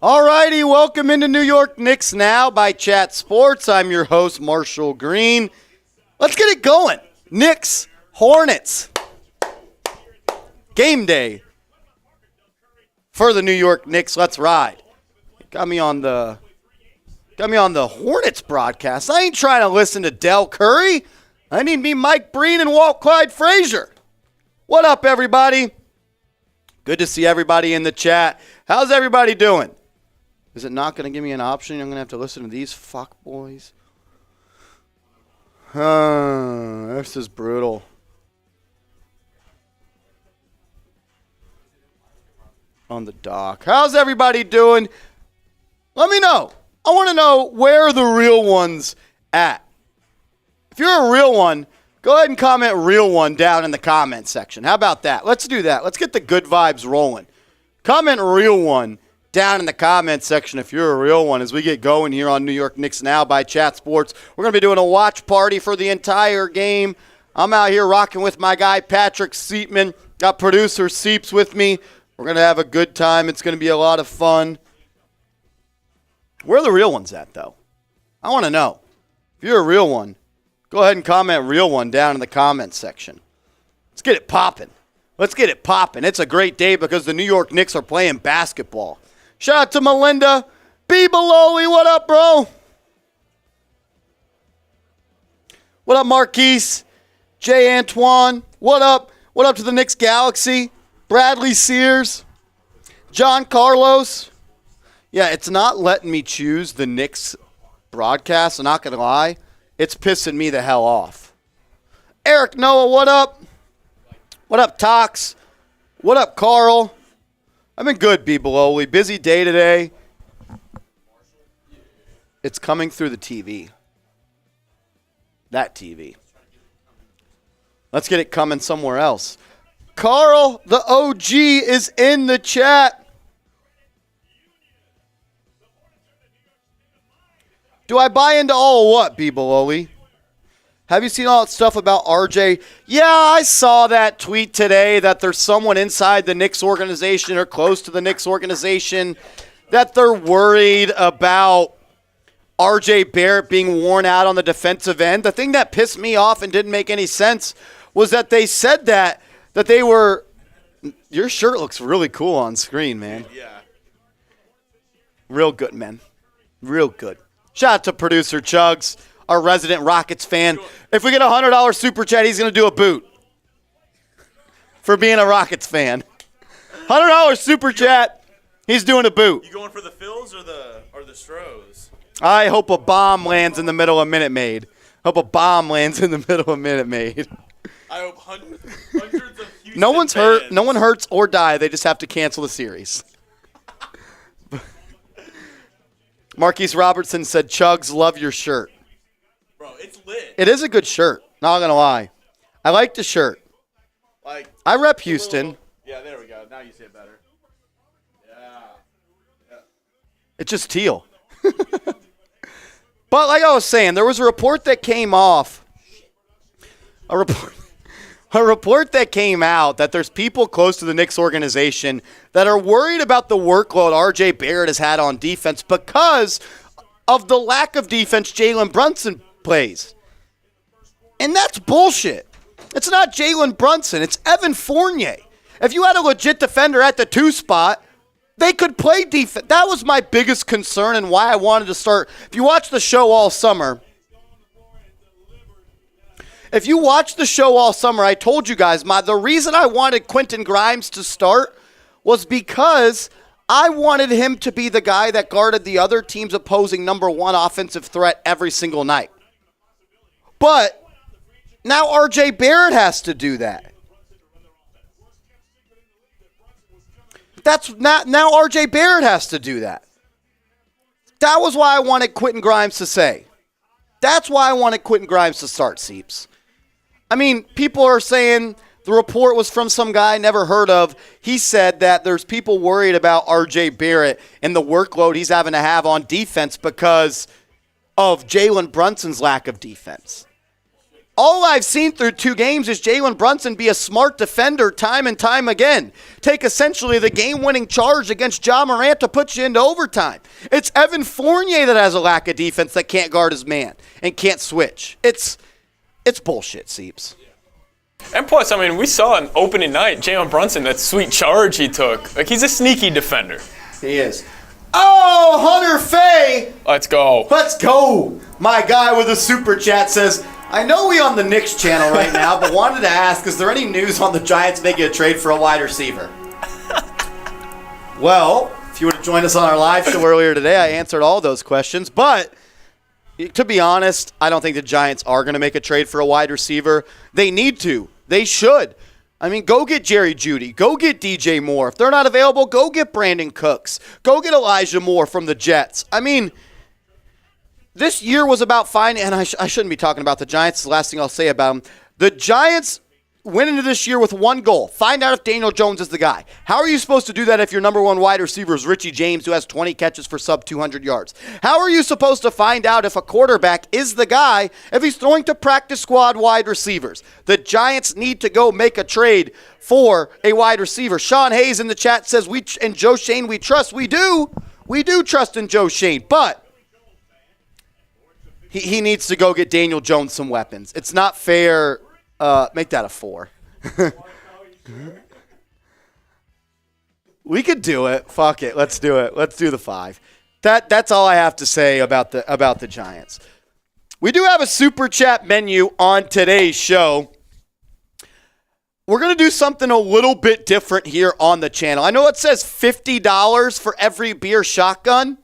All righty, welcome into New York Knicks Now by Chat Sports. I'm your host, Marshall Green. Let's get it going. Knicks Hornets. Game day for the New York Knicks. Let's ride. Got me on the Hornets broadcast. I ain't trying to listen to Del Curry. I need me Mike Breen and Walt Clyde Frazier. What up, everybody? Good to see everybody in the chat. How's everybody doing? Is it not going to give me an option? I'm going to have to listen to these fuckboys. This is brutal. On the dock. How's everybody doing? Let me know. I want to know where are the real ones at. If you're a real one, go ahead and comment real one down in the comment section. How about that? Let's do that. Let's get the good vibes rolling. Comment real one down in the comment section if you're a real one as we get going here on New York Knicks Now by Chat Sports. We're going to be doing a watch party for the entire game. I'm out here rocking with my guy Patrick Seepman. Got producer Seeps with me. We're going to have a good time. It's going to be a lot of fun. Where are the real ones at, though? I want to know. If you're a real one, go ahead and comment real one down in the comment section. Let's get it popping. Let's get it popping. It's a great day because the New York Knicks are playing basketball. Shout out to Melinda. B. Baloli, what up, bro? What up, Marquise? Jay Antoine, what up? What up to the Knicks Galaxy? Bradley Sears. John Carlos. Yeah, it's not letting me choose the Knicks broadcast. I'm not going to lie. It's pissing me the hell off. Eric Noah, what up? What up, Tox? What up, Carl? I've been good, B. Baloli. Busy day today. It's coming through the TV. That TV. Let's get it coming somewhere else. Carl, the OG, is in the chat. Do I buy into all what, B. Baloli? Have you seen all that stuff about RJ? Yeah, I saw that tweet today that there's someone inside the Knicks organization or close to the Knicks organization that they're worried about RJ Barrett being worn out on the defensive end. The thing that pissed me off and didn't make any sense was that they said that they were – your shirt looks really cool on screen, man. Yeah. Real good, man. Real good. Shout out to producer Chugs, our resident Rockets fan. If we get a $100 super chat, he's going to do a boot for being a Rockets fan. $100 super chat, he's doing a boot. You going for the Phils or the Stros? I hope a bomb lands in the middle of Minute Maid. Hope a bomb lands in the middle of Minute Maid. I hope hundreds of Houston No one's hurt. fans. No one hurts or die. They just have to cancel the series. Marquise Robertson said, Chugs, love your shirt. Bro, it's lit. It is a good shirt. Not going to lie. I like the shirt. Like I rep Houston. Yeah, there we go. Now you say it better. Yeah. It's just teal. But like I was saying, there was a report that came off. A report that came out that there's people close to the Knicks organization that are worried about the workload RJ Barrett has had on defense because of the lack of defense Jalen Brunson plays. And that's bullshit. It's not Jalen Brunson. It's Evan Fournier. If you had a legit defender at the 2 spot, they could play defense. That was my biggest concern and why I wanted to start. If you watch the show all summer, I told you guys the reason I wanted Quentin Grimes to start was because I wanted him to be the guy that guarded the other team's opposing number 1 offensive threat every single night. But now RJ Barrett has to do that. Now RJ Barrett has to do that. That was why I wanted Quentin Grimes to say. That's why I wanted Quentin Grimes to start, Seeps. I mean, people are saying the report was from some guy I never heard of. He said that there's people worried about RJ Barrett and the workload he's having to have on defense because of Jalen Brunson's lack of defense. All I've seen through 2 games is Jalen Brunson be a smart defender time and time again. Take essentially the game-winning charge against Ja Morant to put you into overtime. It's Evan Fournier that has a lack of defense that can't guard his man and can't switch. It's bullshit, Seeps. And plus, I mean, we saw an opening night, Jalen Brunson, that sweet charge he took. Like, he's a sneaky defender. He is. Oh, Hunter Fay! Let's go. Let's go! My guy with a super chat says, I know we on the Knicks channel right now, but wanted to ask, is there any news on the Giants making a trade for a wide receiver? Well, if you would have joined us on our live show earlier today, I answered all those questions. But to be honest, I don't think the Giants are going to make a trade for a wide receiver. They need to. They should. I mean, go get Jerry Jeudy. Go get DJ Moore. If they're not available, go get Brandon Cooks. Go get Elijah Moore from the Jets. I mean, this year was about finding, and I shouldn't be talking about the Giants. It's the last thing I'll say about them. The Giants went into this year with one goal. Find out if Daniel Jones is the guy. How are you supposed to do that if your number one wide receiver is Richie James, who has 20 catches for sub 200 yards? How are you supposed to find out if a quarterback is the guy if he's throwing to practice squad wide receivers? The Giants need to go make a trade for a wide receiver. Sean Hayes in the chat says, and Joe Shane, we trust. We do. We do trust in Joe Shane, but he needs to go get Daniel Jones some weapons. It's not fair. Make that a 4. We could do it. Fuck it. Let's do it. Let's do the 5. That's all I have to say about the Giants. We do have a super chat menu on today's show. We're going to do something a little bit different here on the channel. I know it says $50 for every beer shotgun,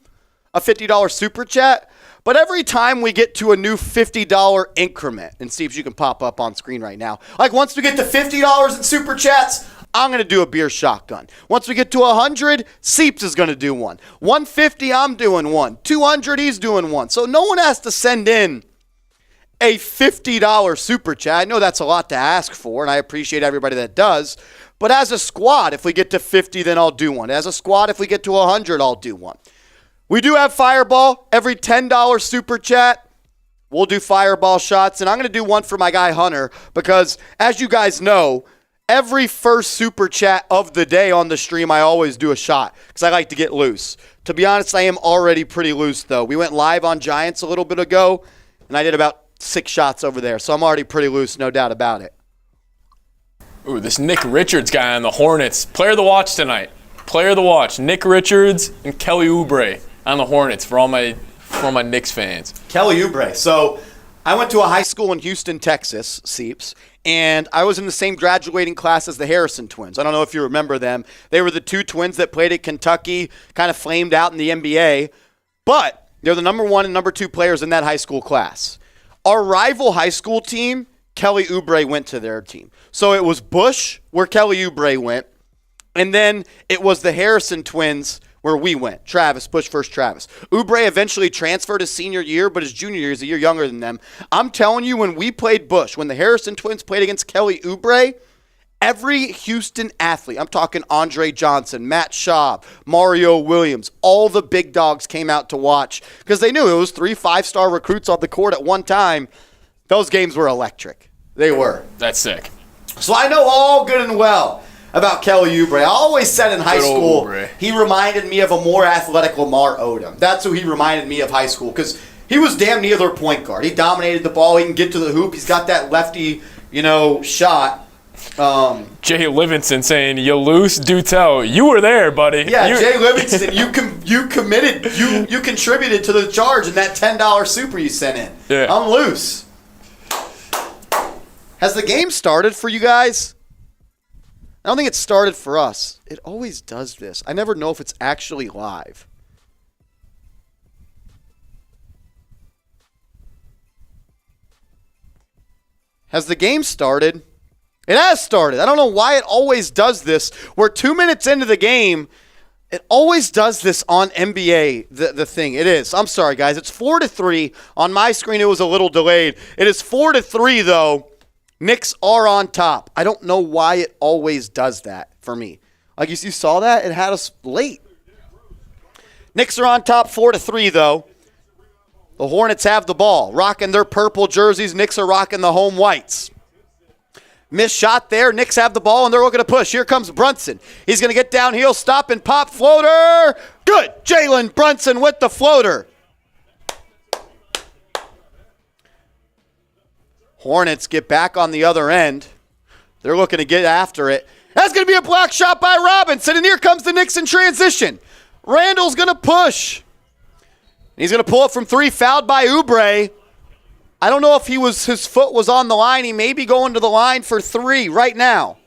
a $50 super chat. But every time we get to a new $50 increment, and see if you can pop up on screen right now. Like once we get to $50 in super chats, I'm going to do a beer shotgun. Once we get to 100, Seeps is going to do one. 150, I'm doing one. 200, he's doing one. So no one has to send in a $50 super chat. I know that's a lot to ask for, and I appreciate everybody that does. But as a squad, if we get to 50, then I'll do one. As a squad, if we get to 100, I'll do one. We do have Fireball. Every $10 super chat, we'll do Fireball shots. And I'm going to do one for my guy Hunter because, as you guys know, every first super chat of the day on the stream, I always do a shot because I like to get loose. To be honest, I am already pretty loose, though. We went live on Giants a little bit ago, and I did about 6 shots over there. So I'm already pretty loose, no doubt about it. Ooh, this Nick Richards guy on the Hornets. Player of the watch tonight. Player of the watch. Nick Richards and Kelly Oubre on the Hornets for all my Knicks fans. Kelly Oubre. So I went to a high school in Houston, Texas, Seeps, and I was in the same graduating class as the Harrison twins. I don't know if you remember them. They were the 2 twins that played at Kentucky, kind of flamed out in the NBA, but they're the number 1 and number 2 players in that high school class. Our rival high school team, Kelly Oubre went to their team. So it was Bush, where Kelly Oubre went, and then it was the Harrison twins where we went. Travis, Bush first Travis. Oubre eventually transferred his senior year, but his junior year is a year younger than them. I'm telling you, when we played Bush, when the Harrison twins played against Kelly Oubre, every Houston athlete, I'm talking Andre Johnson, Matt Schaub, Mario Williams, all the big dogs came out to watch because they knew it was 3 5-star recruits on the court at one time. Those games were electric. They were. That's sick. So I know all good and well about Kelly Oubre. I always said in high school, he reminded me of a more athletic Lamar Odom. That's who he reminded me of high school because he was damn near their point guard. He dominated the ball. He can get to the hoop. He's got that lefty, shot. Jay Livingston saying, "You loose, do tell." You were there, buddy. Yeah, Jay Livingston, you committed, you contributed to the charge in that $10 super you sent in. Yeah. I'm loose. Has the game started for you guys? I don't think it started for us. It always does this. I never know if it's actually live. Has the game started? It has started. I don't know why it always does this. We're 2 minutes into the game. It always does this on NBA, the thing. It is. I'm sorry, guys. It's 4-3. On my screen, it was a little delayed. It is 4-3, though. Knicks are on top. I don't know why it always does that for me. Like you saw that? It had us late. Knicks are on top 4-3, though. The Hornets have the ball, rocking their purple jerseys. Knicks are rocking the home whites. Missed shot there. Knicks have the ball, and they're looking to push. Here comes Brunson. He's going to get downhill, stop, and pop. Floater. Good. Jalen Brunson with the floater. Hornets get back on the other end. They're looking to get after it. That's going to be a block shot by Robinson, and here comes the Knicks in transition. Randle's going to push. He's going to pull it from three, fouled by Oubre. I don't know if his foot was on the line. He may be going to the line for three right now.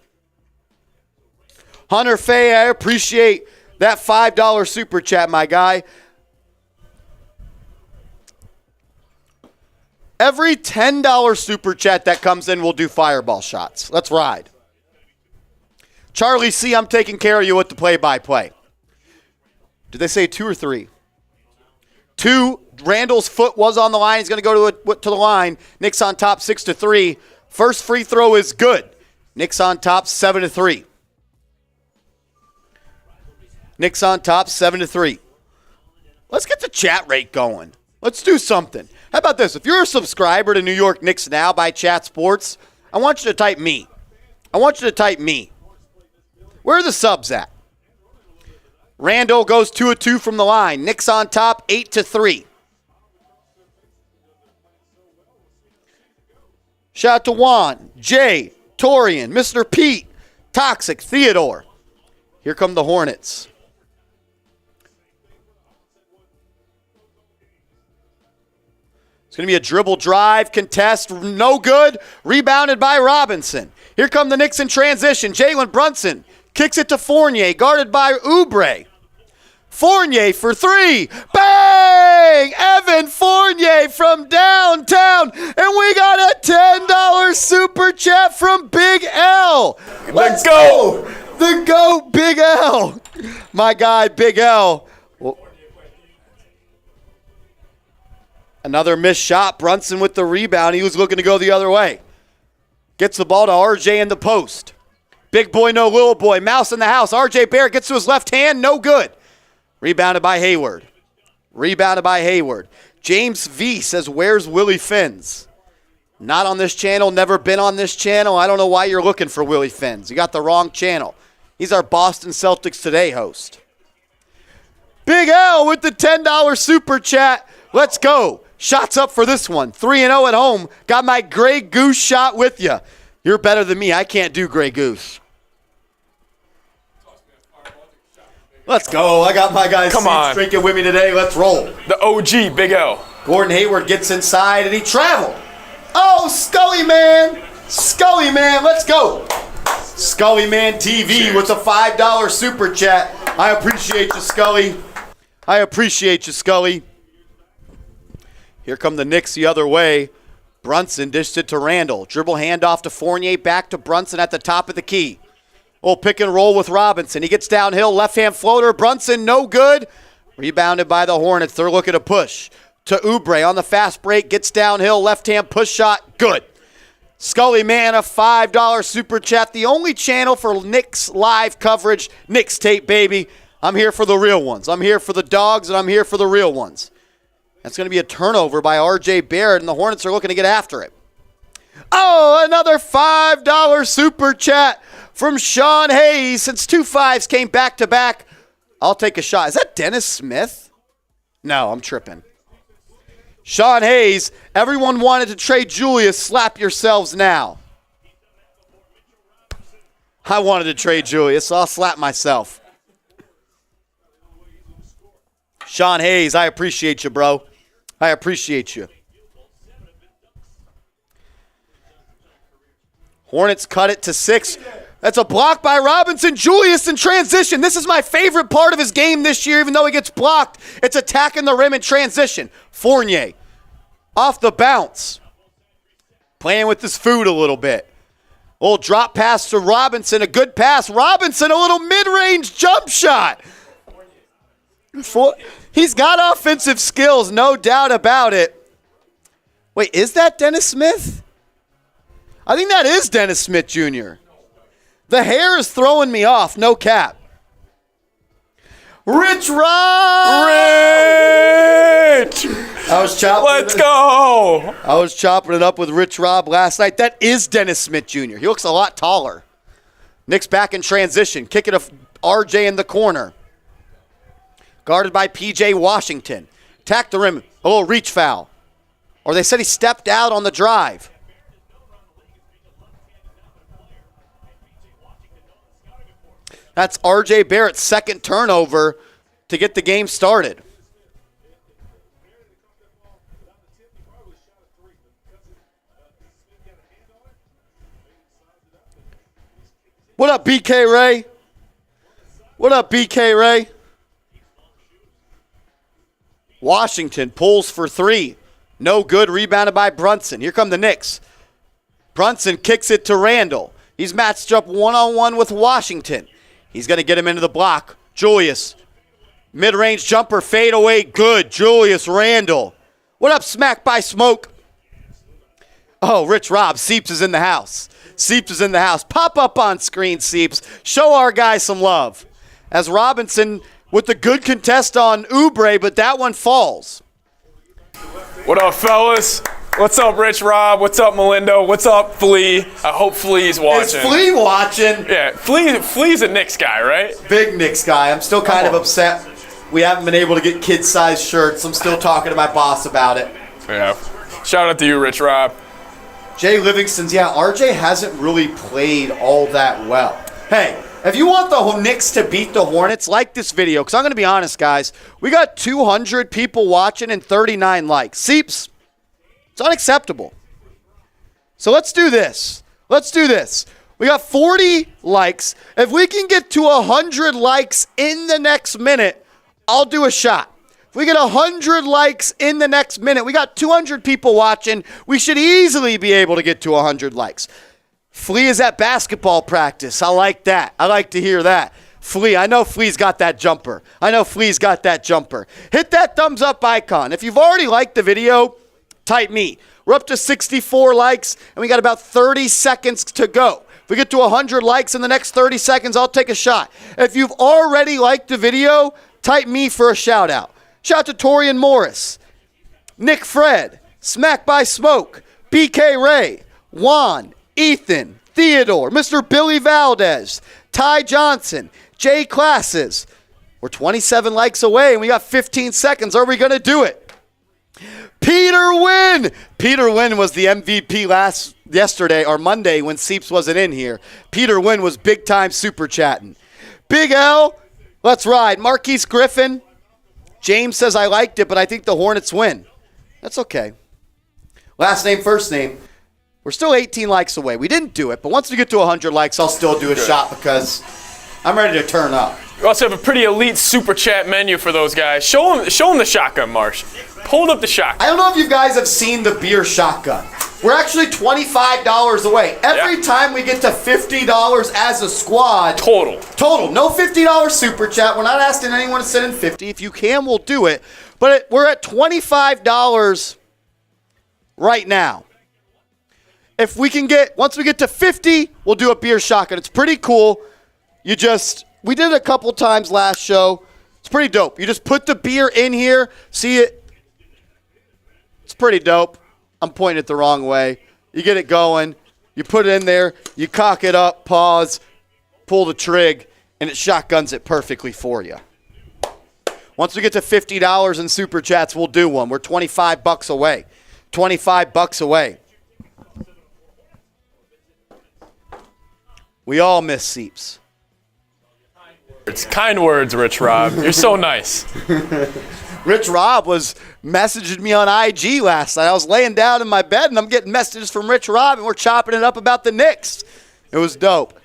Hunter Fay, I appreciate that $5 super chat, my guy. Every $10 super chat that comes in, we'll do fireball shots. Let's ride. Charlie C., I'm taking care of you with the play-by-play. Did they say 2 or 3? 2. Randle's foot was on the line. He's going to go to the line. Knicks on top 6-3. First free throw is good. Knicks on top 7-3. Knicks on top 7-3. Let's get the chat rate going. Let's do something. How about this? If you're a subscriber to New York Knicks Now by Chat Sports, I want you to type me. I want you to type me. Where are the subs at? Randle goes 2 of 2 from the line. Knicks on top 8-3. Shout out to Juan, Jay, Torian, Mr. Pete, Toxic, Theodore. Here come the Hornets. It's going to be a dribble drive, contest, no good. Rebounded by Robinson. Here come the Knicks in transition. Jalen Brunson kicks it to Fournier, guarded by Oubre. Fournier for 3. Bang! Evan Fournier from downtown. And we got a $10 super chat from Big L. Let's go. The GOAT, Big L. My guy, Big L. Another missed shot. Brunson with the rebound. He was looking to go the other way. Gets the ball to RJ in the post. Big boy, no little boy. Mouse in the house. RJ Barrett gets to his left hand. No good. Rebounded by Hayward. Rebounded by Hayward. James V says, where's Willie Finns? Not on this channel. Never been on this channel. I don't know why you're looking for Willie Finns. You got the wrong channel. He's our Boston Celtics Today host. Big L with the $10 super chat. Let's go. Shots up for this one. 3-0 at home. Got my Grey Goose shot with you. You're better than me. I can't do Grey Goose. Let's go. I got my guys drinking with me today. Let's roll. The OG, Big L. Gordon Hayward gets inside, and he traveled. Oh, Scully Man. Scully Man, let's go. Scully Man TV with the $5 super chat. I appreciate you, Scully. I appreciate you, Scully. Here come the Knicks the other way. Brunson dished it to Randle. Dribble handoff to Fournier, back to Brunson at the top of the key. Oh, pick and roll with Robinson. He gets downhill, left-hand floater. Brunson, no good. Rebounded by the Hornets. They're looking to push. To Oubre on the fast break. Gets downhill, left-hand push shot. Good. Scully Man, a $5 super chat. The only channel for Knicks live coverage. Knicks tape, baby. I'm here for the real ones. I'm here for the dogs, and I'm here for the real ones. That's going to be a turnover by RJ Barrett, and the Hornets are looking to get after it. Oh, another $5 super chat from Sean Hayes. Since 2 5s came back-to-back, I'll take a shot. Is that Dennis Smith? No, I'm tripping. Sean Hayes, everyone wanted to trade Julius. Slap yourselves now. I wanted to trade Julius, so I'll slap myself. Sean Hayes, I appreciate you, bro. I appreciate you. Hornets cut it to 6. That's a block by Robinson. Julius in transition. This is my favorite part of his game this year, even though he gets blocked. It's attacking the rim in transition. Fournier off the bounce. Playing with his food a little bit. Little drop pass to Robinson. A good pass. Robinson, a little mid-range jump shot. He's got offensive skills, no doubt about it. Wait, is that Dennis Smith? I think that is Dennis Smith Jr. The hair is throwing me off, no cap. Rich Rod! Rich! I was chopping. Let's go. I was chopping it up with Rich Rob last night. That is Dennis Smith Jr. He looks a lot taller. Knicks back in transition. Kick it to RJ in the corner. Guarded by PJ Washington. Tack the rim. A little reach foul. Or they said he stepped out on the drive. That's RJ Barrett's second turnover to get the game started. What up, BK Ray? What up, BK Ray? Washington pulls for three. No good. Rebounded by Brunson. Here come the Knicks. Brunson kicks it to Randle. He's matched up one-on-one with Washington. He's going to get him into the block. Julius. Mid-range jumper, fade away, good. Julius Randle. What up, Smack by Smoke? Oh, Rich Rob. Seeps is in the house. Seeps is in the house. Pop up on screen, Seeps. Show our guy some love. As Robinson with the good contest on Oubre, but that one falls. What up, fellas? What's up, Rich Rob? What's up, Melindo? What's up, Flea? I hope Flea's watching. Is Flea watching? Yeah, Flea's a Knicks guy, right? Big Knicks guy. I'm still kind of upset we haven't been able to get kid-sized shirts. I'm still talking to my boss about it. Yeah. Shout out to you, Rich Rob. Jay Livingston's, yeah, RJ hasn't really played all that well. Hey, if you want the Knicks to beat the Hornets, like this video, because I'm going to be honest, guys. We got 200 people watching and 39 likes. Seeps, it's unacceptable. So let's do this. Let's do this. We got 40 likes. If we can get to 100 likes in the next minute, I'll do a shot. If we get 100 likes in the next minute, we got 200 people watching. We should easily be able to get to 100 likes. Flea is at basketball practice. I like that. I like to hear that. Flea, I know Flea's got that jumper. Hit that thumbs up icon. If you've already liked the video, type me. We're up to 64 likes, and we got about 30 seconds to go. If we get to 100 likes in the next 30 seconds, I'll take a shot. If you've already liked the video, type me for a shout out. Shout out to Torian Morris, Nick Fred, Smack by Smoke, BK Ray, Juan, Ethan, Theodore, Mr. Billy Valdez, Ty Johnson, Jay Classes. We're 27 likes away, and we got 15 seconds. Are we going to do it? Peter Wynn. Peter Wynn was the MVP yesterday or Monday when Seeps wasn't in here. Peter Wynn was big-time super chatting. Big L, let's ride. Marquise Griffin. James says, I liked it, but I think the Hornets win. That's okay. Last name, first name. We're still 18 likes away. We didn't do it, but once we get to 100 likes, I'll still do a shot because I'm ready to turn up. We also have a pretty elite super chat menu for those guys. Show them the shotgun, Marsh. Hold up the shotgun. I don't know if you guys have seen the beer shotgun. We're actually $25 away. Every time we get to $50 as a squad. Total. No $50 super chat. We're not asking anyone to send in 50. If you can, we'll do it. But we're at $25 right now. If we can once we get to 50, we'll do a beer shotgun. It's pretty cool. We did it a couple times last show. It's pretty dope. You just put the beer in here, see it. It's pretty dope. I'm pointing it the wrong way. You get it going. You put it in there. You cock it up, pause, pull the trig, and it shotguns it perfectly for you. Once we get to $50 in super chats, we'll do one. We're $25 away. $25 away. We all miss Seeps. It's kind words, Rich Rob. You're so nice. Rich Rob was messaging me on IG last night. I was laying down in my bed, and I'm getting messages from Rich Rob, and we're chopping it up about the Knicks. It was dope.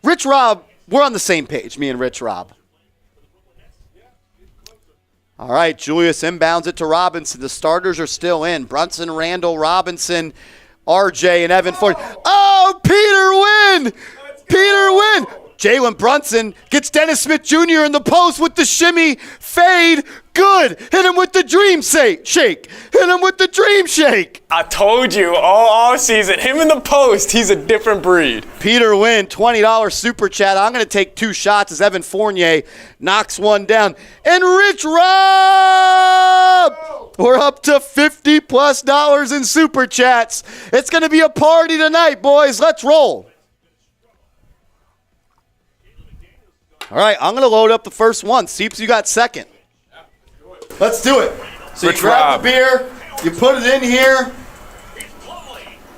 Rich Rob, we're on the same page, me and Rich Rob. All right, Julius inbounds it to Robinson. The starters are still in. Brunson, Randle, Robinson, RJ, and Evan Fournier. Oh, Peter Wynn! Peter Wynn! Jalen Brunson gets Dennis Smith Jr. in the post with the shimmy, fade, good. Hit him with the dream shake. Hit him with the dream shake. I told you all offseason, him in the post, he's a different breed. Peter Wynn, $20 super chat. I'm going to take 2 shots as Evan Fournier knocks one down. And Rich Rob! We're up to $50+ in super chats. It's going to be a party tonight, boys. Let's roll. All right, I'm going to load up the first one. Seeps, you got second. Let's do it. So Rich you grab Rob. the beer, you put it in here.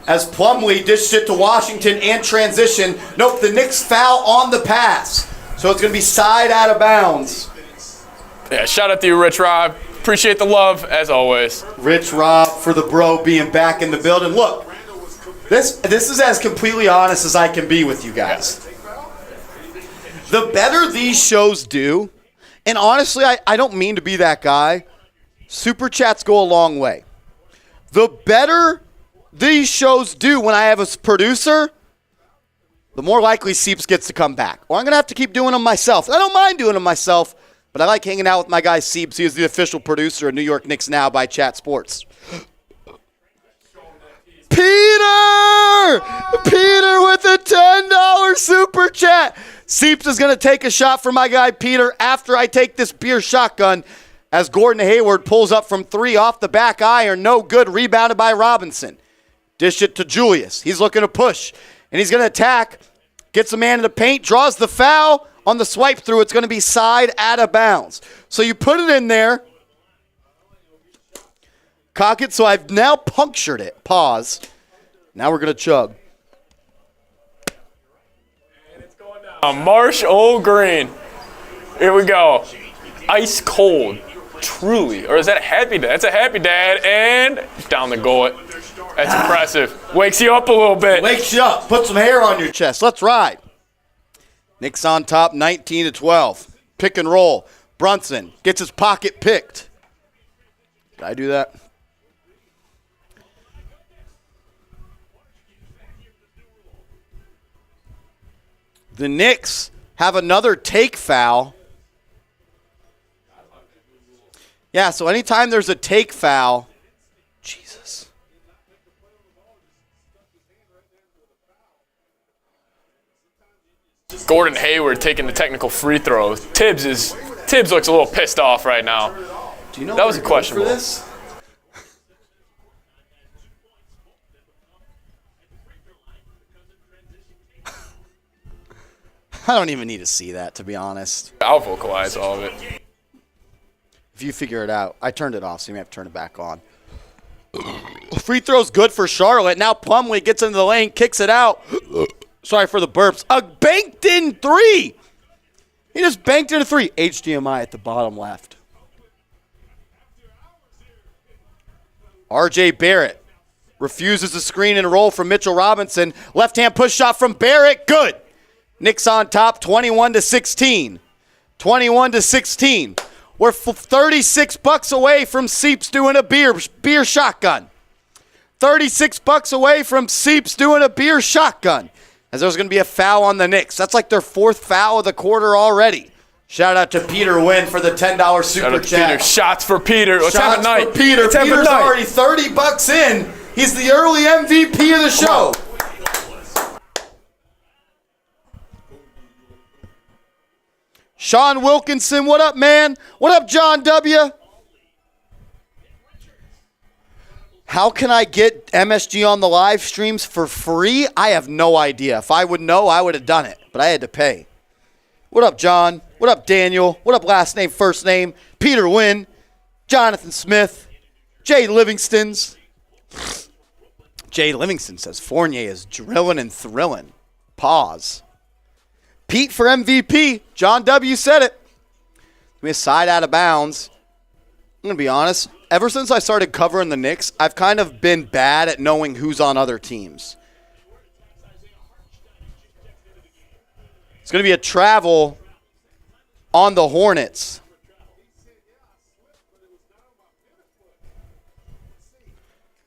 As Plumlee dished it to Washington and transition. Nope, the Knicks foul on the pass. So it's going to be side out of bounds. Yeah, shout out to you, Rich Rob. Appreciate the love, as always. Rich Rob for the bro being back in the building. Look, this is as completely honest as I can be with you guys. The better these shows do, and honestly, I don't mean to be that guy, super chats go a long way. The better these shows do when I have a producer, the more likely Seeps gets to come back. Or I'm going to have to keep doing them myself. I don't mind doing them myself, but I like hanging out with my guy Seeps. He is the official producer of New York Knicks Now by Chat Sports. Peter with a $10 super chat. Seeps is going to take a shot for my guy Peter after I take this beer shotgun as Gordon Hayward pulls up from 3 off the back iron. No good. Rebounded by Robinson. Dish it to Julius. He's looking to push, and he's going to attack. Gets a man in the paint, draws the foul on the swipe through. It's going to be side out of bounds. So you put it in there. Cock it. So I've now punctured it. Pause. Now we're going to chug. Marsh Old Green. Here we go. Ice cold. Truly. Or is that a happy dad? That's a happy dad. And down the gullet. That's impressive. Wakes you up a little bit. Wakes you up. Put some hair on your chest. Let's ride. Knicks on top, 19-12. Pick and roll. Brunson gets his pocket picked. Did I do that? The Knicks have another take foul. Yeah, so anytime there's a take foul, Jesus. Gordon Hayward taking the technical free throw. Tibbs looks a little pissed off right now. Do you know that was where to go questionable. for this? I don't even need to see that, to be honest. I'll vocalize all of it. If you figure it out. I turned it off, so you may have to turn it back on. Free throw's good for Charlotte. Now Plumlee gets into the lane, kicks it out. Sorry for the burps. A banked-in 3. He just banked in a 3. HDMI at the bottom left. R.J. Barrett refuses the screen and roll from Mitchell Robinson. Left-hand push shot from Barrett. Good. Knicks on top, 21-16. 21-16. We're $36 away from Seeps doing a beer shotgun. $36 away from Seeps doing a beer shotgun. As there's going to be a foul on the Knicks. That's like their 4th foul of the quarter already. Shout out to Peter Wynn for the $10 super chat. Peter. Shots for Peter. Let's have a night. For Peter. Let's have a Peter's night. already $30 in. He's the early MVP of the show. Sean Wilkinson, what up, man? What up, John W.? How can I get MSG on the live streams for free? I have no idea. If I would know, I would have done it, but I had to pay. What up, John? What up, Daniel? What up, last name, first name? Peter Wynn, Jonathan Smith, Jay Livingston's. Jay Livingston says Fournier is drilling and thrilling. Pause. Pete for MVP. John W. said it. We have side out of bounds. I'm going to be honest. Ever since I started covering the Knicks, I've kind of been bad at knowing who's on other teams. It's going to be a travel on the Hornets.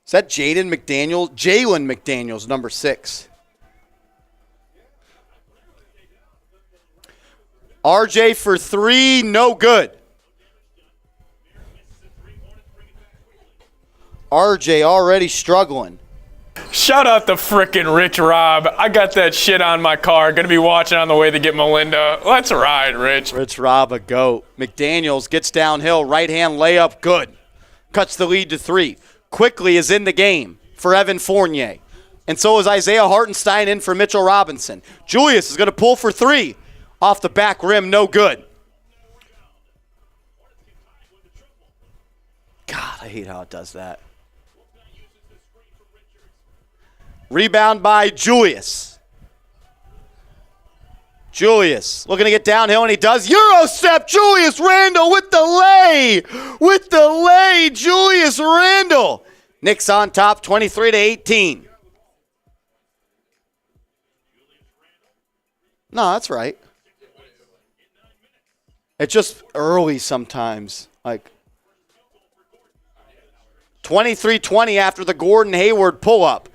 Is that Jalen McDaniels, number 6. RJ for 3, no good. RJ already struggling. Shout out to frickin' Rich Rob. I got that shit on my car. Gonna be watching on the way to get Melinda. Let's ride, Rich. Rich Rob, a goat. McDaniels gets downhill. Right-hand layup, good. Cuts the lead to 3. Quickly is in the game for Evan Fournier. And so is Isaiah Hartenstein in for Mitchell Robinson. Julius is going to pull for 3. Off the back rim, no good. God, I hate how it does that. Rebound by Julius. Julius looking to get downhill, and he does. Euro step, Julius Randle with the lay. With the lay, Julius Randle. Knicks on top, 23-18. No, that's right. It's just early sometimes. Like 23-20 after the Gordon Hayward pull-up.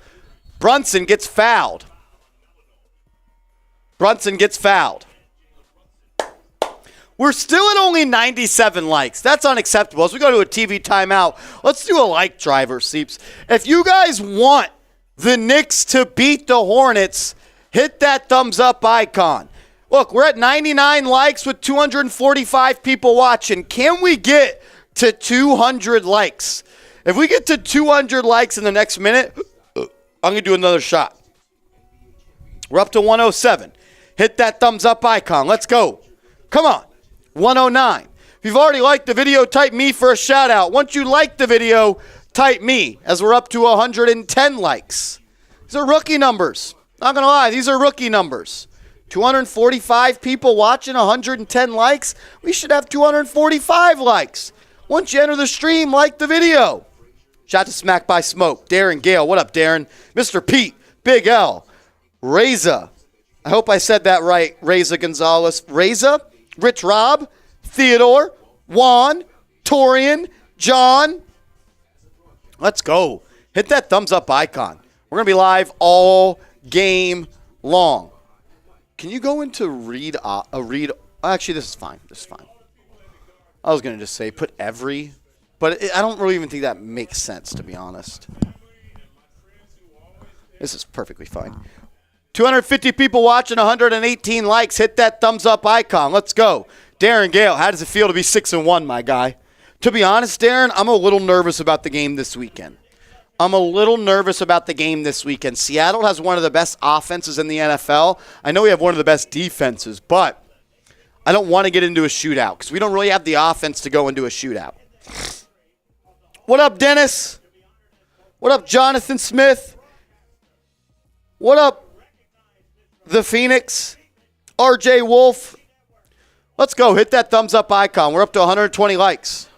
Brunson gets fouled. Brunson gets fouled. We're still at only 97 likes. That's unacceptable. As we go to a TV timeout, let's do a like driver, Seeps. If you guys want the Knicks to beat the Hornets, hit that thumbs up icon. Look, we're at 99 likes with 245 people watching. Can we get to 200 likes? If we get to 200 likes in the next minute, I'm going to do another shot. We're up to 107. Hit that thumbs up icon. Let's go. Come on. 109. If you've already liked the video, type me for a shout out. Once you like the video, type me, as we're up to 110 likes. These are rookie numbers. Not going to lie, these are rookie numbers. 245 people watching, 110 likes. We should have 245 likes. Once you enter the stream, like the video. Shot to Smack by Smoke. Darren Gale. What up, Darren? Mr. Pete. Big L. Reza. I hope I said that right. Reza Gonzalez. Reza. Rich Rob. Theodore. Juan. Torian. John. Let's go. Hit that thumbs up icon. We're going to be live all game long. Can you go into read? Actually, this is fine. This is fine. I was going to just say put every... But I don't really even think that makes sense, to be honest. This is perfectly fine. 250 people watching, 118 likes. Hit that thumbs up icon. Let's go. Darren Gale, how does it feel to be 6-1, my guy? To be honest, Darren, I'm a little nervous about the game this weekend. Seattle has one of the best offenses in the NFL. I know we have one of the best defenses, but I don't want to get into a shootout because we don't really have the offense to go into a shootout. What up, Dennis? What up, Jonathan Smith? What up, the Phoenix? RJ Wolf? Let's go. Hit that thumbs up icon. We're up to 120 likes.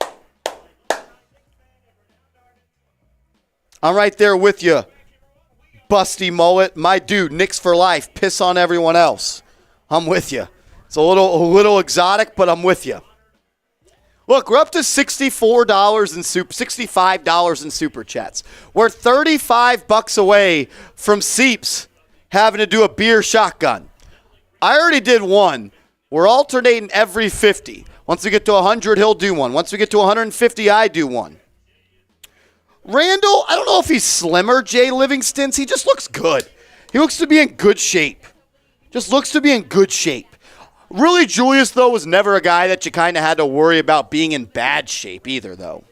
I'm right there with you, Busty Mullet. My dude, Knicks for life. Piss on everyone else. I'm with you. It's a little exotic, but I'm with you. Look, we're up to $65 in super chats. We're $35 away from Seeps having to do a beer shotgun. I already did one. We're alternating every 50. Once we get to 100, he'll do one. Once we get to 150, I do one. Randall, I don't know if he's slimmer, Jay Livingston's. He just looks good. He looks to be in good shape. Really, Julius, though, was never a guy that you kind of had to worry about being in bad shape either, though.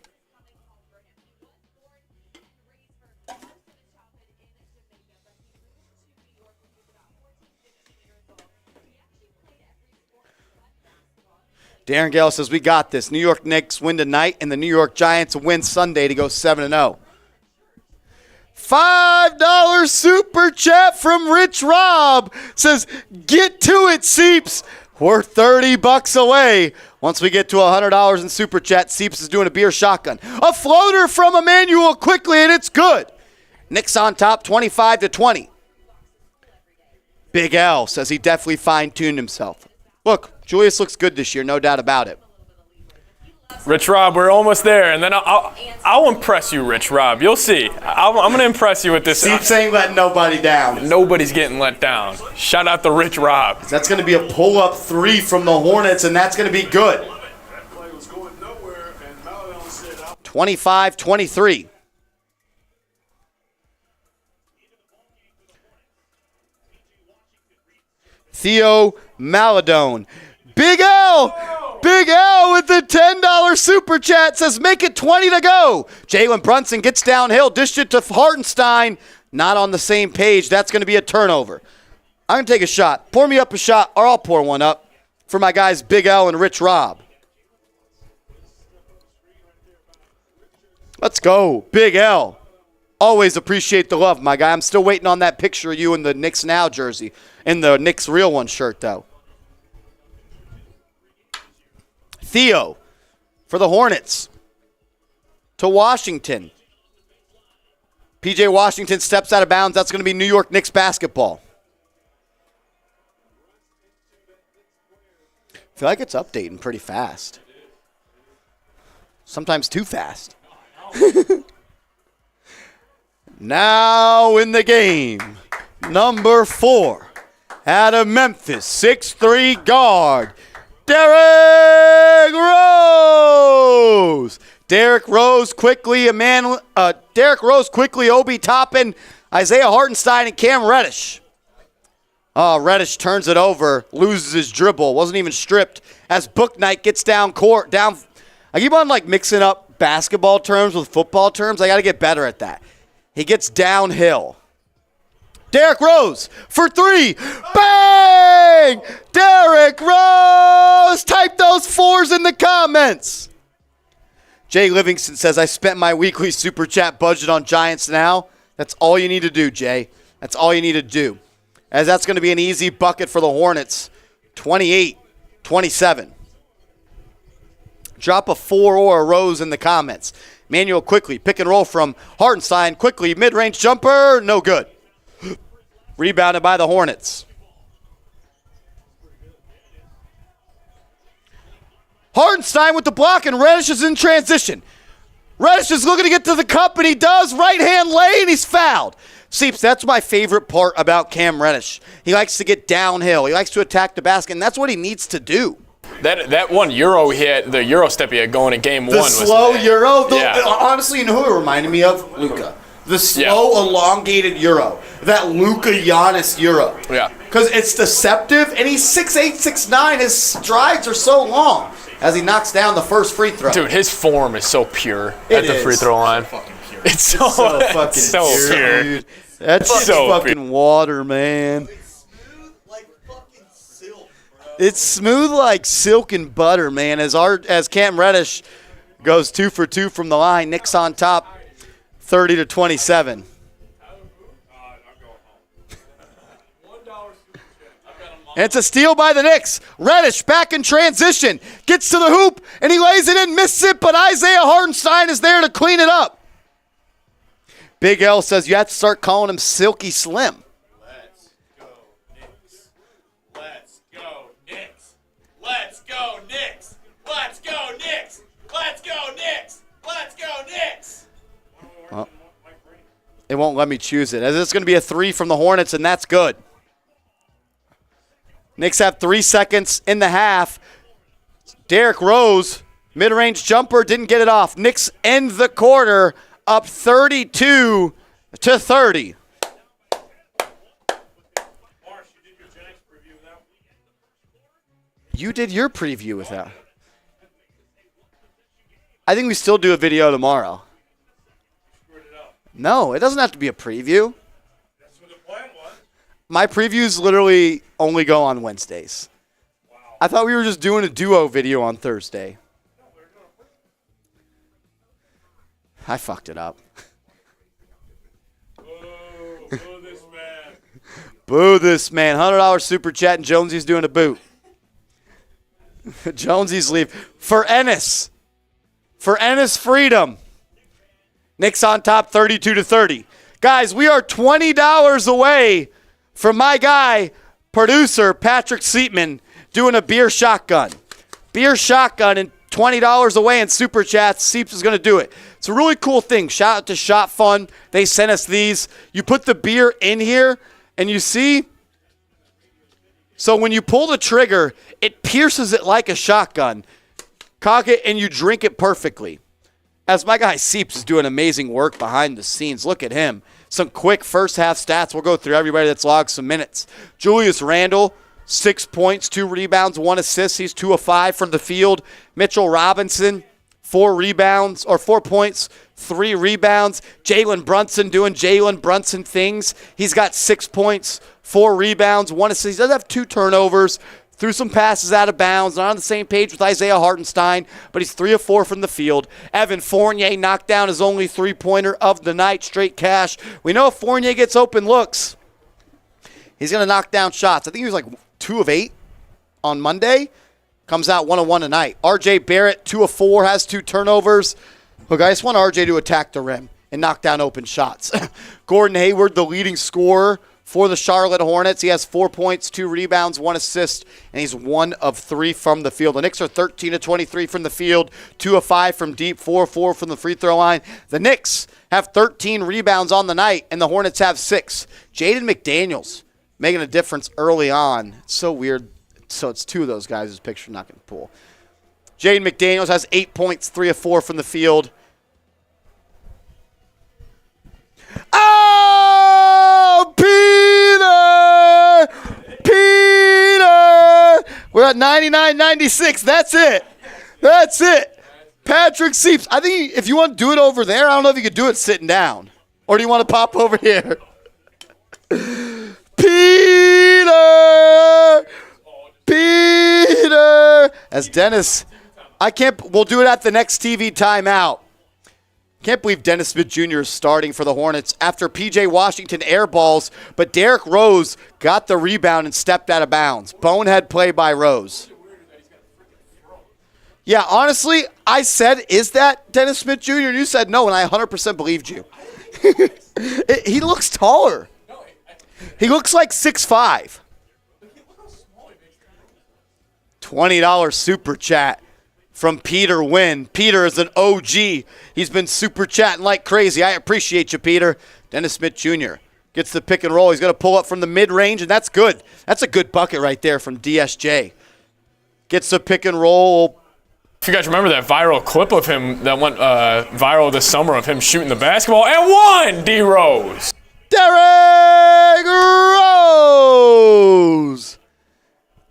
Darren Gale says, we got this. New York Knicks win tonight, and the New York Giants win Sunday to go 7-0. $5 super chat from Rich Rob says, get to it, Seeps. We're $30 away. Once we get to $100 in super chat, Seeps is doing a beer shotgun. A floater from Emmanuel quickly, and it's good. Knicks on top, 25-20. Big L says he definitely fine-tuned himself. Look, Julius looks good this year, no doubt about it. Rich Rob, we're almost there, and then I'll impress you, Rich Rob. You'll see. I'm going to impress you with this. Keep saying let nobody down. Nobody's getting let down. Shout out to Rich Rob. That's going to be a pull-up 3 from the Hornets, and that's going to be good. 25-23. Theo Maladone. Big L! Big L with the $10 super chat says, make it 20 to go. Jalen Brunson gets downhill, dished it to Hartenstein. Not on the same page. That's going to be a turnover. I'm going to take a shot. Pour me up a shot, or I'll pour one up for my guys Big L and Rich Rob. Let's go. Big L. Always appreciate the love, my guy. I'm still waiting on that picture of you in the Knicks Now jersey. In the Knicks Real One shirt, though. Theo for the Hornets to Washington. PJ Washington steps out of bounds. That's going to be New York Knicks basketball. I feel like it's updating pretty fast. Sometimes too fast. Now in the game, number 4 out of Memphis, 6'3" guard, Derrick Rose. Derrick Rose quickly, Obi Toppin, Isaiah Hartenstein, and Cam Reddish. Reddish turns it over, loses his dribble, wasn't even stripped as Booknight gets down court. I keep on mixing up basketball terms with football terms. I got to get better at that. He gets downhill. Derrick Rose for 3. Bang! Derrick Rose! Type those 4s in the comments. Jay Livingston says, I spent my weekly super chat budget on Giants Now. That's all you need to do, Jay. That's all you need to do. As that's going to be an easy bucket for the Hornets. 28-27. Drop a 4 or a Rose in the comments. Manuel quickly. Pick and roll from Hartenstein. Quickly. Mid-range jumper. No good. Rebounded by the Hornets. Hartenstein with the block, and Reddish is in transition. Reddish is looking to get to the cup, and he does. Right-hand lay, and he's fouled. Seeps, that's my favorite part about Cam Reddish. He likes to get downhill. He likes to attack the basket, and that's what he needs to do. That one Euro he had, the Euro step he had going in game 1 was slow Euro. Yeah. Honestly, you know who it reminded me of? Luka. The slow, elongated Euro. That Luka Giannis Euro. Yeah. Because it's deceptive, and he's 6'8", 6'9". His strides are so long as he knocks down the first free throw. Dude, his form is so pure at the free throw line. It's so fucking pure. Dude. That's so fucking water, man. It's smooth like silk and butter, man. As Cam Reddish goes 2 for 2 from the line, Knicks on top, 30-27. And it's a steal by the Knicks. Reddish back in transition, gets to the hoop, and he lays it in, misses it, but Isaiah Hartenstein is there to clean it up. Big L says you have to start calling him Silky Slim. Let's go, Knicks. Let's go, Knicks. Let's go, Knicks. Let's go, Knicks. Let's go, Knicks. Let's go, Knicks. Well, it won't let me choose it. As it's going to be a 3 from the Hornets, and that's good. Knicks have 3 seconds in the half. Derrick Rose, mid-range jumper, didn't get it off. Knicks end the quarter up 32-30. You did your preview with that. I think we still do a video tomorrow. No, it doesn't have to be a preview. That's what the plan was. My previews literally only go on Wednesdays. Wow. I thought we were just doing a duo video on Thursday. No, we're doing a I fucked it up. boo this man. Boo this man. $100 super chat, and Jonesy's doing a boot. Jonesy's leave. For Ennis. For Ennis Freedom. Knicks on top 32-30. Guys, we are $20 away from my guy, producer Patrick Seatman, doing a beer shotgun. Beer shotgun in $20 away in Super Chats. Seeps is going to do it. It's a really cool thing. Shout out to Shot Fun. They sent us these. You put the beer in here, and you see, so when you pull the trigger, it pierces it like a shotgun. Cock it, and you drink it perfectly. As my guy Seeps is doing amazing work behind the scenes. Look at him. Some quick first half stats. We'll go through everybody that's logged some minutes. Julius Randle, 6 points, 2 rebounds, 1 assist. He's 2 of 5 from the field. Mitchell Robinson, 4 points, 3 rebounds. Jalen Brunson doing Jalen Brunson things. He's got 6 points, 4 rebounds, 1 assist. He does have 2 turnovers. Threw some passes out of bounds. Not on the same page with Isaiah Hartenstein, but he's 3 of 4 from the field. Evan Fournier knocked down his only 3-pointer of the night, straight cash. We know if Fournier gets open looks, he's going to knock down shots. I think he was like 2 of 8 on Monday. Comes out 1 of 1 tonight. RJ Barrett, 2 of 4, has 2 turnovers. Look, I just want RJ to attack the rim and knock down open shots. Gordon Hayward, the leading scorer for the Charlotte Hornets. He has 4 points, 2 rebounds, 1 assist, and he's 1 of 3 from the field. The Knicks are 13 of 23 from the field, 2 of 5 from deep, 4 of 4 from the free throw line. The Knicks have 13 rebounds on the night, and the Hornets have 6. Jaden McDaniels making a difference early on. It's so weird. So it's 2 of those guys whose picture not going to pull. Jaden McDaniels has 8 points, 3 of 4 from the field. Oh, Peter! We're at 99-96. That's it. Patrick Seeps. I think if you want to do it over there, I don't know if you could do it sitting down. Or do you want to pop over here? Peter! As Dennis, we'll do it at the next TV timeout. Can't believe Dennis Smith Jr. is starting for the Hornets after P.J. Washington airballs, but Derrick Rose got the rebound and stepped out of bounds. Bonehead play by Rose. Yeah, honestly, I said, is that Dennis Smith Jr.? And you said no, and I 100% believed you. He looks taller. He looks like 6'5". $20 super chat from Peter Wynn. Peter is an OG. He's been super chatting like crazy. I appreciate you, Peter. Dennis Smith Jr. gets the pick and roll. He's going to pull up from the mid-range, and that's good. That's a good bucket right there from DSJ. Gets the pick and roll. If you guys remember that viral clip of him that went viral this summer of him shooting the basketball and 1 D Rose. Derrick Rose.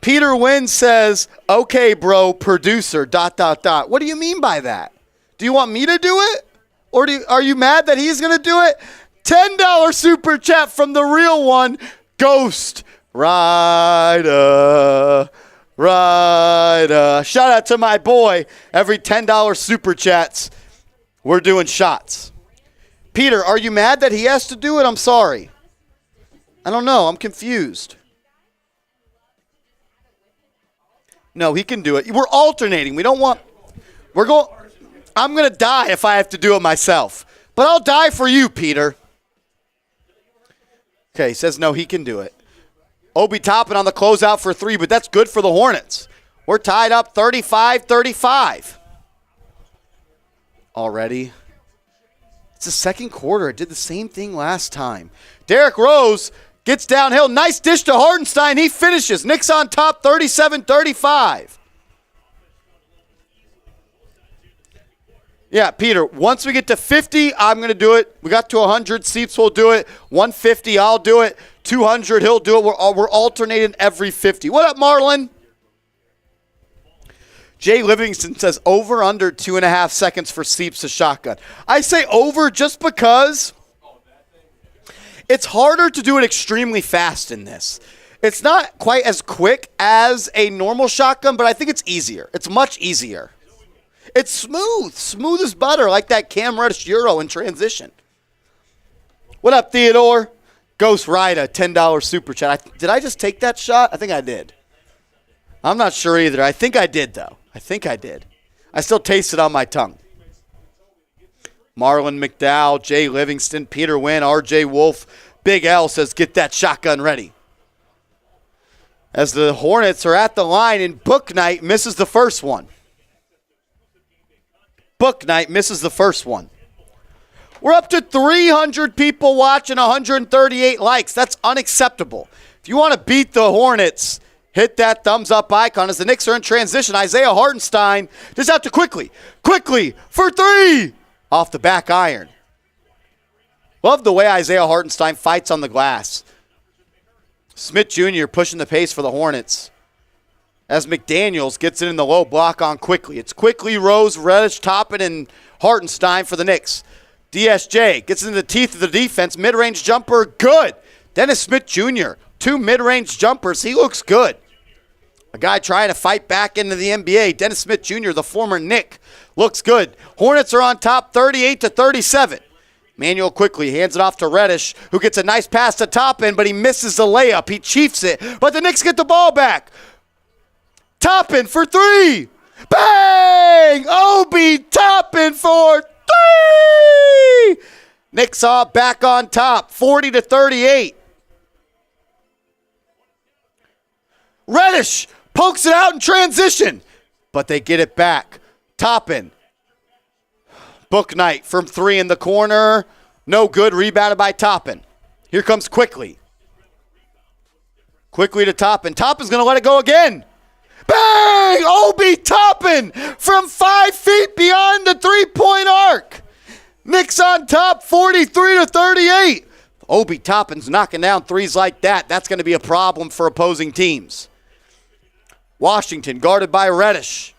Peter Wynn says, okay, bro, producer, ... What do you mean by that? Do you want me to do it? Or are you mad that he's going to do it? $10 super chat from the real one, Ghost Rider. Shout out to my boy. Every $10 super chats, we're doing shots. Peter, are you mad that he has to do it? I'm sorry. I don't know. I'm confused. No, he can do it. We're alternating. I'm going to die if I have to do it myself. But I'll die for you, Peter. Okay, he says no, he can do it. Obi Toppin on the closeout for 3, but that's good for the Hornets. We're tied up 35-35. Already. It's the second quarter. It did the same thing last time. Derrick Rose gets downhill. Nice dish to Hartenstein. He finishes. Knicks on top, 37-35. Yeah, Peter, once we get to 50, I'm going to do it. We got to 100. Seeps will do it. 150, I'll do it. 200, he'll do it. We're alternating every 50. What up, Marlon? Jay Livingston says over under 2.5 seconds for Seeps to shotgun. I say over just because it's harder to do it extremely fast in this. It's not quite as quick as a normal shotgun, but I think it's easier. It's much easier. It's smooth as butter, like that Cam Reddish Euro in transition. What up, Theodore? Ghost Rider, $10 super chat. Did I just take that shot? I think I did. I'm not sure either. I think I did, though. I think I did. I still taste it on my tongue. Marlon McDowell, Jay Livingston, Peter Wynn, RJ Wolf. Big L says, get that shotgun ready. As the Hornets are at the line, and Book Knight misses the first one. Book Night misses the first one. We're up to 300 people watching, 138 likes. That's unacceptable. If you want to beat the Hornets, hit that thumbs up icon as the Knicks are in transition. Isaiah Hartenstein just out to quickly for three off the back iron. Love the way Isaiah Hartenstein fights on the glass. Smith Jr. pushing the pace for the Hornets as McDaniels gets it in the low block on Quickly. It's Quickly, Rose, Reddish, Toppin, and Hartenstein for the Knicks. DSJ gets into the teeth of the defense. Mid-range jumper, good. Dennis Smith Jr., 2 mid-range jumpers. He looks good. A guy trying to fight back into the NBA. Dennis Smith Jr., the former Knick, looks good. Hornets are on top 38-37. Manuel Quickly hands it off to Reddish, who gets a nice pass to Toppin, but he misses the layup. He chiefs it, but the Knicks get the ball back. Toppin for three. Bang! Obi Toppin for three! Knicks are back on top, 40-38. Reddish pokes it out in transition, but they get it back. Toppin. Book Night from three in the corner. No good. Rebounded by Toppin. Here comes Quickly. Quickly to Toppin. Toppin's going to let it go again. Bang! Obi Toppin from 5 feet beyond the three-point arc. Knicks on top 43-38. Obi Toppin's knocking down threes like that. That's going to be a problem for opposing teams. Washington guarded by Reddish.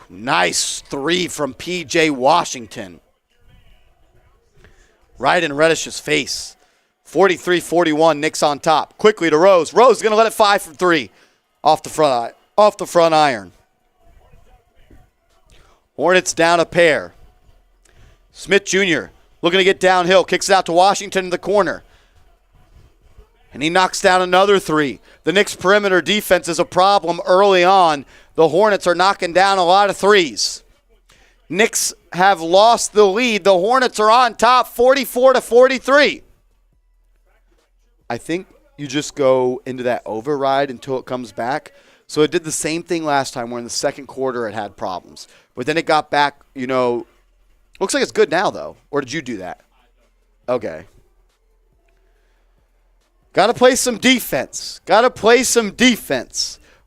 Nice three from P.J. Washington. Right in Reddish's face. 43-41, Knicks on top. Quickly to Rose. Rose is going to let it fly from three. Off the front iron. Hornets down a pair. Smith Jr. looking to get downhill. Kicks it out to Washington in the corner. And he knocks down another three. The Knicks' perimeter defense is a problem early on. The Hornets are knocking down a lot of threes. Knicks have lost the lead. The Hornets are on top 44-43. I think you just go into that override until it comes back. So it did the same thing last time where in the second quarter it had problems. But then it got back, looks like it's good now though. Or did you do that? Okay. Got to play some defense.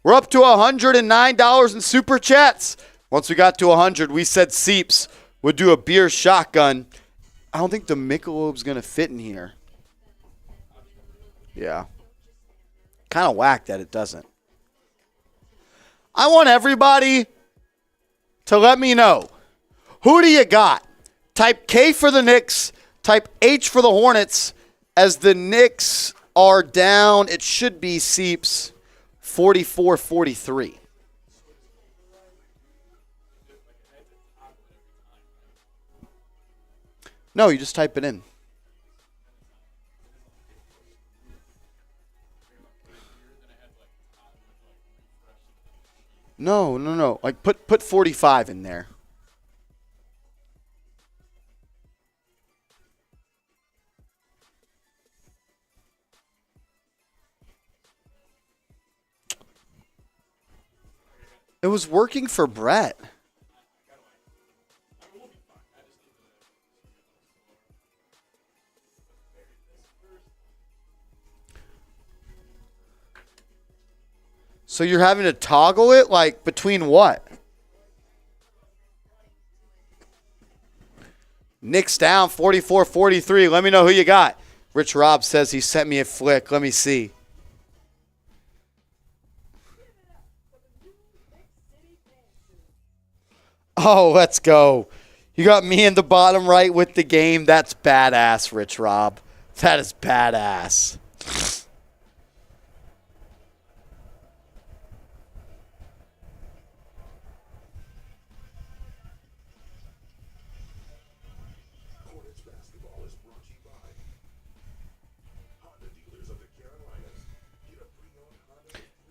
We're up to $109 in Super Chats. Once we got to 100, we said Seeps would do a beer shotgun. I don't think the Michelob's going to fit in here. Yeah. Kind of whack that it doesn't. I want everybody to let me know. Who do you got? Type K for the Knicks. Type H for the Hornets. As the Knicks are down, it should be Seeps 44-43. No, you just type it in. No. Like put 45 in there. It was working for Brett. So you're having to toggle it, like, between what? Knicks down 44-43. Let me know who you got. Rich Rob says he sent me a flick. Let me see. Oh, let's go. You got me in the bottom right with the game. That's badass, Rich Rob. That is badass.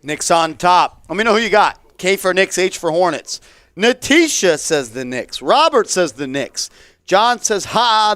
Knicks on top. Let me know who you got. K for Knicks, H for Hornets. Natisha says the Knicks. Robert says the Knicks. John says,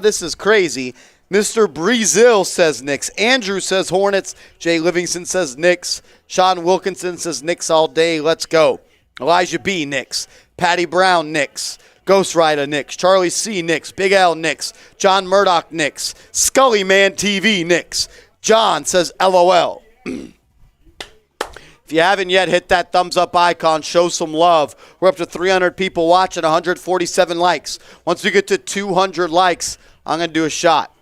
this is crazy. Mr. Breezil says Knicks. Andrew says Hornets. Jay Livingston says Knicks. Sean Wilkinson says Knicks all day. Let's go. Elijah B, Knicks. Patty Brown, Knicks. Ghost Rider Knicks, Charlie C. Knicks, Big L Knicks, John Murdoch Knicks, Scully Man TV Knicks. John says LOL. If you haven't yet, hit that thumbs up icon. Show some love. We're up to 300 people watching, 147 likes. Once we get to 200 likes, I'm going to do a shot.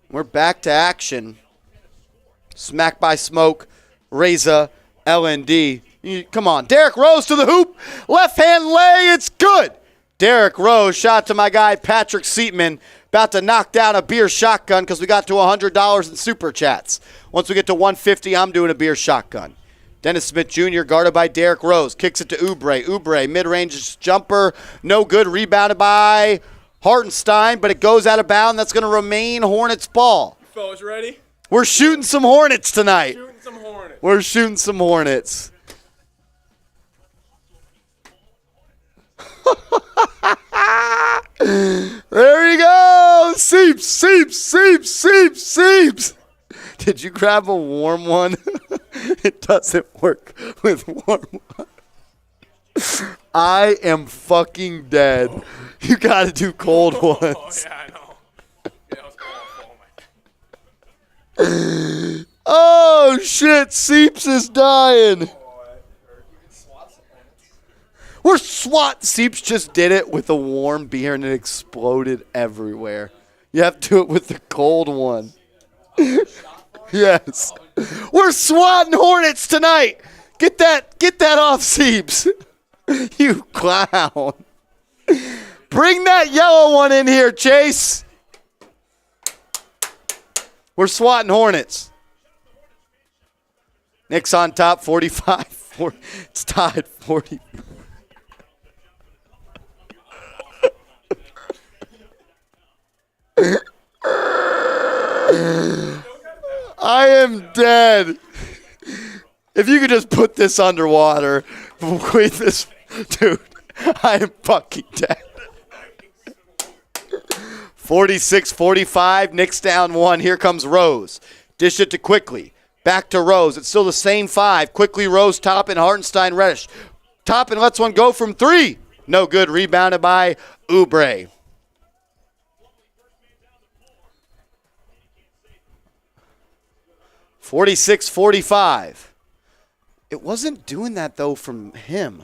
We're back to action. Smack by Smoke, Reza, LND. Come on. Derrick Rose to the hoop. Left hand lay. It's good. Derrick Rose, shot to my guy Patrick Seatman. About to knock down a beer shotgun because we got to $100 in super chats. Once we get to 150, I'm doing a beer shotgun. Dennis Smith Jr. guarded by Derrick Rose. Kicks it to Oubre. Oubre, mid-range jumper. No good. Rebounded by Hartenstein, but it goes out of bounds. That's going to remain Hornets ball. Fellas, ready? We're shooting some Hornets tonight. We're shooting some Hornets. There he goes. Seeps. Did you grab a warm one? It doesn't work with warm one. I am fucking dead. You got to do cold ones. Oh, yeah, I know. Yeah, I was cold. Oh, shit. Seeps is dying. We're swat. Seeps just did it with a warm beer and it exploded everywhere. You have to do it with the cold one. Yes. We're swatting Hornets tonight. Get that off, Seeps. You clown. Bring that yellow one in here, Chase. We're swatting Hornets. Knicks on top, 45. It's tied, 40. I am dead. If you could just put this underwater, wait this, dude, I am fucking dead. 46-45, Knicks down one. Here comes Rose. Dish it to Quickly. Back to Rose. It's still the same five. Quickly, Rose, Toppin, Hartenstein, Reddish. Toppin lets one go from three. No good. Rebounded by Oubre. $46-45. It wasn't doing that, though, from him.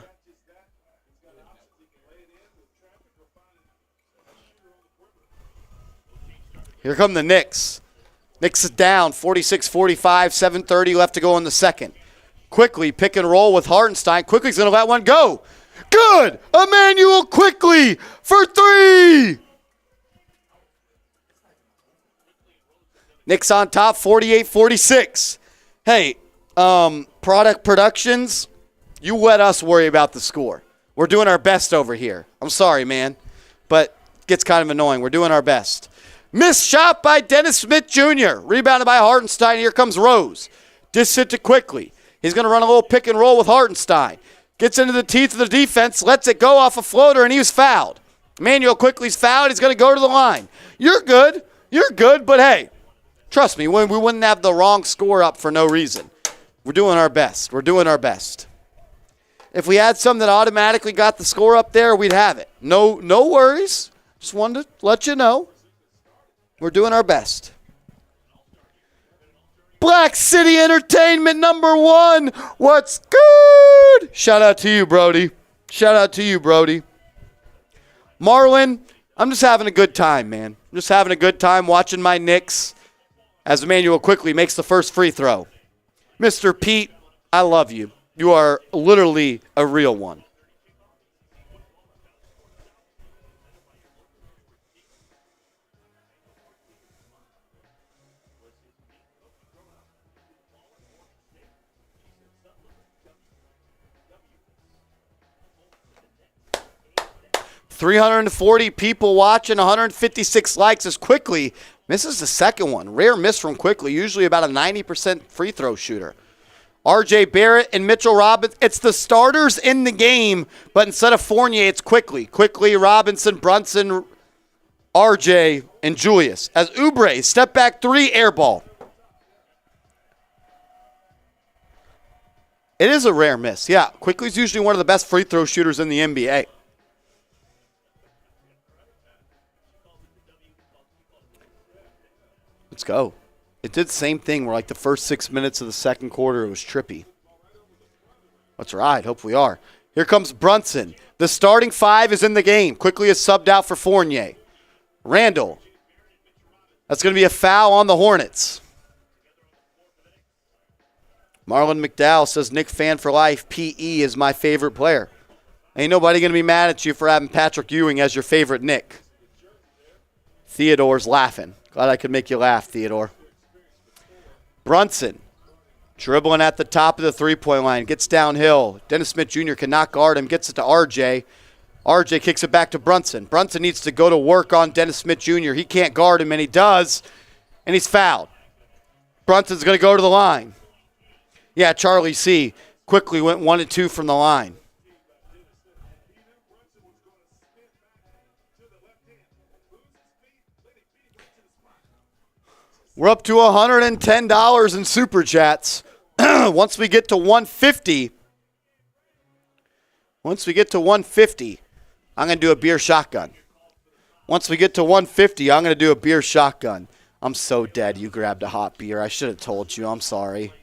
Here come the Knicks. Knicks is down, 46-45, 7:30 left to go in the second. Quickly, pick and roll with Hartenstein. Quickly's going to let one go. Good! Emmanuel Quickly for three! Knicks on top, 48-46. Hey, Product Productions, you let us worry about the score. We're doing our best over here. I'm sorry, man, but it gets kind of annoying. We're doing our best. Missed shot by Dennis Smith Jr. Rebounded by Hartenstein. Here comes Rose. Dish it to Quickly. He's going to run a little pick and roll with Hartenstein. Gets into the teeth of the defense, lets it go off a floater, and he was fouled. Emmanuel Quickly's fouled. He's going to go to the line. You're good, but hey, trust me, we wouldn't have the wrong score up for no reason. We're doing our best. If we had some that automatically got the score up there, we'd have it. No worries. Just wanted to let you know. We're doing our best. Black City Entertainment #1. What's good? Shout out to you, Brody. Marlon, I'm just having a good time, man. I'm just having a good time watching my Knicks as Emmanuel Quickly makes the first free throw. Mr. Pete, I love you. You are literally a real one. $340 people watching, 156 likes as Quickly misses the second one. Rare miss from Quickly, usually about a 90% free throw shooter. RJ Barrett and Mitchell Robinson. It's the starters in the game, but instead of Fournier, it's Quickly. Quickly, Robinson, Brunson, RJ, and Julius. As Oubre, step back three, air ball. It is a rare miss. Yeah, Quickly's usually one of the best free throw shooters in the NBA. Let's go. It did the same thing where like the first 6 minutes of the second quarter, it was trippy. Let's ride. Hope we are. Here comes Brunson. The starting five is in the game. Quickly is subbed out for Fournier. Randle. That's going to be a foul on the Hornets. Marlon McDowell says, Knick fan for life. PE is my favorite player. Ain't nobody going to be mad at you for having Patrick Ewing as your favorite Knick. Theodore's laughing. Glad I could make you laugh, Theodore. Brunson. Dribbling at the top of the three-point line. Gets downhill. Dennis Smith Jr. cannot guard him. Gets it to RJ. RJ kicks it back to Brunson. Brunson needs to go to work on Dennis Smith Jr. He can't guard him, and he does. And he's fouled. Brunson's going to go to the line. Yeah, Charlie C. quickly went 1 and 2 from the line. We're up to $110 in Super Chats. Once we get to 150, I'm going to do a beer shotgun. Once we get to 150, I'm going to do a beer shotgun. I'm so dead you grabbed a hot beer. I should have told you. I'm sorry.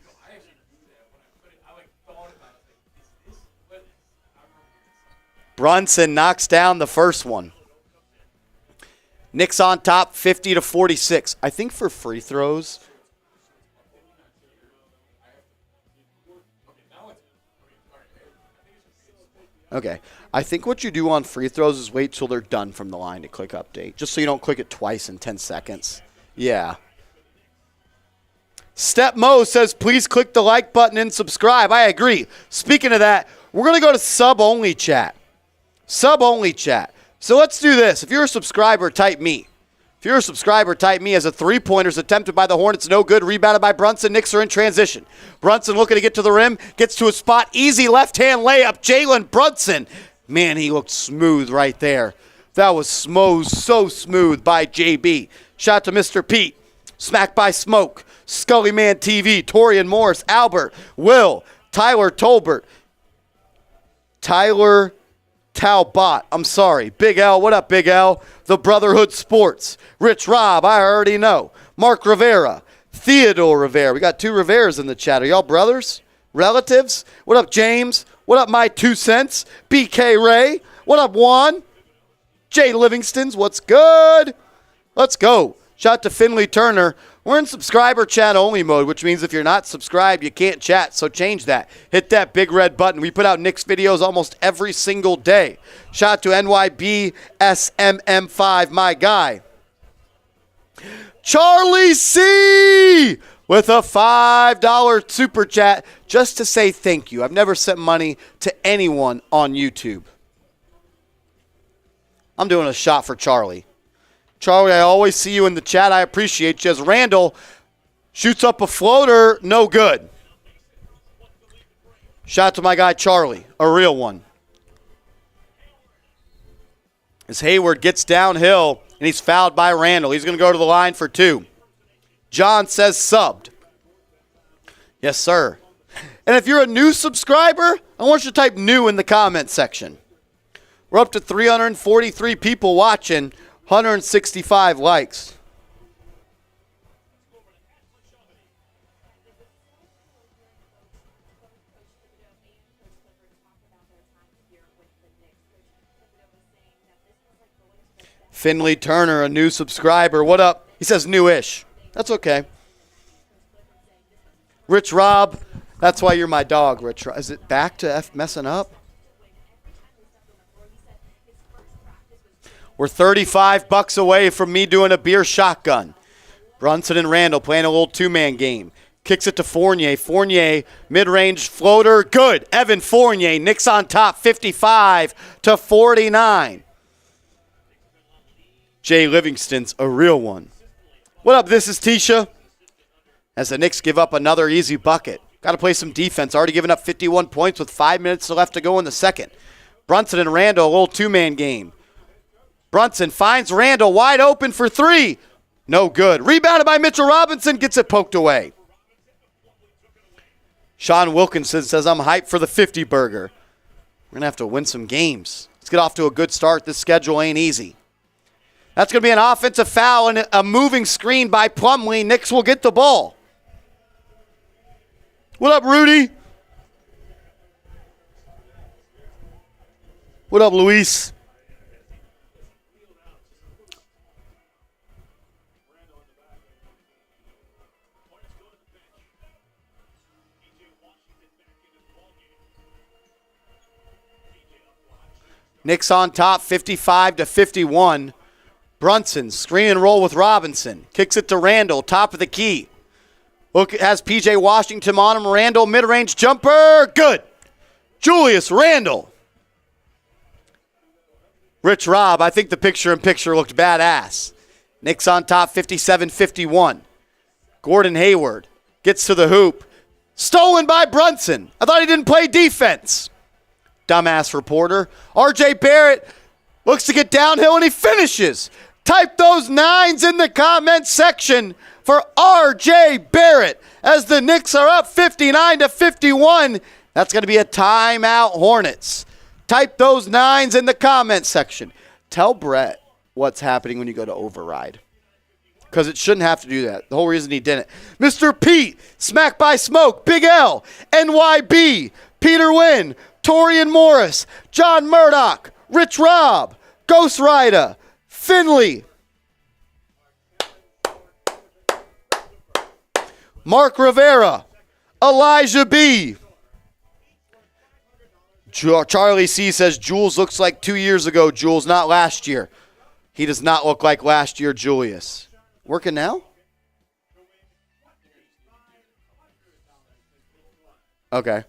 Brunson knocks down the first one. Knicks on top 50-46. I think for free throws. Okay. I think what you do on free throws is wait till they're done from the line to click update. Just so you don't click it twice in 10 seconds. Yeah. Step Mo says, please click the like button and subscribe. I agree. Speaking of that, we're going to go to sub-only chat. Sub-only chat. So let's do this. If you're a subscriber, type me. If you're a subscriber, type me as a three-pointer's attempted by the Hornets. No good. Rebounded by Brunson. Knicks are in transition. Brunson looking to get to the rim. Gets to a spot. Easy left-hand layup. Jalen Brunson. Man, he looked smooth right there. That was so smooth by JB. Shot to Mr. Pete. Smacked by Smoke. Scully Man TV. Torian Morris. Albert. Will. Tyler Tolbert. Tyler Talbot. I'm sorry. Big L. What up, Big L? The Brotherhood Sports. Rich Rob. I already know. Mark Rivera. Theodore Rivera. We got 2 Riveras in the chat. Are y'all brothers? Relatives? What up, James? What up, my 2 cents? BK Ray. What up, Juan? Jay Livingston's. What's good? Let's go. Shout to Finley Turner. We're in subscriber chat only mode, which means if you're not subscribed, you can't chat, so change that. Hit that big red button. We put out Knicks videos almost every single day. Shout out to NYBSMM5, my guy. Charlie C with a $5 super chat just to say thank you. I've never sent money to anyone on YouTube. I'm doing a shot for Charlie. Charlie, I always see you in the chat. I appreciate you. As Randle shoots up a floater, no good. Shout out to my guy Charlie, a real one. As Hayward gets downhill, and he's fouled by Randle. He's going to go to the line for 2. John says subbed. Yes, sir. And if you're a new subscriber, I want you to type new in the comment section. We're up to 343 people watching. 165 likes. Finley Turner, a new subscriber. What up? He says newish. That's okay. Rich Rob, that's why you're my dog, Rich Rob. Is it back to messing up? We're $35 away from me doing a beer shotgun. Brunson and Randle playing a little 2-man game. Kicks it to Fournier. Fournier, mid-range floater, good. Evan Fournier, Knicks on top, 55-49. Jay Livingston's a real one. What up, this is Tisha. As the Knicks give up another easy bucket. Got to play some defense. Already given up 51 points with 5 minutes left to go in the second. Brunson and Randle, a little 2-man game. Brunson finds Randle wide open for 3. No good. Rebounded by Mitchell Robinson. Gets it poked away. Sean Wilkinson says, I'm hyped for the 50 burger. We're going to have to win some games. Let's get off to a good start. This schedule ain't easy. That's going to be an offensive foul and a moving screen by Plumlee. Knicks will get the ball. What up, Rudy? What up, Luis? Knicks on top, 55-51. Brunson, screen and roll with Robinson. Kicks it to Randle, top of the key. Look, has P.J. Washington on him. Randle, mid-range jumper, good. Julius Randle. Rich Rob, I think the picture-in-picture looked badass. Knicks on top, 57-51. Gordon Hayward gets to the hoop. Stolen by Brunson. I thought he didn't play defense. Dumbass reporter. R.J. Barrett looks to get downhill and he finishes. Type those nines in the comment section for R.J. Barrett as the Knicks are up 59-51. That's going to be a timeout, Hornets. Type those nines in the comment section. Tell Brett what's happening when you go to override. Because it shouldn't have to do that. The whole reason he didn't. Mr. Pete, Smack by Smoke, Big L, NYB, Peter Wynn, Torian Morris, John Murdoch, Rich Rob, Ghost Rider, Finley, Mark Rivera, Elijah B. Charlie C says, Jules looks like 2 years ago, Jules, not last year. He does not look like last year, Julius. Working now? Okay.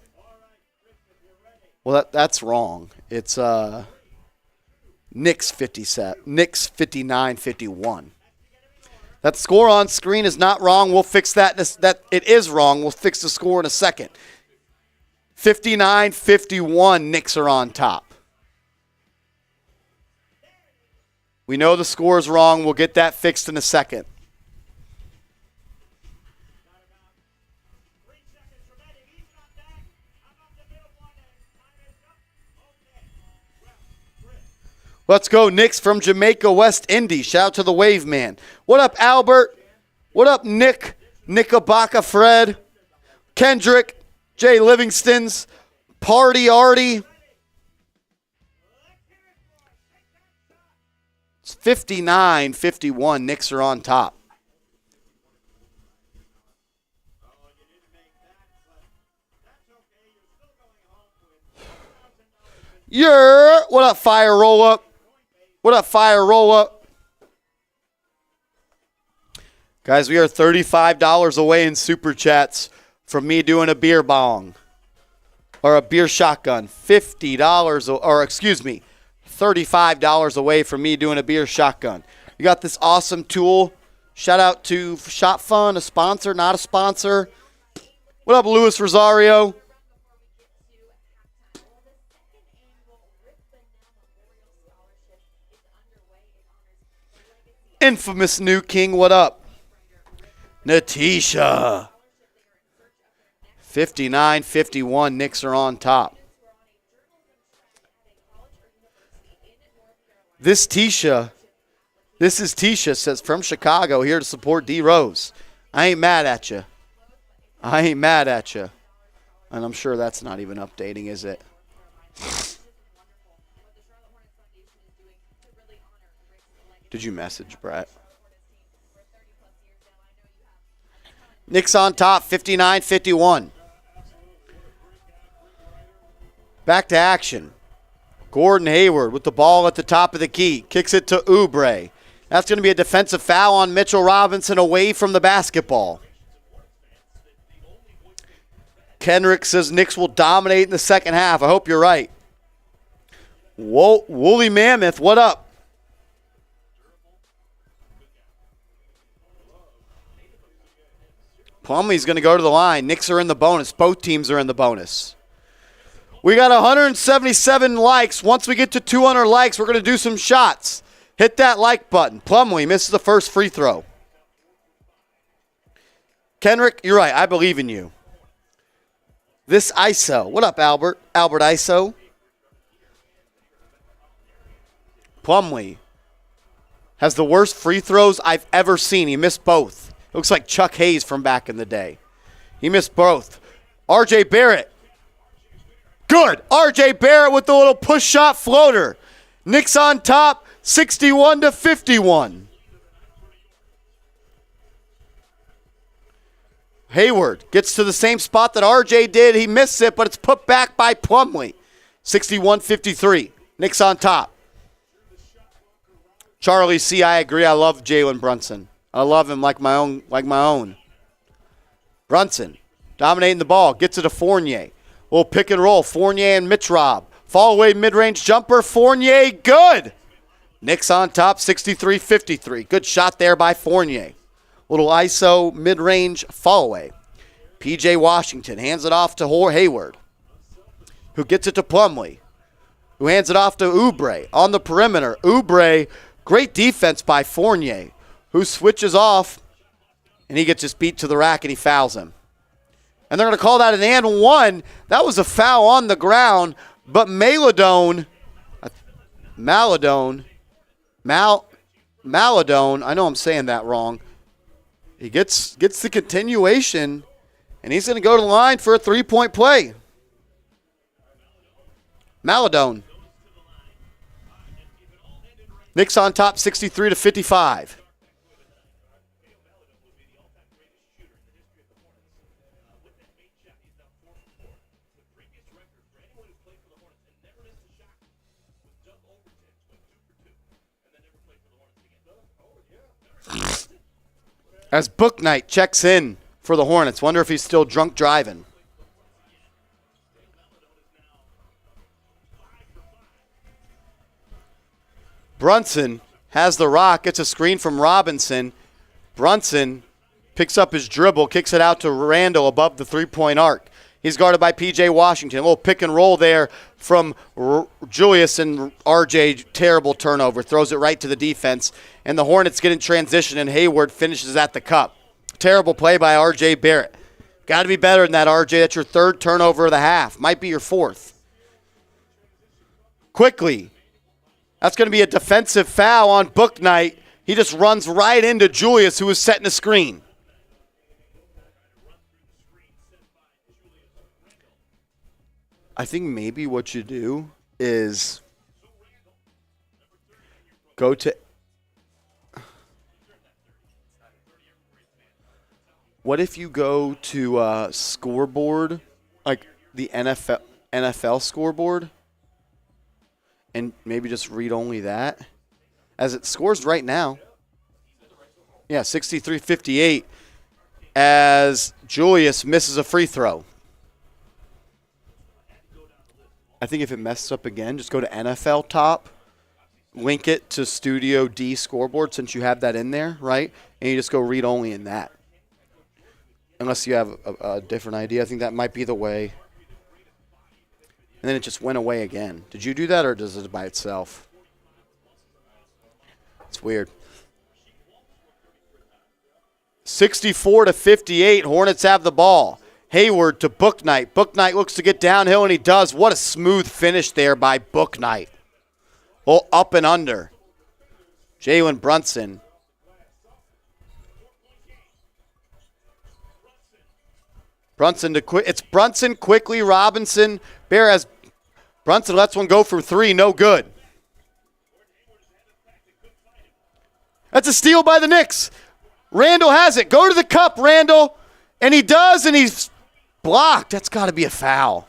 Well, that's wrong. It's Knicks 57, Knicks 59-51. That score on screen is not wrong. We'll fix that. That it is wrong. We'll fix the score in a second. 59-51, Knicks are on top. We know the score is wrong. We'll get that fixed in a second. Let's go, Knicks from Jamaica, West Indies. Shout out to the Wave Man. What up, Albert? What up, Nick? Knickerbocker Fred. Kendrick. Jay Livingston's. Party Artie. It's 59-51. Knicks are on top. What up, Fire Roll Up? What up, Fire Roll Up? Guys, we are $35 away in Super Chats from me doing a beer bong. Or a beer shotgun. $35 away from me doing a beer shotgun. You got this awesome tool. Shout out to Shop Fun, a sponsor, not a sponsor. What up, Luis Rosario? Infamous New King, what up? Natisha. 59-51, Knicks are on top. This is Tisha, says, from Chicago, here to support D. Rose. I ain't mad at you. And I'm sure that's not even updating, is it? Did you message Brett? Knicks on top, 59-51. Back to action. Gordon Hayward with the ball at the top of the key. Kicks it to Oubre. That's going to be a defensive foul on Mitchell Robinson away from the basketball. Kendrick says Knicks will dominate in the second half. I hope you're right. Woolly Mammoth, what up? Plumlee's going to go to the line. Knicks are in the bonus. Both teams are in the bonus. We got 177 likes. Once we get to 200 likes, we're going to do some shots. Hit that like button. Plumlee misses the first free throw. Kendrick, you're right. I believe in you. this ISO. What up, Albert? Albert ISO. Plumlee has the worst free throws I've ever seen. He missed both. Looks like Chuck Hayes from back in the day. He missed both. RJ Barrett. Good. RJ Barrett with the little push shot floater. Knicks on top, 61-51. Hayward gets to the same spot that RJ did. He missed it, but it's put back by Plumlee. 61-53. Knicks on top. Charlie C., I agree. I love Jalen Brunson. I love him like my own. Brunson dominating the ball. Gets it to Fournier. Little pick and roll. Fournier and Mitch Rob. Fall away mid-range jumper. Fournier, good. Knicks on top, 63-53. Good shot there by Fournier. Little ISO mid-range fall away. P.J. Washington hands it off to Hayward, who gets it to Plumlee, who hands it off to Oubre on the perimeter. Oubre, great defense by Fournier, who switches off, and he gets just beat to the rack, and he fouls him. And they're going to call that an and one. That was a foul on the ground, but Maladone, I know I'm saying that wrong. He gets the continuation, and he's going to go to the line for a three-point play. Maladone. Knicks on top, 63-55. As Book Night checks in for the Hornets. Wonder if he's still drunk driving. Brunson has the rock. Gets a screen from Robinson. Brunson picks up his dribble, kicks it out to Randle above the three-point arc. He's guarded by P.J. Washington. A little pick and roll there from Julius, and RJ, terrible turnover. Throws it right to the defense. And the Hornets get in transition, and Hayward finishes at the cup. Terrible play by RJ Barrett. Got to be better than that, RJ. That's your third turnover of the half. Might be your fourth. Quickly. That's going to be a defensive foul on Book Night. He just runs right into Julius, who was setting a screen. I think maybe what you do is go to – what if you go to Scoreboard, like the NFL Scoreboard, and maybe just read only that? As it scores right now. Yeah, 63-58 as Julius misses a free throw. I think if it messes up again, just go to NFL Top, link it to Studio D Scoreboard since you have that in there, right? And you just go read only in that. Unless you have a different idea. I think that might be the way. And then it just went away again. Did you do that, or does it by itself? It's weird. 64-58, Hornets have the ball. Hayward to Book Night. Book Night looks to get downhill, and he does. What a smooth finish there by Book Night. Well, up and under. Jalen Brunson. It's Brunson, quickly, Robinson. Bear has Brunson lets one go for three, no good. That's a steal by the Knicks. Randle has it. Go to the cup, Randle. And he does, and he's blocked. That's got to be a foul.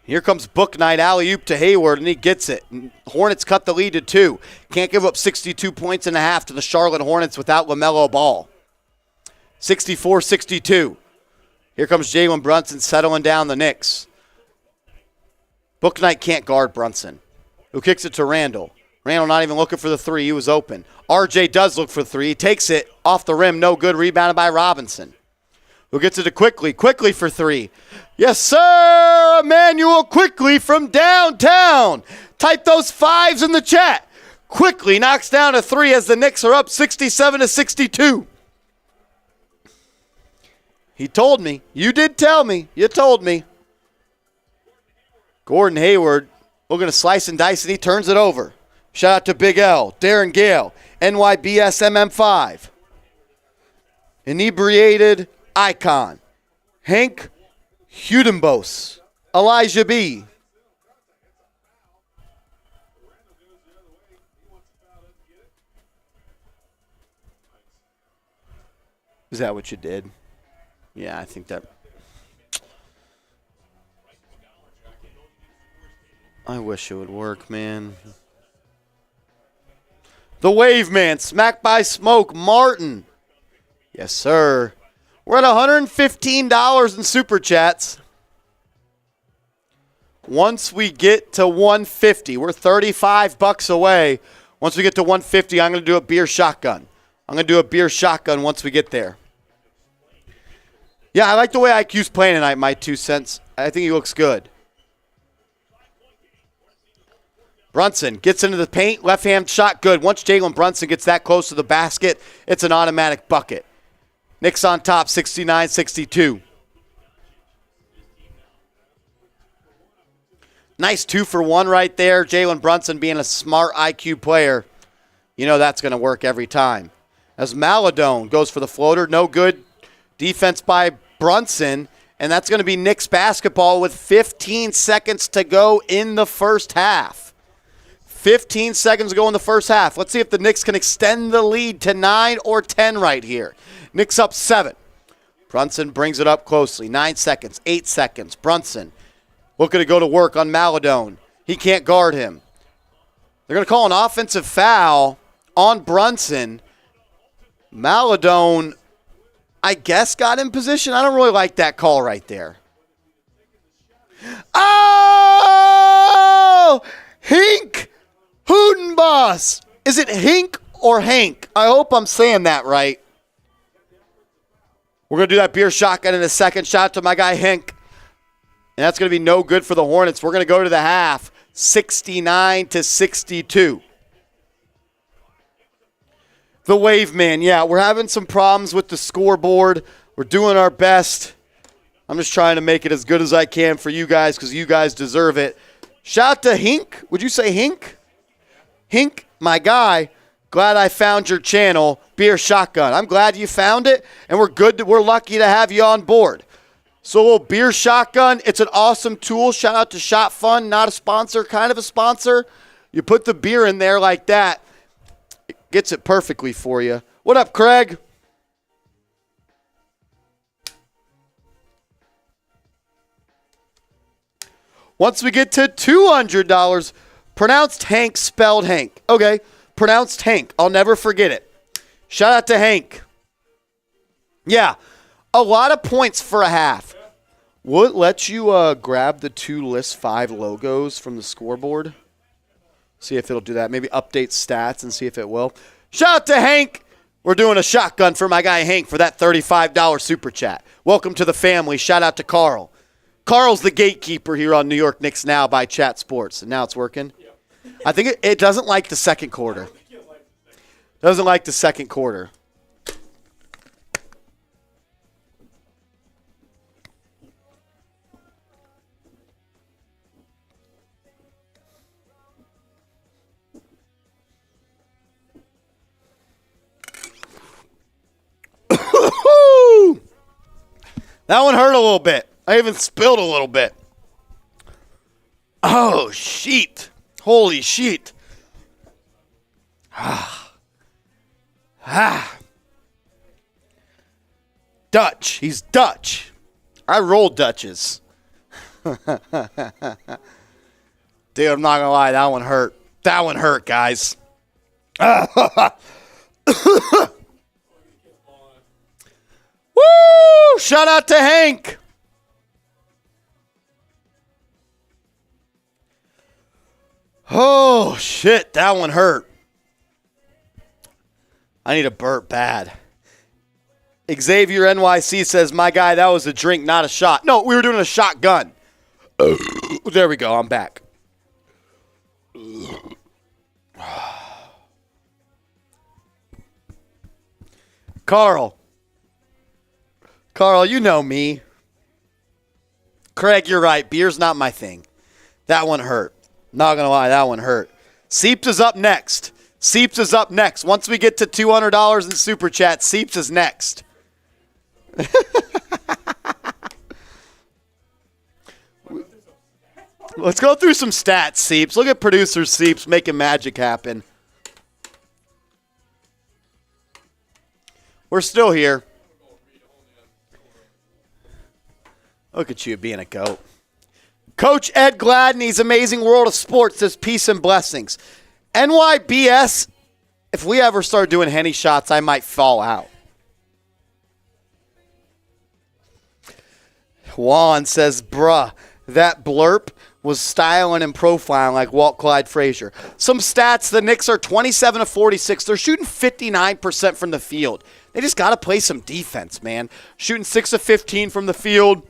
Here comes Book Night, alley-oop to Hayward, and he gets it. Hornets cut the lead to 2. Can't give up 62 points and a half to the Charlotte Hornets without LaMelo Ball. 64-62. Here comes Jalen Brunson settling down the Knicks. Book Night can't guard Brunson, who kicks it to Randle. Randle not even looking for the three. He was open. RJ does look for the three. He takes it off the rim. No good. Rebounded by Robinson, who gets it to Quickly. Quickly for three. Yes, sir. Emmanuel Quickly from downtown. Type those fives in the chat. Quickly knocks down a three as the Knicks are up 67-62. He told me. You did tell me. You told me. Gordon Hayward looking to slice and dice, and he turns it over. Shout out to Big L, Darren Gale, NYBSMM5. Inebriated Icon, Hank Hudenbos, Elijah B. Is that what you did? Yeah, I think that. I wish it would work, man. The Wave Man, smacked by Smoke, Martin. Yes, sir. We're at $115 in Super Chats. Once we get to 150, we're 35 bucks away. Once we get to 150, I'm going to do a beer shotgun. I'm going to do a beer shotgun once we get there. Yeah, I like the way IQ's playing tonight, my 2 cents. I think he looks good. Brunson gets into the paint, left-hand shot, good. Once Jalen Brunson gets that close to the basket, it's an automatic bucket. Knicks on top, 69-62. Nice 2-for-1 right there. Jalen Brunson being a smart IQ player. You know that's going to work every time. As Maladone goes for the floater, no good. Defense by Brunson, and that's going to be Knicks basketball with 15 seconds to go in the first half. 15 seconds to go in the first half. Let's see if the Knicks can extend the lead to 9 or 10 right here. Knicks up 7. Brunson brings it up closely. 9 seconds, 8 seconds. Brunson looking to go to work on Maladone. He can't guard him. They're going to call an offensive foul on Brunson. Maladone, I guess, got in position. I don't really like that call right there. Oh! Hink Hudenboss. Is it Hink or Hank? I hope I'm saying that right. We're going to do that beer shotgun in a second. Shout out to my guy Hank. And that's going to be no good for the Hornets. We're going to go to the half, 69-62. The Wave Man, yeah, we're having some problems with the scoreboard. We're doing our best. I'm just trying to make it as good as I can for you guys because you guys deserve it. Shout out to Hink. Would you say Hink? Hink, my guy, glad I found your channel, Beer Shotgun. I'm glad you found it, and we're lucky to have you on board. So a little Beer Shotgun, it's an awesome tool. Shout out to Shot Fun, not a sponsor, kind of a sponsor. You put the beer in there like that, it gets it perfectly for you. What up, Craig? Once we get to $200, pronounced Hank, spelled Hank. Okay, pronounced Hank. I'll never forget it. Shout out to Hank. Yeah, a lot of points for a half. Will it let you grab the 2 list 5 logos from the scoreboard? See if it'll do that. Maybe update stats and see if it will. Shout out to Hank. We're doing a shotgun for my guy Hank for that $35 super chat. Welcome to the family. Shout out to Carl. Carl's the gatekeeper here on New York Knicks Now by Chat Sports. And now it's working. Yep. I think it doesn't like the second quarter. Doesn't like the second quarter. That one hurt a little bit. I even spilled a little bit. Oh, sheet. Holy sheet. Dutch. He's Dutch. I roll Dutches. Dude, I'm not going to lie. That one hurt. That one hurt, guys. Woo! Shout out to Hank. Oh, shit. That one hurt. I need a burp bad. Xavier NYC says, my guy, that was a drink, not a shot. No, we were doing a shotgun. There we go. I'm back. Carl. Carl, you know me. Craig, you're right. Beer's not my thing. That one hurt. Not going to lie, that one hurt. Seeps is up next. Seeps is up next. Once we get to $200 in Super Chat, Seeps is next. Let's go through some stats, Seeps. Look at producer Seeps making magic happen. We're still here. Look at you being a goat. Coach Ed Gladney's Amazing World of Sports says peace and blessings. NYBS, if we ever start doing Henny shots, I might fall out. Juan says, bruh, that blurp was styling and profiling like Walt Clyde Frazier. Some stats, the Knicks are 27 of 46. They're shooting 59% from the field. They just got to play some defense, man. Shooting 6 of 15 from the field.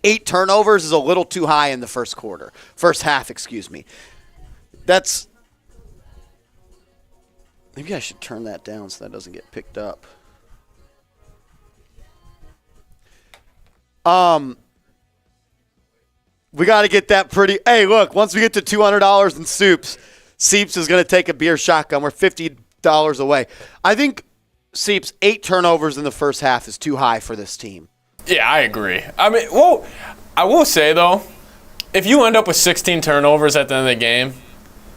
8 turnovers is a little too high in the first half, excuse me. Maybe I should turn that down so that doesn't get picked up. We got to get that pretty. Hey, look, once we get to $200 in Seeps is going to take a beer shotgun. We're $50 away. I think Seeps, 8 turnovers in the first half is too high for this team. Yeah, I agree. I mean, well, I will say, though, if you end up with 16 turnovers at the end of the game,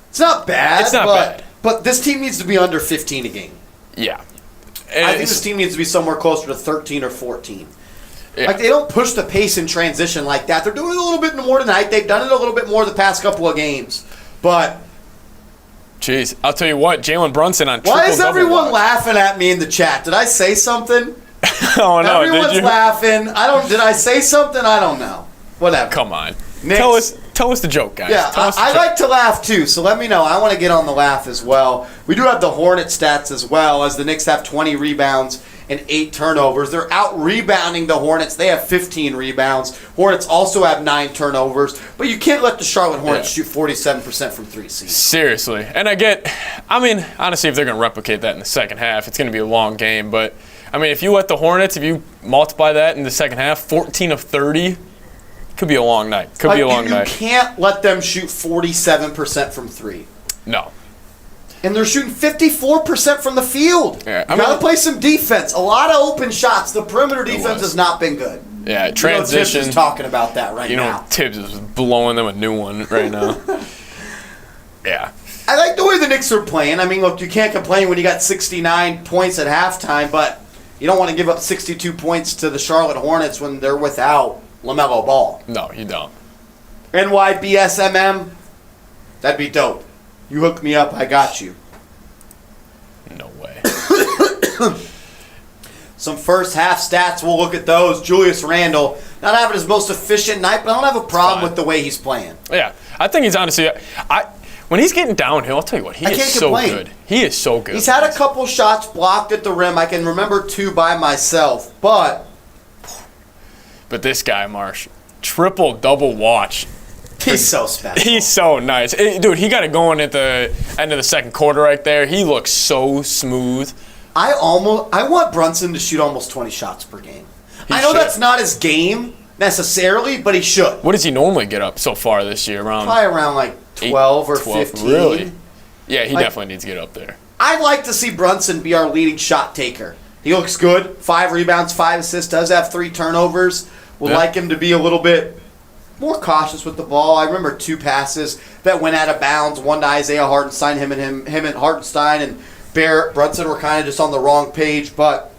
it's not bad. It's not bad. But this team needs to be under 15 a game. Yeah. I think this team needs to be somewhere closer to 13 or 14. Yeah. Like, they don't push the pace in transition like that. They're doing it a little bit more tonight. They've done it a little bit more the past couple of games. But jeez, I'll tell you what, Jalen Brunson on triple-double. Why is everyone laughing at me in the chat? Did I say something? Oh, no, everyone's did you? Laughing. Did I say something? I don't know. Whatever. Come on. Knicks. Tell us the joke, guys. Yeah, I like to laugh too, so let me know. I want to get on the laugh as well. We do have the Hornet stats as well, as the Knicks have 20 rebounds and 8 turnovers. They're out-rebounding the Hornets. They have 15 rebounds. Hornets also have 9 turnovers, but you can't let the Charlotte Hornets shoot 47% from 3 seasons. Seriously. And honestly, if they're going to replicate that in the second half, it's going to be a long game. But, if you let the Hornets, if you multiply that in the second half, 14 of 30, could be a long night. You can't let them shoot 47% from 3. No. And they're shooting 54% from the field. Yeah, You got to play some defense. A lot of open shots. The perimeter defense has not been good. Yeah, transition. Tibbs is talking about that right now. Tibbs is blowing them a new one right now. Yeah. I like the way the Knicks are playing. Look, you can't complain when you got 69 points at halftime, but you don't want to give up 62 points to the Charlotte Hornets when they're without LaMelo Ball. No, you don't. NYBSMM, that'd be dope. You hook me up, I got you. No way. Some first half stats, we'll look at those. Julius Randle, not having his most efficient night, but I don't have a problem with the way he's playing. Yeah, I think he's honestly, when he's getting downhill, I'll tell you what, he is so good. He is so good. He's had a couple shots blocked at the rim. I can remember 2 by myself, But this guy, Marsh, triple-double watch. He's so special. He's so nice. Dude, he got it going at the end of the second quarter right there. He looks so smooth. I want Brunson to shoot almost 20 shots per game. I know that's not his game necessarily, but he should. What does he normally get up so far this year? Probably around like 12 or 15. Really? Yeah, he definitely needs to get up there. I'd like to see Brunson be our leading shot taker. He looks good. 5 rebounds, 5 assists, does have 3 turnovers. Would like him to be a little bit more cautious with the ball. I remember 2 passes that went out of bounds. One to Isaiah Hartenstein, him and Hartenstein and Barrett. Brunson were kind of just on the wrong page, but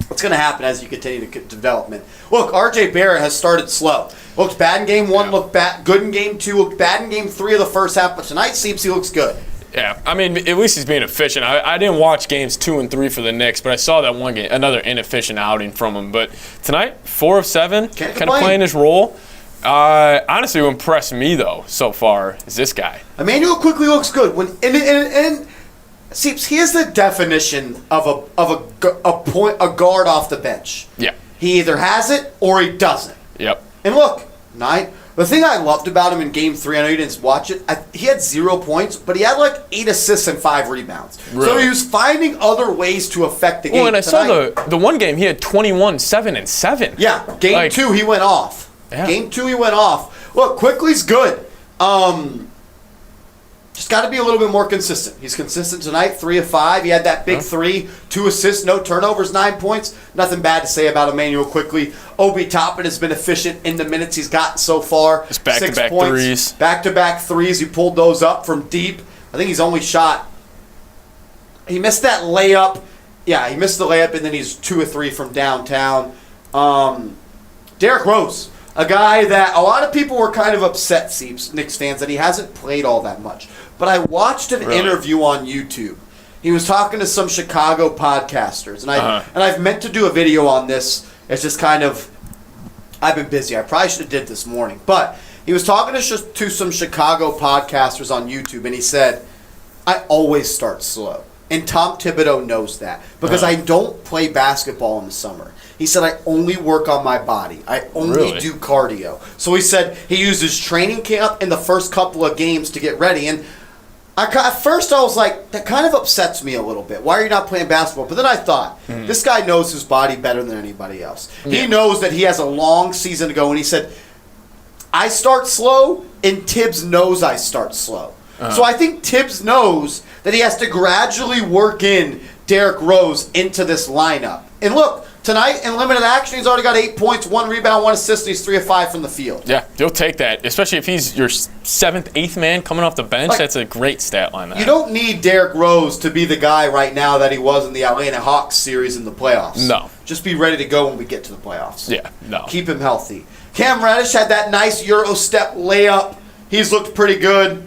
what's going to happen as you continue to get development? Look, RJ Barrett has started slow. Looked bad in game 1, looked good in game 2, looked bad in game 3 of the first half, but tonight seems he looks good. Yeah, at least he's being efficient. I didn't watch games 2 and 3 for the Knicks, but I saw that one game, another inefficient outing from him. But tonight, 4 of 7, kind of playing his role. Honestly, what impressed me though so far is this guy. Emmanuel quickly looks good. Seeps, he is the definition of a guard off the bench. Yeah. He either has it or he doesn't. Yep. And look, The thing I loved about him in Game 3, I know you didn't watch it, he had 0 points, but he had like 8 assists and 5 rebounds. Really? So he was finding other ways to affect the game. Well, and I tonight. saw the one game, he had 21, 7, and 7. Yeah, Game 2, he went off. Yeah. Game 2, he went off. Look, Quickly's good. Just got to be a little bit more consistent. He's consistent tonight, 3 of 5. He had that big 3, 2 assists, no turnovers, 9 points. Nothing bad to say about Emmanuel Quickly. Obi Toppin has been efficient in the minutes he's gotten so far. Just back-to-back threes. Back-to-back threes. He pulled those up from deep. I think he's only shot. He missed that layup. Yeah, he missed the layup, and then he's 2 of 3 from downtown. Derrick Rose. A guy that a lot of people were kind of upset, Seeps, Knicks fans, that he hasn't played all that much. But I watched an interview on YouTube. He was talking to some Chicago podcasters, and I've meant to do a video on this. It's just kind of, I've been busy. I probably should have did this morning. But he was talking to some Chicago podcasters on YouTube, and he said, I always start slow. And Tom Thibodeau knows that because I don't play basketball in the summer. He said, I only work on my body. I only do cardio. So he said he uses training camp in the first couple of games to get ready. And at first I was like, that kind of upsets me a little bit. Why are you not playing basketball? But then I thought, this guy knows his body better than anybody else. Yeah. He knows that he has a long season to go. And he said, I start slow, and Tibbs knows I start slow. So I think Tibbs knows that he has to gradually work in Derrick Rose into this lineup. And look, tonight in limited action, he's already got 8 points, 1 rebound, 1 assist, and he's 3 of 5 from the field. Yeah, you'll take that, especially if he's your 7th, 8th man coming off the bench. That's a great stat line. You don't need Derrick Rose to be the guy right now that he was in the Atlanta Hawks series in the playoffs. No. Just be ready to go when we get to the playoffs. Yeah, no. Keep him healthy. Cam Reddish had that nice Euro step layup. He's looked pretty good.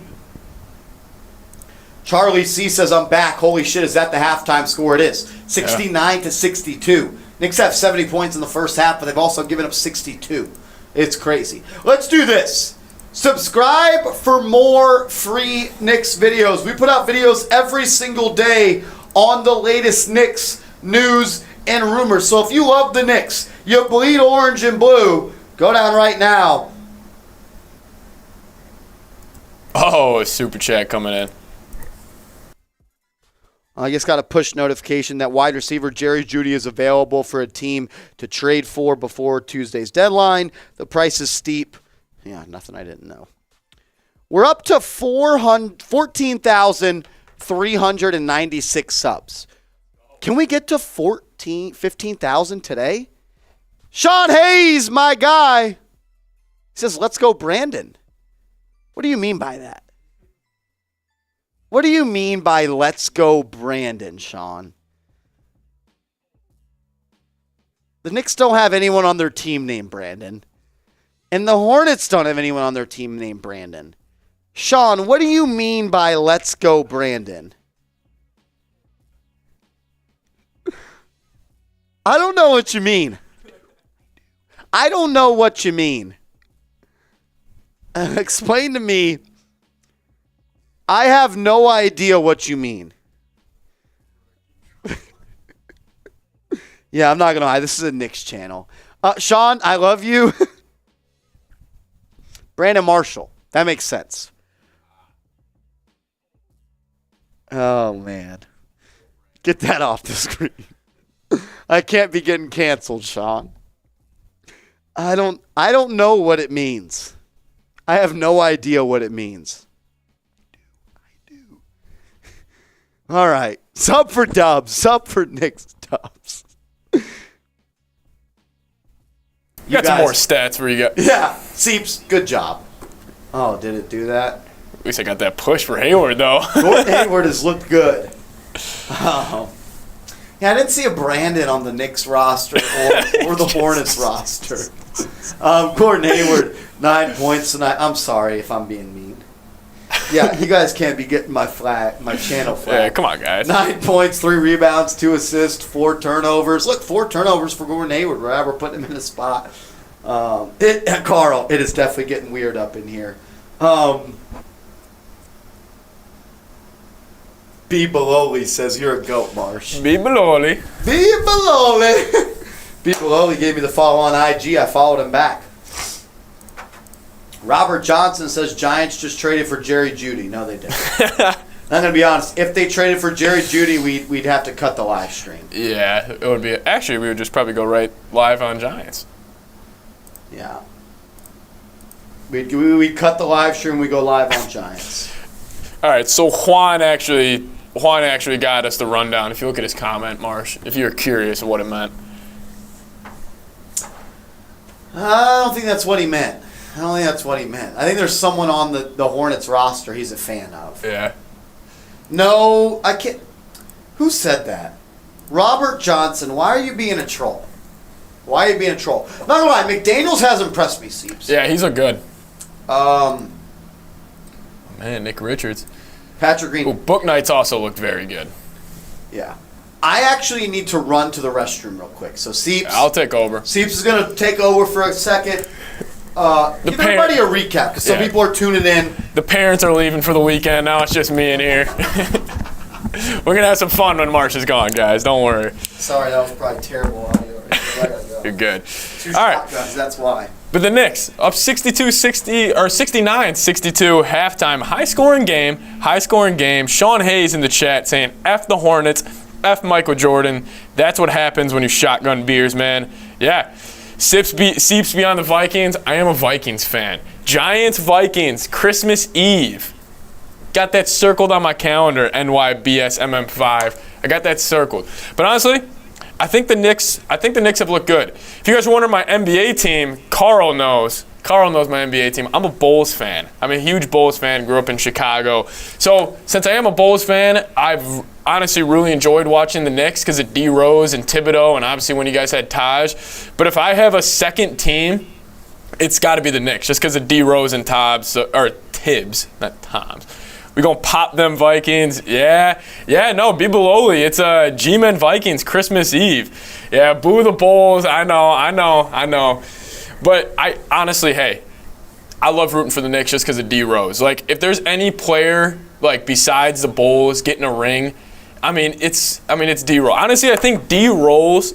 Charlie C says, I'm back. Holy shit, is that the halftime score? It is. 69-62. Knicks have 70 points in the first half, but they've also given up 62. It's crazy. Let's do this. Subscribe for more free Knicks videos. We put out videos every single day on the latest Knicks news and rumors. So if you love the Knicks, you bleed orange and blue, go down right now. Oh, a super chat coming in. I just got a push notification that wide receiver Jerry Jeudy is available for a team to trade for before Tuesday's deadline. The price is steep. Yeah, nothing I didn't know. We're up to 14,396 subs. Can we get to 15,000 today? Sean Hayes, my guy, he says, let's go Brandon. What do you mean by that? What do you mean by let's go Brandon, Sean? The Knicks don't have anyone on their team named Brandon. And the Hornets don't have anyone on their team named Brandon. Sean, what do you mean by let's go Brandon? I don't know what you mean. I don't know what you mean. Explain to me. I have no idea what you mean. Yeah, I'm not going to lie. This is a Knicks channel. Sean, I love you. Brandon Marshall. That makes sense. Oh, man. Get that off the screen. I can't be getting canceled, Sean. I don't know what it means. I have no idea what it means. All right. Sub for Dubs. Sub for Knicks Dubs. You got some more stats where you got. Yeah. Seeps, good job. Oh, did it do that? At least I got that push for Hayward, though. Gordon Hayward has looked good. Oh. Yeah, I didn't see a Brandon on the Knicks roster or the Hornets roster. Gordon Hayward, 9 points tonight. I'm sorry if I'm being mean. Yeah, you guys can't be getting my channel flag. Yeah, come on, guys. 9 points, 3 rebounds, 2 assists, 4 turnovers. Look, 4 turnovers for Gordon Hayward. Right? We're putting him in a spot. Carl, it is definitely getting weird up in here. B. Baloli says, you're a goat, Marsh. B. Baloli. B. Baloli. B. Baloli gave me the follow on IG. I followed him back. Robert Johnson says Giants just traded for Jerry Jeudy. No, they didn't. I'm going to be honest. If they traded for Jerry Jeudy, we'd have to cut the live stream. Yeah, it would be. Actually, we would just probably go right live on Giants. Yeah. We'd cut the live stream. We go live on Giants. All right, so Juan actually got us the rundown. If you look at his comment, Marsh, if you're curious of what it meant. I don't think that's what he meant. I think there's someone on the Hornets roster he's a fan of. Yeah. No, I can't. Who said that? Robert Johnson. Why are you being a troll? Not gonna lie, McDaniels has impressed me, Seeps. Yeah, he's a good. Man, Nick Richards. Patrick Green. Oh, Book Knights also looked very good. Yeah. I actually need to run to the restroom real quick. So Seeps. I'll take over. Seeps is gonna take over for a second. Give everybody a recap because some people are tuning in. The parents are leaving for the weekend. Now it's just me in here. We're going to have some fun when Marsh is gone, guys. Don't worry. Sorry, that was probably terrible audio. You're good. Two All right. shotguns, that's why. But the Knicks, up 62-60 or 69-62, halftime. High scoring game. Sean Hayes in the chat saying, F the Hornets, F Michael Jordan. That's what happens when you shotgun beers, man. Yeah. Seeps beyond the Vikings. I am a Vikings fan. Giants, Vikings, Christmas Eve. Got that circled on my calendar, NYBSMM5. I got that circled. But honestly, I think the Knicks have looked good. If you guys are wondering my NBA team, Carl knows my NBA team. I'm a Bulls fan. I'm a huge Bulls fan, grew up in Chicago. So since I am a Bulls fan, I've honestly really enjoyed watching the Knicks because of D Rose and Thibodeau, and obviously when you guys had Taj. But if I have a second team, it's got to be the Knicks just because of D Rose and Tibbs, not Toms. We gonna pop them Vikings. Yeah, no, be Biloli. It's G-Men Vikings Christmas Eve. Yeah, boo the Bulls. I know. But I honestly, I love rooting for the Knicks just because of D Rose. Like, if there's any player like besides the Bulls getting a ring, it's D Rose. Honestly, I think D Rose,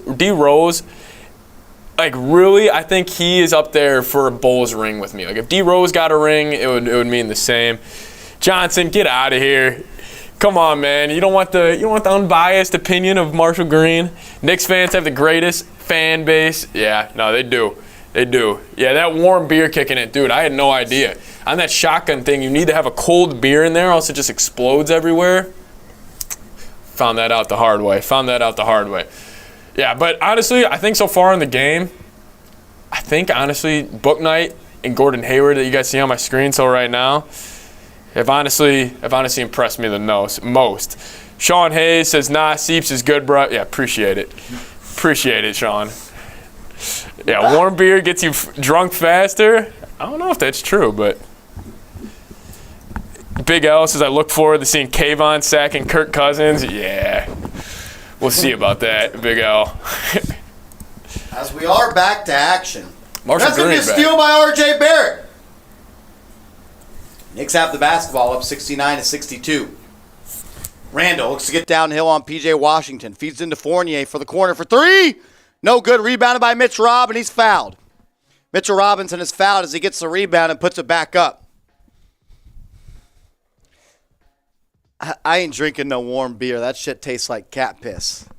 like really, I think he is up there for a Bulls ring with me. Like, if D Rose got a ring, it would mean the same. Johnson, get out of here. Come on, man. You don't want the unbiased opinion of Marshall Green. Knicks fans have the greatest fan base. Yeah, no, they do. Yeah, that warm beer kicking it, dude, I had no idea. On that shotgun thing, you need to have a cold beer in there, else it just explodes everywhere. Found that out the hard way. Yeah, but honestly, I think so far in the game, Book Night and Gordon Hayward that you guys see on my screen right now have honestly impressed me the most. Sean Hayes says, nah, Seeps is good, bro. Yeah, appreciate it, Sean. Yeah, warm beer gets you drunk faster. I don't know if that's true, but Big L says, I look forward to seeing Kayvon sacking Kirk Cousins. Yeah, we'll see about that, Big L. As we are back to action. That's going to be a steal by R.J. Barrett. Knicks have the basketball up 69-62. Randle looks to get downhill on P.J. Washington. Feeds into Fournier for the corner for three. No good. Rebounded by Mitch Robinson. He's fouled. Mitchell Robinson is fouled as he gets the rebound and puts it back up. I ain't drinking no warm beer. That shit tastes like cat piss.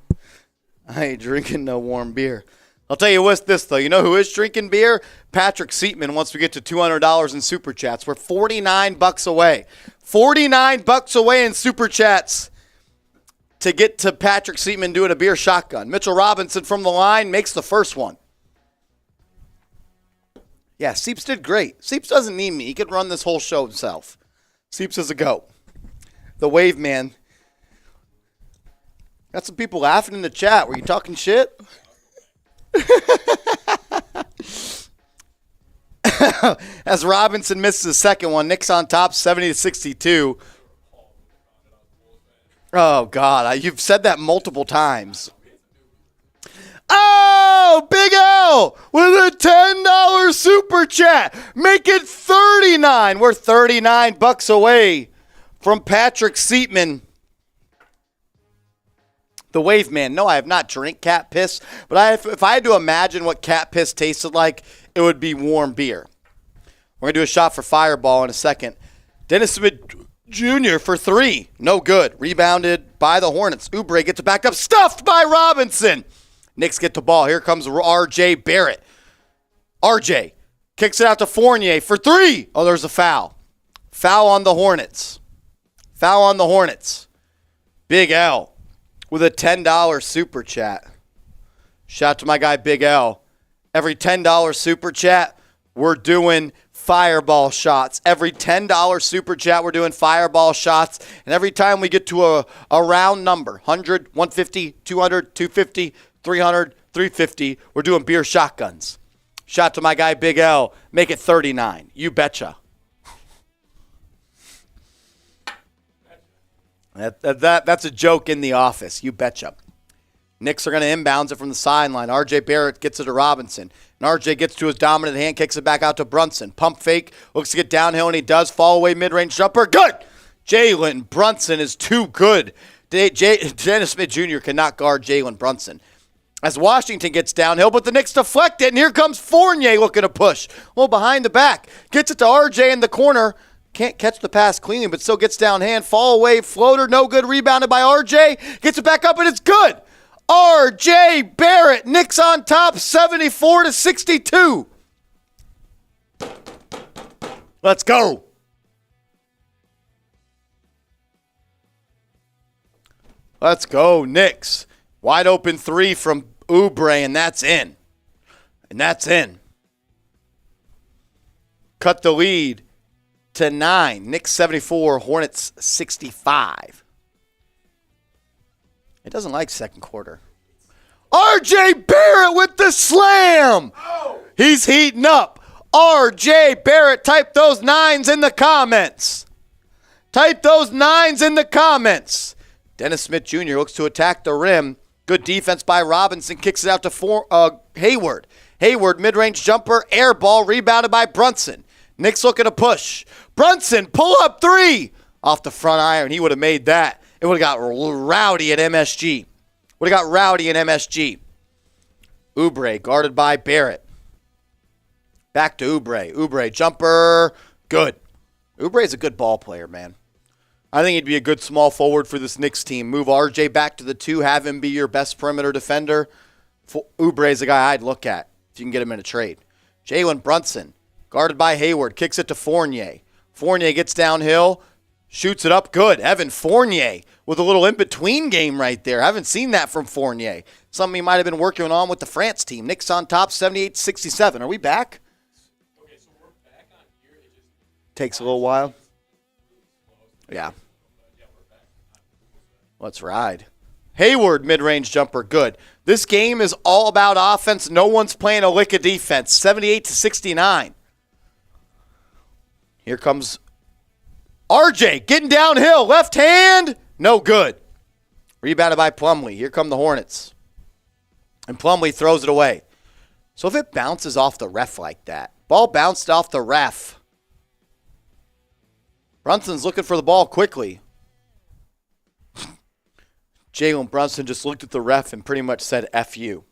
I ain't drinking no warm beer. I'll tell you what's this, though. You know who is drinking beer? Patrick Seatman. Once we get to $200 in Super Chats. We're $49 away. $49 away in Super Chats to get to Patrick Seatman doing a beer shotgun. Mitchell Robinson from the line makes the first one. Yeah, Seeps did great. Seeps doesn't need me. He could run this whole show himself. Seeps is a goat. The Wave Man. Got some people laughing in the chat. Were you talking shit? As Robinson misses the second one, Knicks on top 70-62. Oh, God. You've said that multiple times. Oh, Big L with a $10 super chat. Make it 39. We're $39 away from Patrick Seatman. The Wave Man. No, I have not drank cat piss, but if I had to imagine what cat piss tasted like, it would be warm beer. We're going to do a shot for Fireball in a second. Dennis Smith Jr. for 3. No good. Rebounded by the Hornets. Oubre gets it back up. Stuffed by Robinson. Knicks get the ball. Here comes R.J. Barrett. R.J. kicks it out to Fournier for 3. Oh, there's a foul. Foul on the Hornets. Foul on the Hornets. Big L with a $10 super chat. Shout out to my guy Big L. Every $10 super chat, we're doing fireball shots. Every $10 super chat, we're doing fireball shots. And every time we get to a round number, 100, 150, 200, 250, 300, 350, we're doing beer shotguns. Shout out to my guy Big L. Make it 39. You betcha. That's a joke in the office. You betcha. Knicks are going to inbounds it from the sideline. R.J. Barrett gets it to Robinson. And R.J. gets to his dominant hand, kicks it back out to Brunson. Pump fake, looks to get downhill, and he does. Fall away mid-range jumper. Good! Jalen Brunson is too good. Dennis Smith Jr. cannot guard Jalen Brunson. As Washington gets downhill, but the Knicks deflect it, and here comes Fournier looking to push. Well, behind the back. Gets it to R.J. in the corner. Can't catch the pass cleanly, but still gets down hand. Fall away, floater, no good. Rebounded by R.J. Gets it back up, and it's good. R.J. Barrett, Knicks on top, 74-62. Let's go. Let's go, Knicks. Wide open 3 from Oubre, and that's in. And that's in. Cut the lead to 9. Knicks 74, Hornets 65. It doesn't like second quarter. R.J. Barrett with the slam. Oh. He's heating up. R.J. Barrett, type those 9s in the comments. Type those 9s in the comments. Dennis Smith Jr. looks to attack the rim. Good defense by Robinson. Kicks it out to Hayward. Hayward, mid-range jumper, air ball, rebounded by Brunson. Knicks looking to push. Brunson, pull up 3. Off the front iron. He would have made that. It would have got rowdy at MSG. Would have got rowdy in MSG. Oubre guarded by Barrett. Back to Oubre. Oubre jumper. Good. Oubre's a good ball player, man. I think he'd be a good small forward for this Knicks team. Move RJ back to the 2. Have him be your best perimeter defender. Oubre's a guy I'd look at if you can get him in a trade. Jalen Brunson guarded by Hayward. Kicks it to Fournier. Fournier gets downhill. Shoots it up good. Evan Fournier with a little in-between game right there. I haven't seen that from Fournier. Something he might have been working on with the France team. Knicks on top, 78-67. Are we back? Okay, so we're back on here. It just takes a little while. Yeah. Yeah, we're back. Let's ride. Hayward, mid-range jumper, good. This game is all about offense. No one's playing a lick of defense. 78-69. Here comes RJ getting downhill. Left hand. No good. Rebounded by Plumlee. Here come the Hornets. And Plumlee throws it away. So if it bounces off the ref like that, ball bounced off the ref. Brunson's looking for the ball quickly. Jalen Brunson just looked at the ref and pretty much said, F you.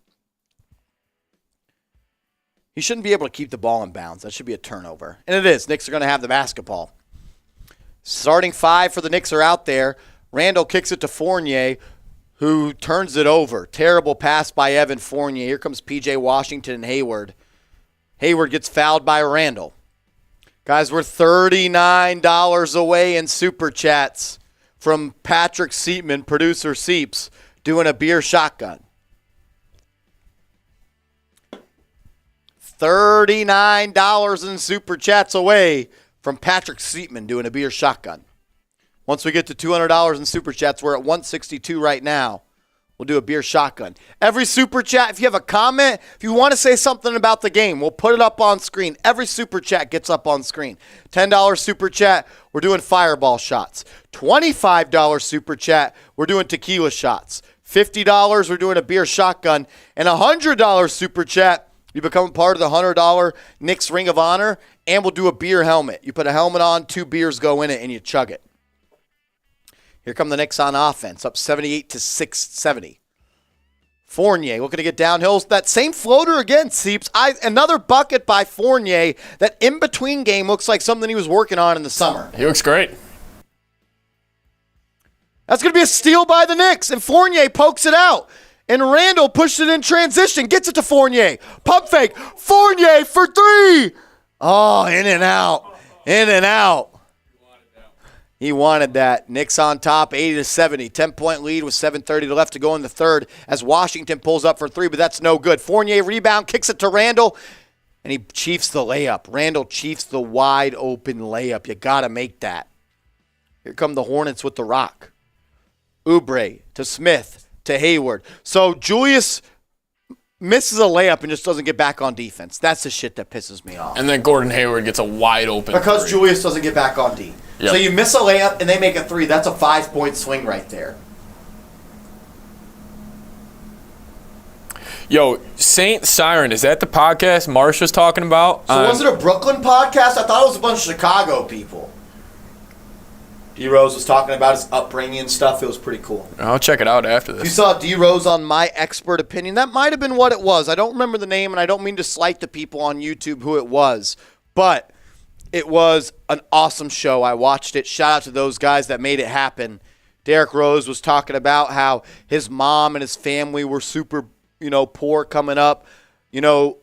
He shouldn't be able to keep the ball in bounds. That should be a turnover. And it is. Knicks are going to have the basketball. Starting 5 for the Knicks are out there. Randle kicks it to Fournier, who turns it over. Terrible pass by Evan Fournier. Here comes P.J. Washington and Hayward. Hayward gets fouled by Randle. Guys, we're $39 away in Super Chats from Patrick Seatman, producer Seeps, doing a beer shotgun. $39 in Super Chats away from Patrick Seatman doing a beer shotgun. Once we get to $200 in Super Chats, we're at 162 right now. We'll do a beer shotgun. Every Super Chat, if you have a comment, if you want to say something about the game, we'll put it up on screen. Every Super Chat gets up on screen. $10 Super Chat, we're doing fireball shots. $25 Super Chat, we're doing tequila shots. $50, we're doing a beer shotgun. And $100 Super Chat, you become part of the $100 Knicks Ring of Honor, and we'll do a beer helmet. You put a helmet on, 2 beers go in it, and you chug it. Here come the Knicks on offense, up 78-670. Fournier looking to get downhill. That same floater again, Seeps. Another bucket by Fournier. That in-between game looks like something he was working on in the summer. He looks great. That's going to be a steal by the Knicks, and Fournier pokes it out. And Randle pushed it in transition, gets it to Fournier. Pump fake. Fournier for three. Oh, in and out. In and out. He wanted that. Knicks on top, 80-70. 10-point lead with 7:30 left to go in the third as Washington pulls up for three, but that's no good. Fournier rebound, kicks it to Randle, and he chiefs the layup. Randle chiefs the wide open layup. You got to make that. Here come the Hornets with the rock. Oubre to Smith to Hayward. So Julius misses a layup and just doesn't get back on defense. That's the shit that pisses me off. And then Gordon Hayward gets a wide open because three. Julius doesn't get back on D. Yep. So you miss a layup and they make a three. That's a 5-point swing right there. Yo, Saint Siren, is that the podcast Marsh was talking about? So was it a Brooklyn podcast? I thought it was a bunch of Chicago people. D Rose was talking about his upbringing and stuff. It was pretty cool. I'll check it out after You this. saw D Rose on My Expert Opinion. That might have been what it was. I don't remember the name, and I don't mean to slight the people on YouTube who it was. But it was an awesome show. I watched it. Shout out to those guys that made it happen. Derrick Rose was talking about how his mom and his family were super, poor coming up. Derrick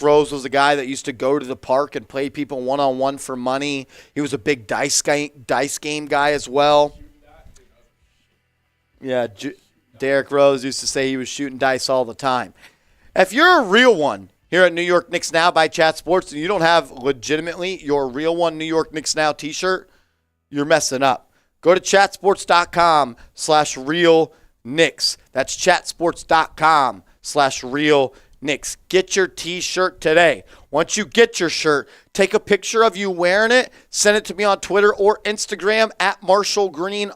Rose was a guy that used to go to the park and play people one-on-one for money. He was a big dice game guy as well. Yeah, Derrick Rose used to say he was shooting dice all the time. If you're a real one here at New York Knicks Now by Chat Sports and you don't have legitimately your real one New York Knicks Now t-shirt, you're messing up. Go to chatsports.com/real Knicks. That's chatsports.com/real Knicks. Get your t-shirt today. Once you get your shirt, take a picture of you wearing it, send it to me on Twitter or Instagram at @MarshallGreen_,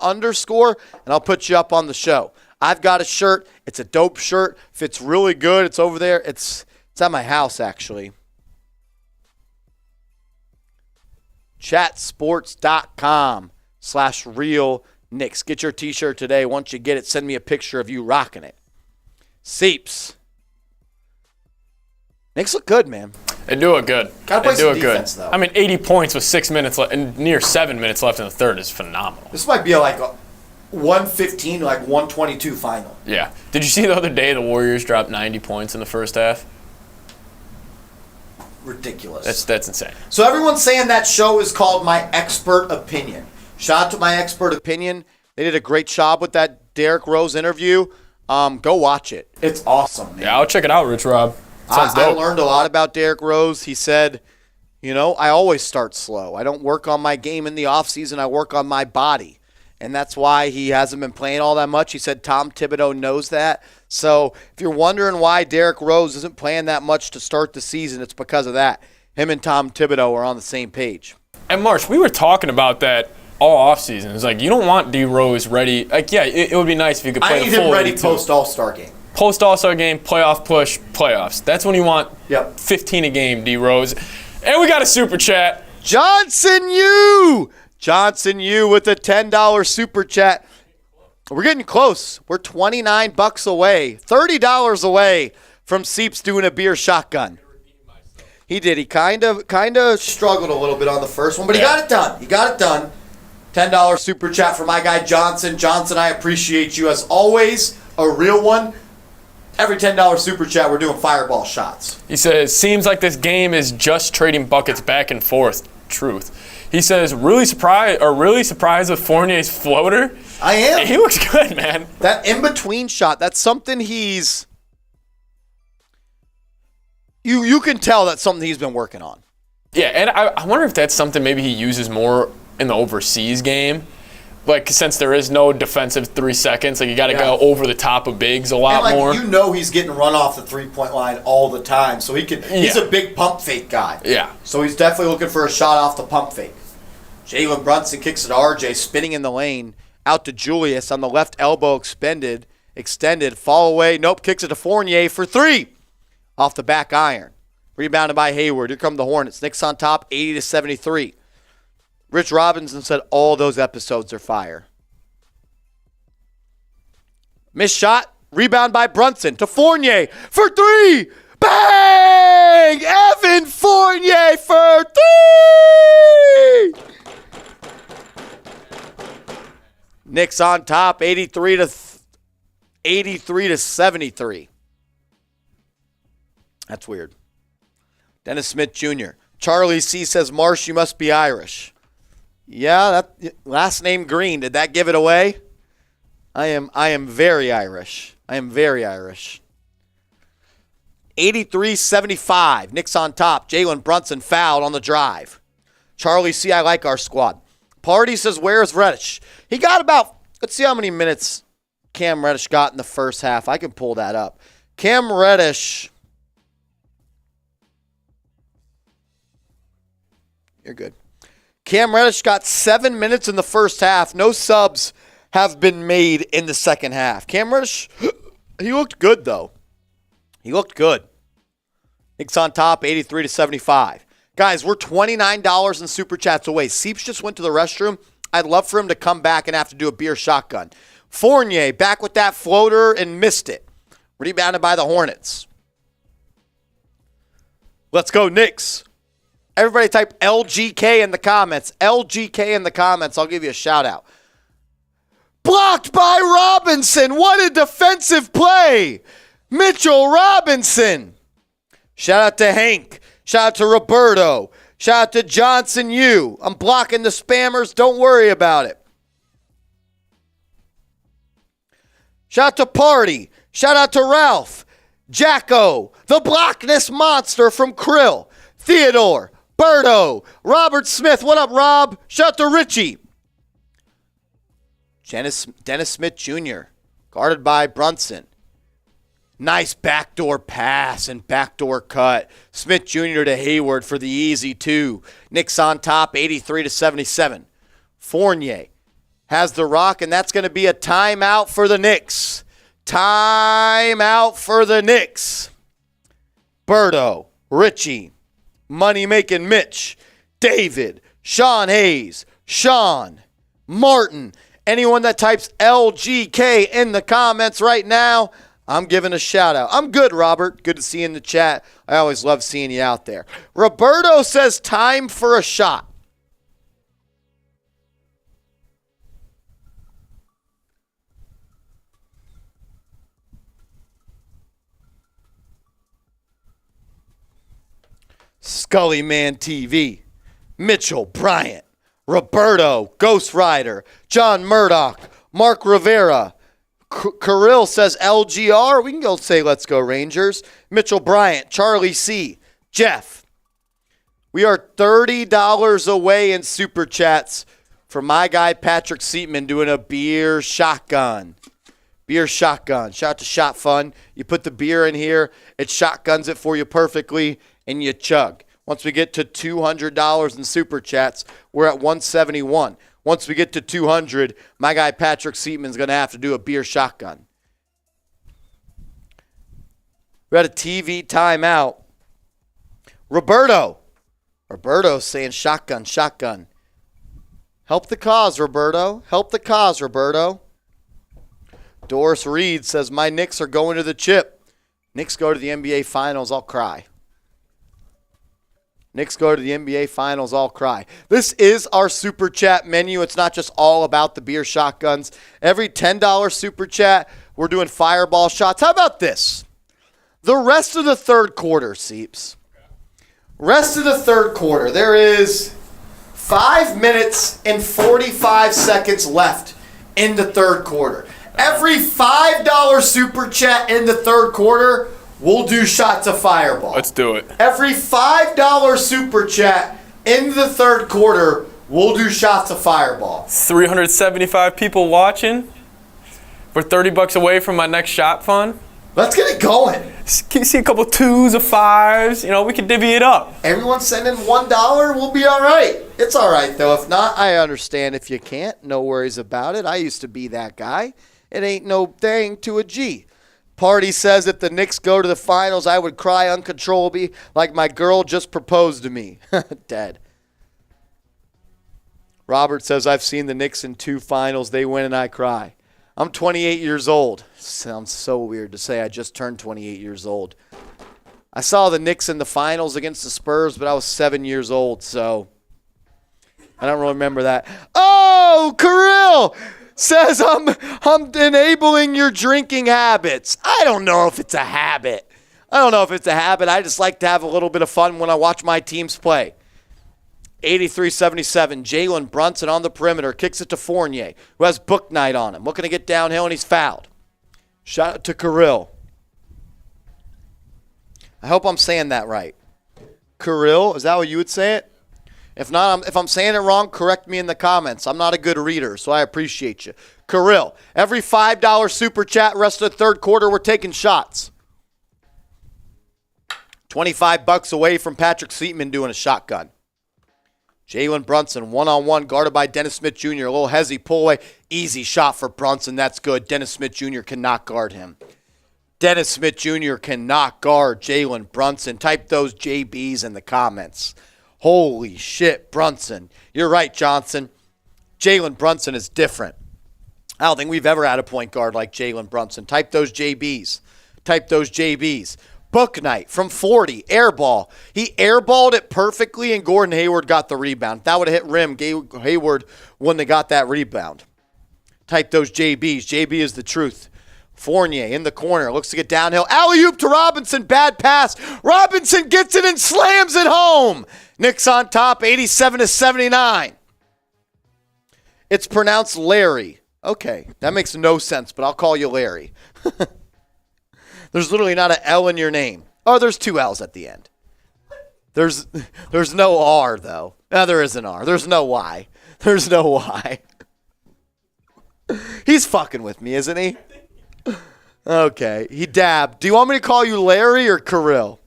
and I'll put you up on the show. I've got a shirt. It's a dope shirt. Fits really good. It's over there. It's at my house, actually. chatsports.com/real Knicks. Get your t-shirt today. Once you get it, send me a picture of you rocking it. Seeps. Knicks look good, man. They do it good. Gotta play They do some it good. defense, though. I mean, 80 points with 6 minutes left, and near 7 minutes left in the third is phenomenal. This might be like a 115 to like 122 final. Yeah. Did you see the other day the Warriors dropped 90 points in the first half? Ridiculous. That's insane. So everyone's saying that show is called My Expert Opinion. Shout out to My Expert Opinion. They did a great job with that Derrick Rose interview. Go watch it. It's awesome, man. Yeah, I'll check it out, Rich Rob. Sounds I dope. learned a lot about Derrick Rose. He said, I always start slow. I don't work on my game in the offseason. I work on my body. And that's why he hasn't been playing all that much. He said Tom Thibodeau knows that. So if you're wondering why Derrick Rose isn't playing that much to start the season, it's because of that. Him and Tom Thibodeau are on the same page. And Marsh, we were talking about that all offseason. It's like, you don't want D Rose ready. Like, yeah, it would be nice if you could play I need the full him ready 82. post All-Star game. Post All-Star game, playoff push, playoffs. That's when you want 15 a game, D Rose. And we got a super chat. Johnson U with a $10 super chat. We're getting close. We're $29 away, $30 away from Seeps doing a beer shotgun. He did. He kind of struggled a little bit on the first one, but he got it done. $10 super chat for my guy Johnson. Johnson, I appreciate you as always. A real one. Every $10 super chat, we're doing fireball shots. He says, seems like this game is just trading buckets back and forth. Truth. He says, really surprised with Fournier's floater. I am. He looks good, man. That in-between shot, that's something he's... You can tell that's something he's been working on. Yeah, and I wonder if that's something maybe he uses more in the overseas game. Like, since there is no defensive 3 seconds, like you got to go over the top of bigs a lot more. He's getting run off the three-point line all the time, so he's a big pump fake guy. Yeah. So he's definitely looking for a shot off the pump fake. Jalen Brunson kicks it to RJ, spinning in the lane, out to Julius on the left elbow extended, fall away, kicks it to Fournier for three. Off the back iron. Rebounded by Hayward. Here come the Hornets. Knicks on top, 80-73. Rich Robinson said all those episodes are fire. Missed shot. Rebound by Brunson to Fournier for three. Bang! Evan Fournier for three! Knicks on top, 83 to 73. That's weird. Dennis Smith Jr. Charlie C. says, Marsh, you must be Irish. Yeah, that last name Green. Did that give it away? I am very Irish. I am very Irish. 83-75. Knicks on top. Jalen Brunson fouled on the drive. Charlie C., I like our squad. Party says, where's Reddish? He got about, let's see how many minutes Cam Reddish got in the first half. I can pull that up. Cam Reddish. You're good. Cam Reddish got 7 minutes in the first half. No subs have been made in the second half. Cam Reddish, he looked good, though. He looked good. Knicks on top, 83 to 75. Guys, we're $29 in Super Chats away. Seeps just went to the restroom. I'd love for him to come back and have to do a beer shotgun. Fournier back with that floater and missed it. Rebounded by the Hornets. Let's go, Knicks. Everybody type LGK in the comments. LGK in the comments. I'll give you a shout out. Blocked by Robinson. What a defensive play. Mitchell Robinson. Shout out to Hank. Shout out to Roberto. Shout out to Johnson U. I'm blocking the spammers. Don't worry about it. Shout out to Party. Shout out to Ralph. Jacko. The Blockness Monster from Krill. Theodore. Berto. Robert Smith. What up, Rob? Shout out to Richie. Dennis Smith Jr. Guarded by Brunson. Nice backdoor pass and backdoor cut. Smith Jr. to Hayward for the easy two. Knicks on top, 83 to 77. Fournier has the rock, and that's going to be a timeout for the Knicks. Timeout for the Knicks. Berto, Richie, money-making Mitch, David, Sean Hayes, Sean, Martin. Anyone that types LGK in the comments right now, I'm giving a shout out. I'm good, Robert. Good to see you in the chat. I always love seeing you out there. Roberto says time for a shot. Scully Man TV, Mitchell Bryant, Roberto, Ghost Rider, John Murdoch, Mark Rivera. Kirill says LGR. We can go say let's go Rangers. Mitchell Bryant, Charlie C, Jeff. We are $30 away in Super Chats for my guy Patrick Seatman doing a beer shotgun. Beer shotgun. Shout out to Shot Fun. You put the beer in here, it shotguns it for you perfectly, and you chug. Once we get to $200 in Super Chats, we're at 171. Once we get to 200, my guy Patrick Seatman's going to have to do a beer shotgun. We had a TV timeout. Roberto's saying shotgun, shotgun. Help the cause, Roberto. Help the cause, Roberto. Doris Reed says, my Knicks are going to the chip. Knicks go to the NBA Finals, I'll cry. Knicks go to the NBA Finals, I'll cry. This is our Super Chat menu. It's not just all about the beer shotguns. Every $10 Super Chat, we're doing fireball shots. How about this? The rest of the third quarter, Seeps. Rest of the third quarter. There is 5 minutes and 45 seconds left in the third quarter. Every $5 Super Chat in the third quarter, we'll do shots of fireball. Let's do it. Every $5 Super Chat in the third quarter, we'll do shots of fireball. 375 people watching. We're $30 away from my next shot fund. Let's get it going. See a couple twos or fives. You know, we can divvy it up. Everyone send in $1, we'll be all right. It's all right, though. If not, I understand if you can't. No worries about it. I used to be that guy. It ain't no thing to a G. Party says if the Knicks go to the finals, I would cry uncontrollably like my girl just proposed to me. Dead. Robert says, I've seen the Knicks in 2 finals. They win and I cry. I'm 28 years old. Sounds so weird to say I just turned 28 years old. I saw the Knicks in the finals against the Spurs, but I was 7 years old, so I don't really remember that. Oh, Kirill says I'm enabling your drinking habits. I don't know if it's a habit. I just like to have a little bit of fun when I watch my teams play. 83-77, Jalen Brunson on the perimeter, kicks it to Fournier, who has book night on him. Looking to get downhill, and he's fouled. Shout out to Kirill. I hope I'm saying that right. Kirill, is that what you would say it? If not, if I'm saying it wrong, correct me in the comments. I'm not a good reader, so I appreciate you. Kirill, every $5 super chat, rest of the third quarter, we're taking shots. $25 away from Patrick Seatman doing a shotgun. Jalen Brunson, one-on-one, guarded by Dennis Smith Jr. A little hezzy, pull away. Easy shot for Brunson. That's good. Dennis Smith Jr. cannot guard him. Dennis Smith Jr. cannot guard Jalen Brunson. Type those JBs in the comments. Holy shit, Brunson. You're right, Johnson. Jalen Brunson is different. I don't think we've ever had a point guard like Jalen Brunson. Type those JBs. Book night from 40, air ball. He airballed it perfectly, and Gordon Hayward got the rebound. If that would have hit rim, Hayward wouldn't have got that rebound. Type those JBs. JB is the truth. Fournier in the corner, looks to get downhill. Alley-oop to Robinson, bad pass. Robinson gets it and slams it home. Knicks on top, 87-79. It's pronounced Larry. Okay, that makes no sense, but I'll call you Larry. There's literally not an L in your name. Oh, there's two L's at the end. There's no R, though. No, there is an R. There's no Y. He's fucking with me, isn't he? Okay, he dabbed. Do you want me to call you Larry or Kirill?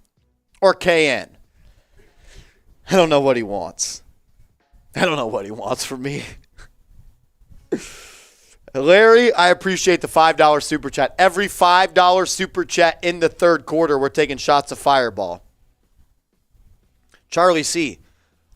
Or KN? I don't know what he wants. From me. Larry, I appreciate the $5 super chat. Every $5 super chat in the third quarter, we're taking shots of Fireball. Charlie C.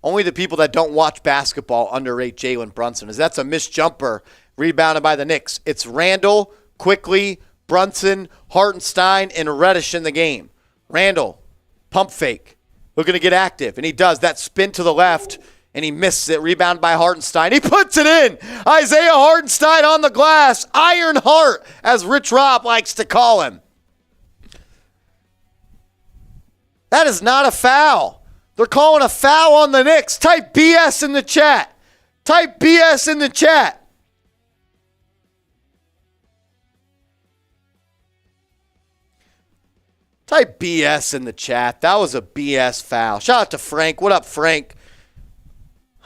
Only the people that don't watch basketball underrate Jalen Brunson, as that's a missed jumper rebounded by the Knicks. It's Randle, Quickly, Brunson, Hartenstein, and Reddish in the game. Randle, pump fake, looking to get active, and he does. That spin to the left, and he misses it. Rebound by Hartenstein. He puts it in. Isaiah Hartenstein on the glass. Iron Heart, as Rich Rob likes to call him. That is not a foul. They're calling a foul on the Knicks. Type BS in the chat. Type BS in the chat. That was a BS foul. Shout out to Frank. What up, Frank?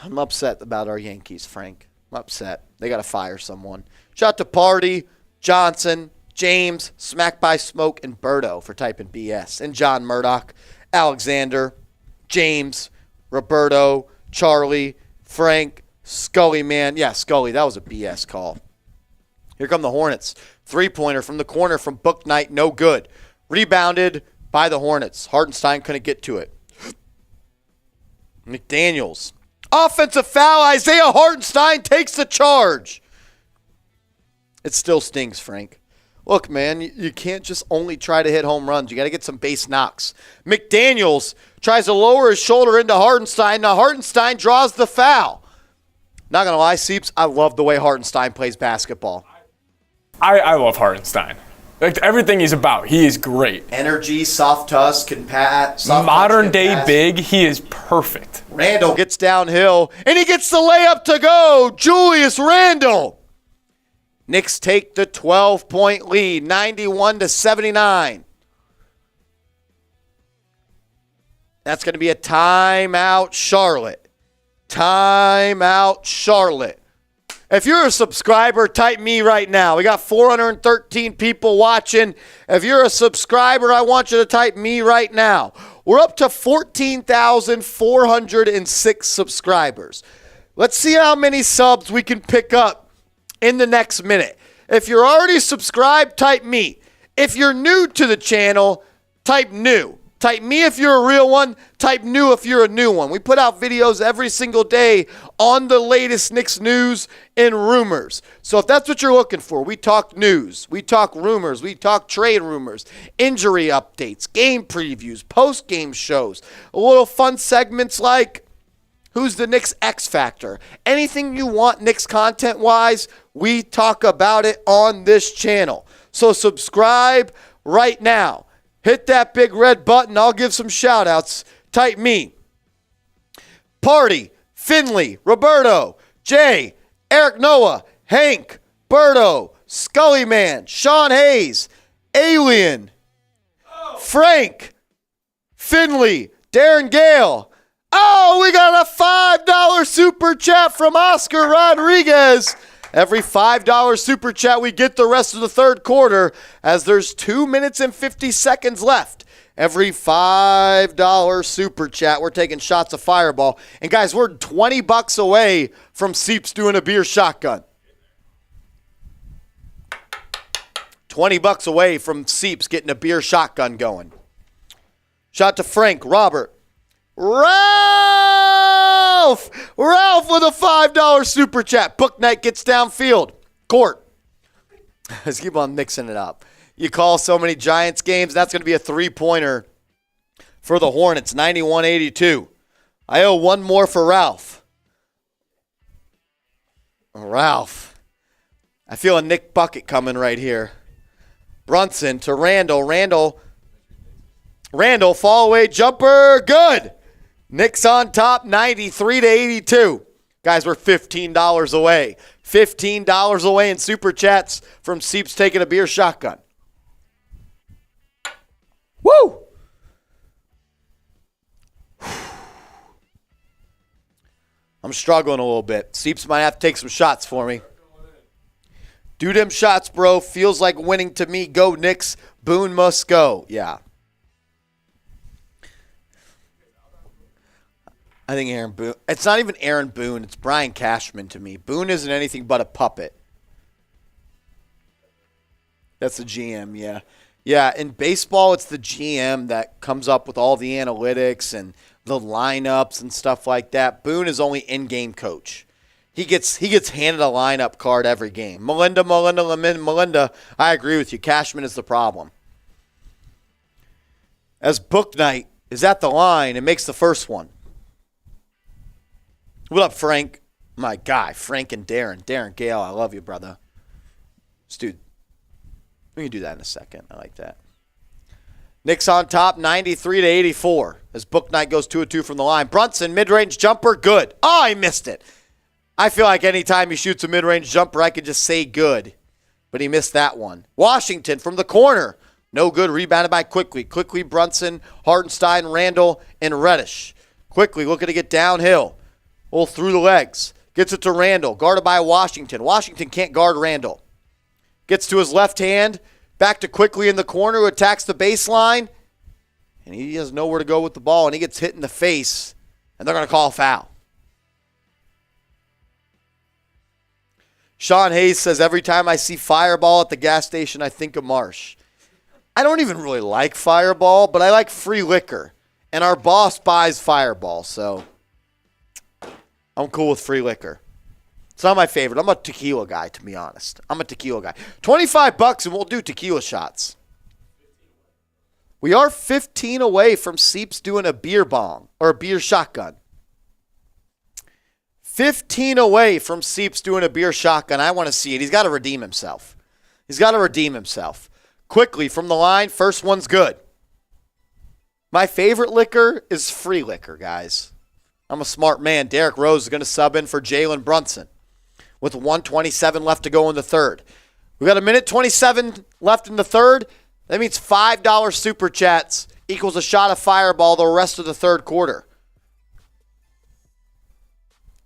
I'm upset about our Yankees, Frank. I'm upset. They got to fire someone. Shout out to Party, Johnson, James, Smack by Smoke, and Berto for typing BS. And John Murdoch, Alexander, James, Roberto, Charlie, Frank, Scully, man. Yeah, Scully, that was a BS call. Here come the Hornets. Three-pointer from the corner from Book Night, no good. Rebounded by the Hornets. Hartenstein couldn't get to it. McDaniels. Offensive foul. Isaiah Hartenstein takes the charge. It still stings, Frank. Look, man, you can't just only try to hit home runs. You got to get some base knocks. McDaniels tries to lower his shoulder into Hartenstein. Now Hartenstein draws the foul. Not going to lie, Seeps, I love the way Hartenstein plays basketball. I love Hartenstein. Like everything he's about, he is great. Energy, soft tusk, can pass. Modern day big, he is perfect. Randle gets downhill, and he gets the layup to go. Julius Randle. Knicks take the 12-point lead, 91-79. That's going to be a timeout, Charlotte. Timeout, Charlotte. If you're a subscriber, type me right now. We got 413 people watching. If you're a subscriber, I want you to type me right now. We're up to 14,406 subscribers. Let's see how many subs we can pick up in the next minute. If you're already subscribed, type me. If you're new to the channel, type new. Type me if you're a real one. Type new if you're a new one. We put out videos every single day on the latest Knicks news and rumors. So if that's what you're looking for, we talk news, we talk rumors, we talk trade rumors, injury updates, game previews, post-game shows, a little fun segments like who's the Knicks X Factor. Anything you want Knicks content-wise, we talk about it on this channel. So subscribe right now. Hit that big red button. I'll give some shout-outs. Type me. Party, Finley, Roberto, Jay, Eric Noah, Hank, Berto, Scullyman, Sean Hayes, Alien, Frank, Finley, Darren Gale. Oh, we got a $5 super chat from Oscar Rodriguez. Every $5 super chat, we get the rest of the third quarter as there's 2 minutes and 50 seconds left. Every $5 super chat, we're taking shots of Fireball. And guys, we're $20 away from Seeps doing a beer shotgun. $20 away from Seeps getting a beer shotgun going. Shout to Frank, Robert, Ralph with a $5 super chat. Book night gets downfield. Court. Let's keep on mixing it up. You call so many Giants games, that's going to be a three-pointer for the Hornets, 91-82. I owe one more for Ralph. Ralph. I feel a Nick bucket coming right here. Brunson to Randle. Randle, fall away jumper, good. Knicks on top, 93-82. Guys, we're $15 away. $15 away in super chats from Seeps taking a beer shotgun. Woo! I'm struggling a little bit. Seeps might have to take some shots for me. Do them shots, bro. Feels like winning to me. Go Knicks. Boone must go. Yeah. I think Aaron Boone. It's not even Aaron Boone. It's Brian Cashman to me. Boone isn't anything but a puppet. That's the GM, yeah. Yeah, in baseball, it's the GM that comes up with all the analytics and the lineups and stuff like that. Boone is only in-game coach. He gets handed a lineup card every game. Melinda. I agree with you. Cashman is the problem. As book night is at the line, it makes the first one. What up, Frank? My guy, Frank and Darren. Darren Gale, I love you, brother. Dude, we can do that in a second. I like that. Knicks on top, 93-84. As book night goes 2-2 from the line. Brunson, mid-range jumper, good. Oh, I missed it. I feel like anytime he shoots a mid-range jumper, I could just say good. But he missed that one. Washington from the corner. No good. Rebounded by Quickly. Quickly, Brunson, Hartenstein, Randle, and Reddish. Quickly looking to get downhill. Well, through the legs. Gets it to Randle. Guarded by Washington. Washington can't guard Randle. Gets to his left hand. Back to Quickly in the corner who attacks the baseline. And he has nowhere to go with the ball. And he gets hit in the face. And they're going to call a foul. Sean Hayes says, every time I see Fireball at the gas station, I think of Marsh. I don't even really like Fireball, but I like free liquor. And our boss buys Fireball, so I'm cool with free liquor. It's not my favorite. I'm a tequila guy, to be honest. I'm a tequila guy. $25 and we'll do tequila shots. We are 15 away from Seeps doing a beer bong or a beer shotgun. 15 away from Seeps doing a beer shotgun. I want to see it. He's got to redeem himself. Quickly from the line. First one's good. My favorite liquor is free liquor, guys. I'm a smart man. Derrick Rose is going to sub in for Jalen Brunson with 1:27 left to go in the third. We got a minute 27 left in the third. That means $5 super chats equals a shot of Fireball the rest of the third quarter.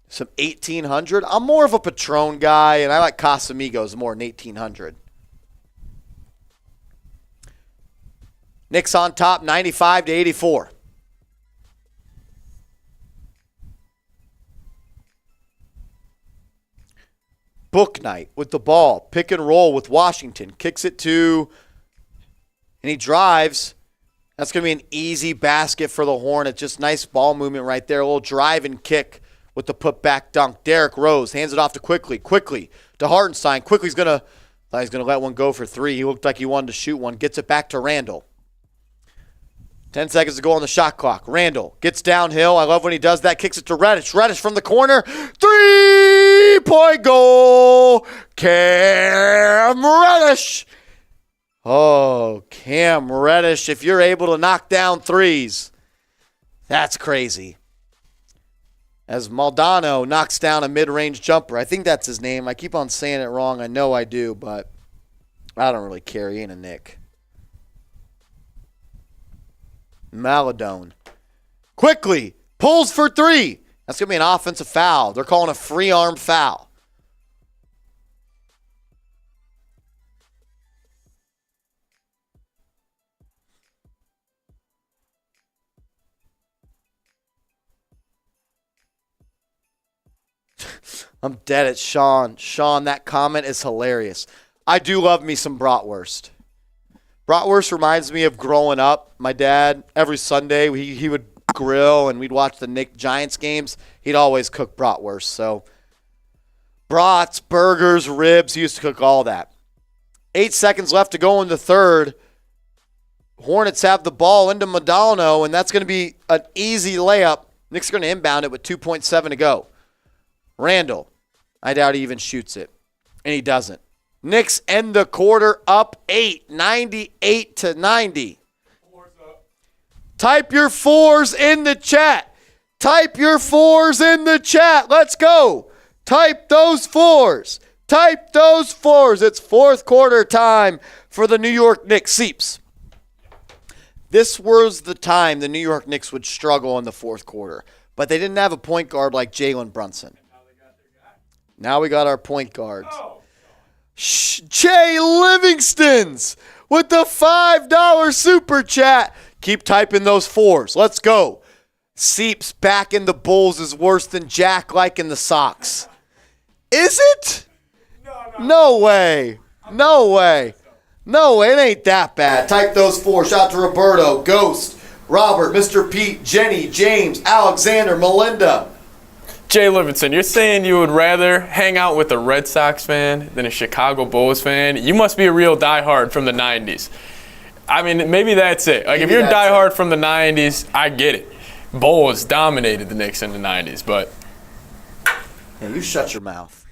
Some 1800. I'm more of a Patron guy, and I like Casamigos more than 1800. Knicks on top, 95-84. Book night with the ball. Pick and roll with Washington. Kicks it to, and he drives. That's going to be an easy basket for the Hornets. Just nice ball movement right there. A little drive and kick with the putback dunk. Derrick Rose hands it off to Quickly to Hartenstein. Quickly's going to let one go for three. He looked like he wanted to shoot one. Gets it back to Randle. 10 seconds to go on the shot clock. Randle gets downhill. I love when he does that. Kicks it to Reddish. Reddish from the corner. 3-point goal. Cam Reddish. Oh, Cam Reddish. If you're able to knock down threes, that's crazy. As Maldonado knocks down a mid-range jumper. I think that's his name. I keep on saying it wrong. I know I do, but I don't really care. He ain't a Knick. Maladone. Quickly pulls for three. That's going to be an offensive foul. They're calling a free arm foul. I'm dead at Sean. Sean, that comment is hilarious. I do love me some bratwurst. Bratwurst reminds me of growing up. My dad, every Sunday, he would grill and we'd watch the Knicks Giants games. He'd always cook bratwurst. So brats, burgers, ribs, he used to cook all that. 8 seconds left to go in the third. Hornets have the ball into Madalno, and that's going to be an easy layup. Knicks are going to inbound it with 2.7 to go. Randle, I doubt he even shoots it, and he doesn't. Knicks end the quarter up 8, 98-90. Type your fours in the chat. Type your fours in the chat. Let's go. Type those fours. Type those fours. It's fourth quarter time for the New York Knicks. Seeps. This was the time the New York Knicks would struggle in the fourth quarter, but they didn't have a point guard like Jalen Brunson. Now we got our point guards. Jay Livingston's with the $5 super chat. Keep typing those fours. Let's go. Seeps back in the Bulls is worse than Jack liking the Sox. Is it? No way. No way. No, it ain't that bad. Type those fours. Shout out to Roberto, Ghost, Robert, Mr. Pete, Jenny, James, Alexander, Melinda. Jay Livingston, you're saying you would rather hang out with a Red Sox fan than a Chicago Bulls fan? You must be a real diehard from the 90s. I mean, maybe that's it. Like, if you're diehard from the 90s, I get it. Bulls dominated the Knicks in the 90s, but... Yeah, you shut your mouth.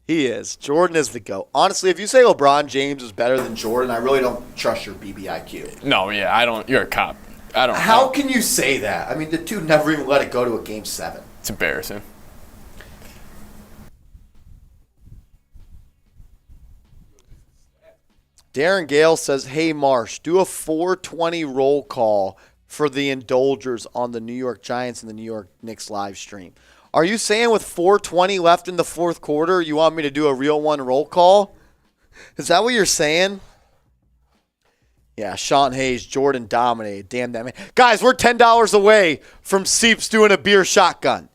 He is. Jordan is the GOAT. Honestly, if you say LeBron James is better than Jordan, I really don't trust your BBIQ. No, yeah, I don't. You're a cop. I don't. How can you say that? I mean, the dude never even let it go to a Game 7. It's embarrassing. Darren Gale says, hey, Marsh, do a 420 roll call for the Indulgers on the New York Giants and the New York Knicks live stream. Are you saying with 4:20 left in the fourth quarter, you want me to do a real one roll call? Is that what you're saying? Yeah, Sean Hayes, Jordan dominated. Damn that man. Guys, we're $10 away from Seeps doing a beer shotgun.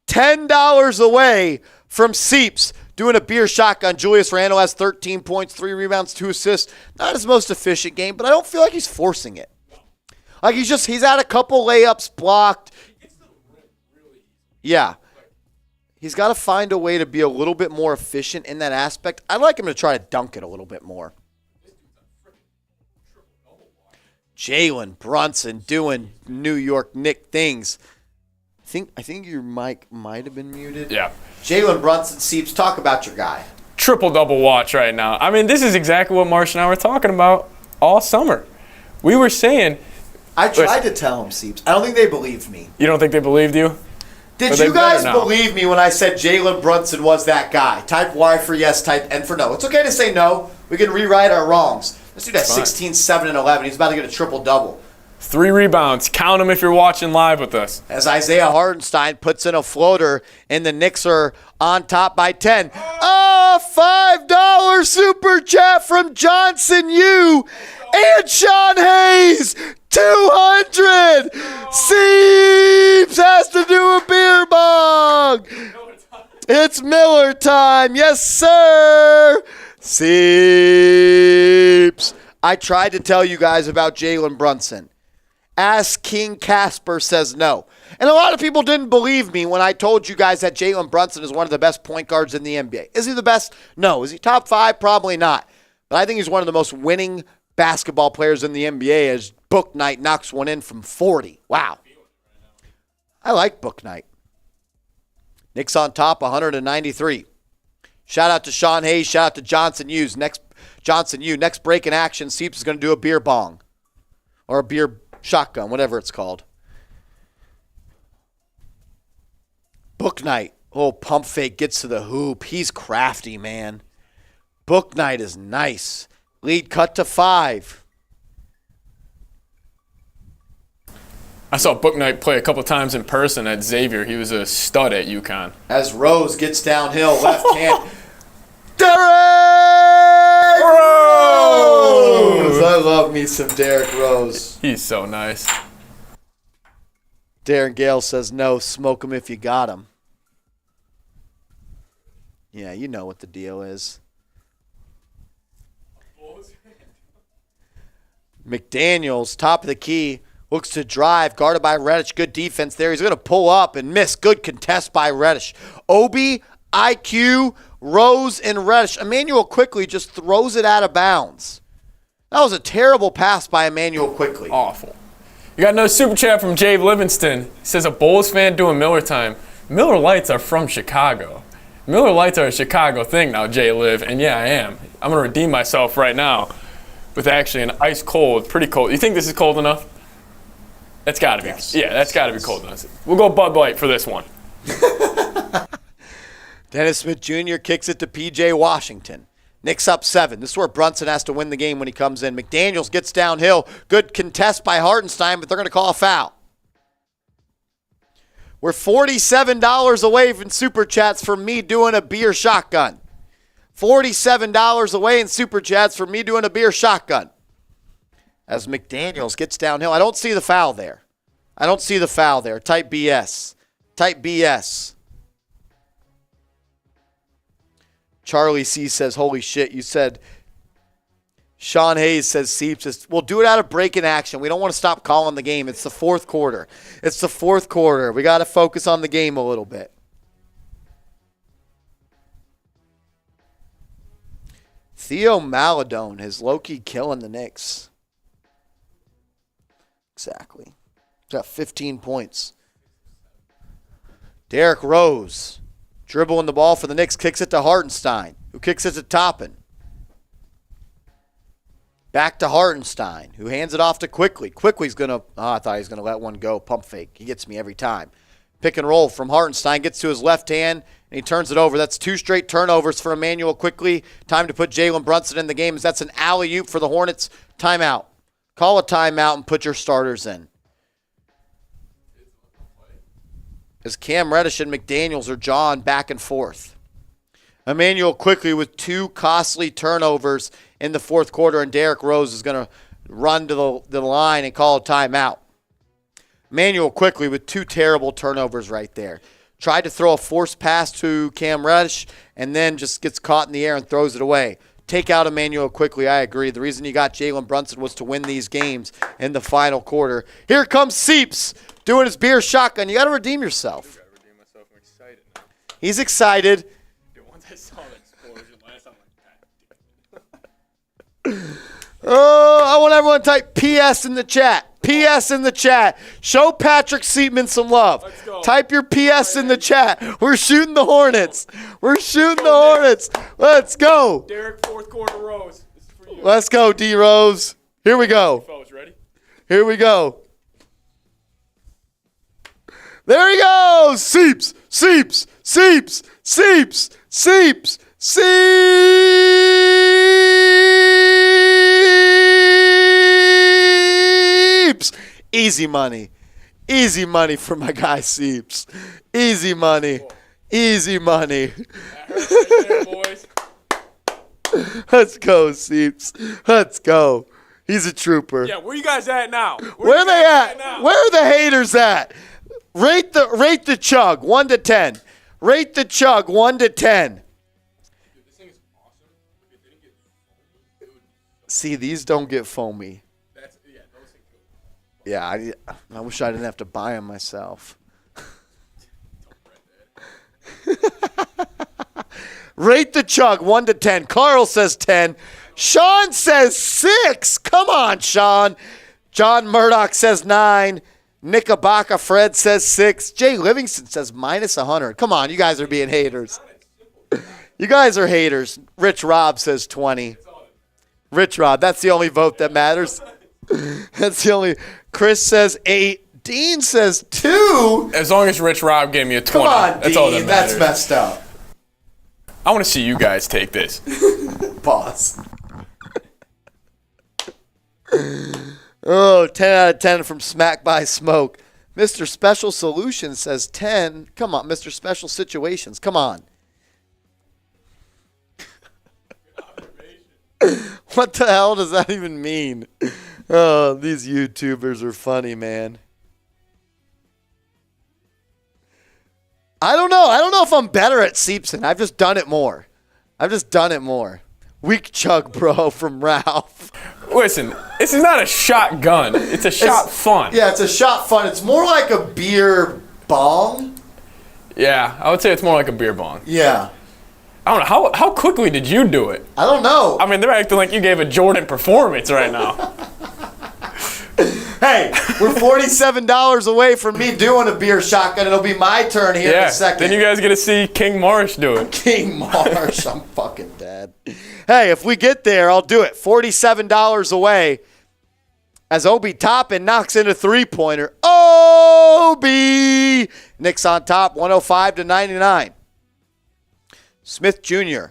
$10 away from Seeps doing a beer shotgun. Julius Randle has 13 points, 3 rebounds, 2 assists. Not his most efficient game, but I don't feel like he's forcing it. Like he's had a couple layups blocked. Yeah. He's got to find a way to be a little bit more efficient in that aspect. I'd like him to try to dunk it a little bit more. Jalen Brunson doing New York Knicks things. I think your mic might have been muted. Yeah. Jalen Brunson, Seeps, talk about your guy. Triple-double watch right now. I mean, this is exactly what Marsh and I were talking about all summer. We were saying... I tried to tell him, Seeps. I don't think they believed me. You don't think they believed you? Did you guys believe me when I said Jalen Brunson was that guy? Type Y for yes, type N for no. It's okay to say no. We can rewrite our wrongs. This dude has 16, 7, and 11. He's about to get a triple-double. 3 rebounds. Count them if you're watching live with us. As Isaiah Hartenstein puts in a floater, and the Knicks are on top by 10. Oh, $5 super chat from Johnson U and Sean Hayes. 200. Seeps has to do a beer bong. It's Miller time. Yes, sir. Seeps. I tried to tell you guys about Jalen Brunson. Ask King Casper says no. And a lot of people didn't believe me when I told you guys that Jalen Brunson is one of the best point guards in the NBA. Is he the best? No. Is he top 5? Probably not. But I think he's one of the most winning basketball players in the NBA as Book Night knocks one in from 40. Wow. I like Book Night. Knicks on top, 193. Shout out to Sean Hayes. Shout out to Johnson Hughes. Next break in action. Seeps is going to do a beer bong. Or a beer shotgun, whatever it's called. Book Night. Oh, pump fake gets to the hoop. He's crafty, man. Book Night is nice. Lead cut to 5. I saw Book Night play a couple times in person at Xavier. He was a stud at UConn. As Rose gets downhill, left hand. Derrick Rose! I love me some Derrick Rose. He's so nice. Darren Gale says no, smoke him if you got him. Yeah, you know what the deal is. McDaniels, top of the key, looks to drive, guarded by Reddish. Good defense there. He's going to pull up and miss. Good contest by Reddish. Obi, IQ, Rose, and Reddish. Emmanuel Quickley just throws it out of bounds. That was a terrible pass by Emmanuel Quickley. Awful. You got another super chat from Jay Livingston. He says, a Bulls fan doing Miller time. Miller Lights are from Chicago. Miller Lights are a Chicago thing now, Jay Liv, and yeah, I am. I'm going to redeem myself right now with actually an ice cold, pretty cold. You think this is cold enough? That's got to be. Yes. Yeah, that's got to be cold enough. We'll go Bud Light for this one. Dennis Smith Jr. kicks it to P.J. Washington. Knicks up 7. This is where Brunson has to win the game when he comes in. McDaniels gets downhill. Good contest by Hartenstein, but they're going to call a foul. We're $47 away from Super Chats from me doing a beer shotgun. $47 away in Super Chats from me doing a beer shotgun. As McDaniels gets downhill. I don't see the foul there. Type BS. Charlie C says, holy shit, you said. Sean Hayes says, Seeps, we'll do it out of break in action. We don't want to stop calling the game. It's the fourth quarter. We got to focus on the game a little bit. Theo Maladone is low-key killing the Knicks. Exactly. He's got 15 points. Derrick Rose, dribbling the ball for the Knicks, kicks it to Hartenstein, who kicks it to Toppin. Back to Hartenstein, who hands it off to Quickley. Quickley's going to, I thought he was going to let one go. Pump fake. He gets me every time. Pick and roll from Hartenstein, gets to his left hand, and he turns it over. That's 2 straight turnovers for Emmanuel Quickley. Time to put Jalen Brunson in the game, as that's an alley-oop for the Hornets. Timeout. Call a timeout and put your starters in. As Cam Reddish and McDaniels are jawing back and forth. Emmanuel Quickley with 2 costly turnovers in the fourth quarter, and Derrick Rose is going to run to the line and call a timeout. Emmanuel Quickley with 2 terrible turnovers right there. Tried to throw a forced pass to Cam Reddish and then just gets caught in the air and throws it away. Take out Emmanuel Quickley, I agree. The reason you got Jalen Brunson was to win these games in the final quarter. Here comes Seeps doing his beer shotgun. You got to redeem yourself. I got to redeem myself. I'm excited now. He's excited. Once I saw that explosion last time, I want everyone to type PS in the chat. PS in the chat. Show Patrick Seatman some love. Let's go. Type your PS in the chat. We're shooting the Hornets. Let's go. Derrick, fourth quarter Rose. This is for you. Let's go, D Rose. Here we go. Fellas, ready? Here we go. There he goes. Seeps. Easy money. Easy money for my guy Seeps. Easy money. Easy money. Right there, boys. Let's go, Seeps. Let's go. He's a trooper. Yeah, where you guys at now? Where are they at? Where are the haters at? Rate the chug 1 to 10. Rate the chug 1 to 10. Dude, this thing is awesome. If it didn't get See, these don't get foamy. Those are good. Yeah, I wish I didn't have to buy them myself. Rate the chug 1 to 10. Carl says 10. Sean says 6. Come on, Sean. John Murdoch says 9. Nick Ibaka Fred says 6. Jay Livingston says -100. Come on, you guys are being haters. You guys are haters. Rich Rob says 20. Rich Rob, that's the only vote that matters. That's the only. Chris says 8. Dean says 2. As long as Rich Rob gave me a 20. Come on, that's all that Dean. matters. That's messed up. I want to see you guys take this. Pause. Oh, 10 out of 10 from Smack by Smoke. Mr. Special Solutions says 10. Come on, Mr. Special Situations. Come on. What the hell does that even mean? Oh, these YouTubers are funny, man. I don't know. I don't know if I'm better at Seepson. I've just done it more. Weak chug, bro, from Ralph. Listen, this is not a shotgun. It's a shot fun. Yeah, it's a shot fun. It's more like a beer bong. Yeah, I would say it's more like a beer bong. Yeah. I don't know. How quickly did you do it? I don't know. I mean, they're acting like you gave a Jordan performance right now. Hey, we're $47 away from me doing a beer shotgun. It'll be my turn here in a second. Then you guys get to see King Marsh do it. King Marsh, I'm fucking dead. Hey, if we get there, I'll do it. $47 away as Obi Toppin knocks in a three-pointer. Obi! Knicks on top, 105-99. Smith Jr.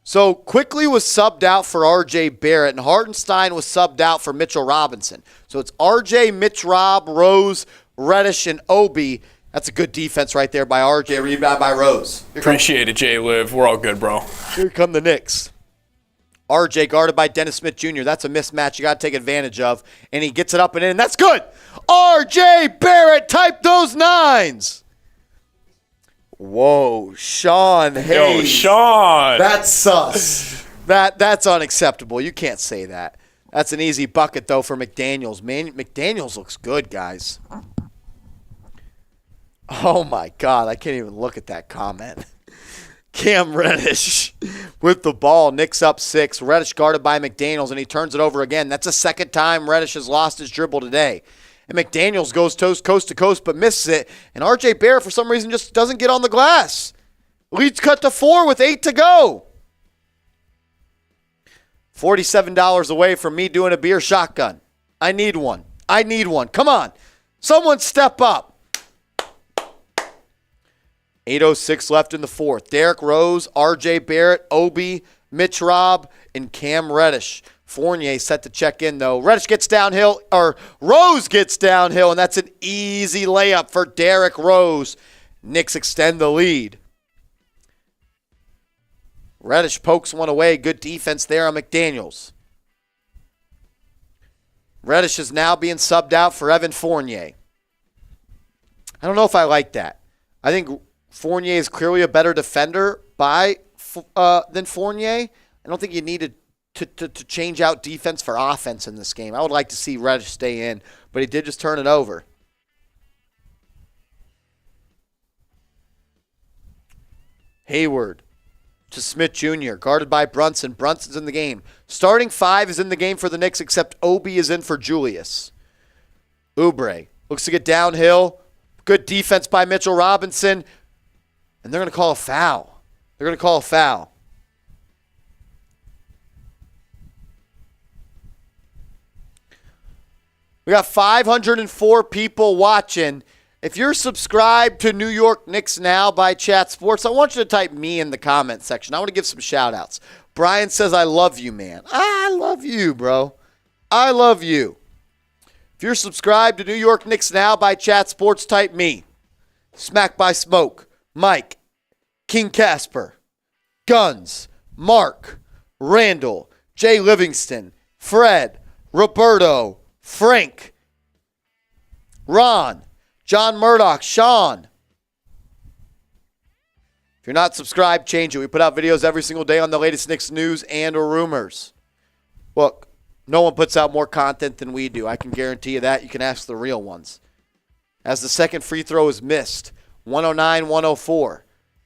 So Quickly was subbed out for R.J. Barrett, and Hartenstein was subbed out for Mitchell Robinson. So it's R.J., Mitch Rob, Rose, Reddish, and Obi. That's a good defense right there by R.J., rebound by Rose. Appreciate it, Jay Liv. We're all good, bro. Here come the Knicks. R.J. guarded by Dennis Smith Jr. That's a mismatch you got to take advantage of. And he gets it up and in. That's good. R.J. Barrett, type those nines. Whoa, Sean Hayes. Yo, Sean. That's sus. That's unacceptable. You can't say that. That's an easy bucket, though, for McDaniels. Man, McDaniels looks good, guys. Oh, my God. I can't even look at that comment. Cam Reddish with the ball. Knicks up 6. Reddish guarded by McDaniels, and he turns it over again. That's the second time Reddish has lost his dribble today. And McDaniels goes coast to coast but misses it. And R.J. Barrett, for some reason, just doesn't get on the glass. Leads cut to 4 with 8 to go. $47 away from me doing a beer shotgun. I need one. Come on. Someone step up. 8:06 left in the fourth. Derrick Rose, R.J. Barrett, Obi, Mitch Rob, and Cam Reddish. Fournier set to check in, though. Rose gets downhill, and that's an easy layup for Derrick Rose. Knicks extend the lead. Reddish pokes one away. Good defense there on McDaniels. Reddish is now being subbed out for Evan Fournier. I don't know if I like that. I think Fournier is clearly a better defender than Fournier. I don't think you needed to change out defense for offense in this game. I would like to see Reddish stay in, but he did just turn it over. Hayward to Smith Jr., guarded by Brunson. Brunson's in the game. Starting 5 is in the game for the Knicks, except Obi is in for Julius. Oubre looks to get downhill. Good defense by Mitchell Robinson. And they're going to call a foul. We got 504 people watching. If you're subscribed to New York Knicks Now by Chat Sports, I want you to type me in the comment section. I want to give some shout-outs. Brian says, I love you, man. I love you, bro. I love you. If you're subscribed to New York Knicks Now by Chat Sports, type me. Smack by Smoke, Mike, King Casper, Guns, Mark, Randall, Jay Livingston, Fred, Roberto, Frank, Ron, John Murdoch, Sean. If you're not subscribed, change it. We put out videos every single day on the latest Knicks news and rumors. Look, no one puts out more content than we do. I can guarantee you that. You can ask the real ones. As the second free throw is missed, 109-104.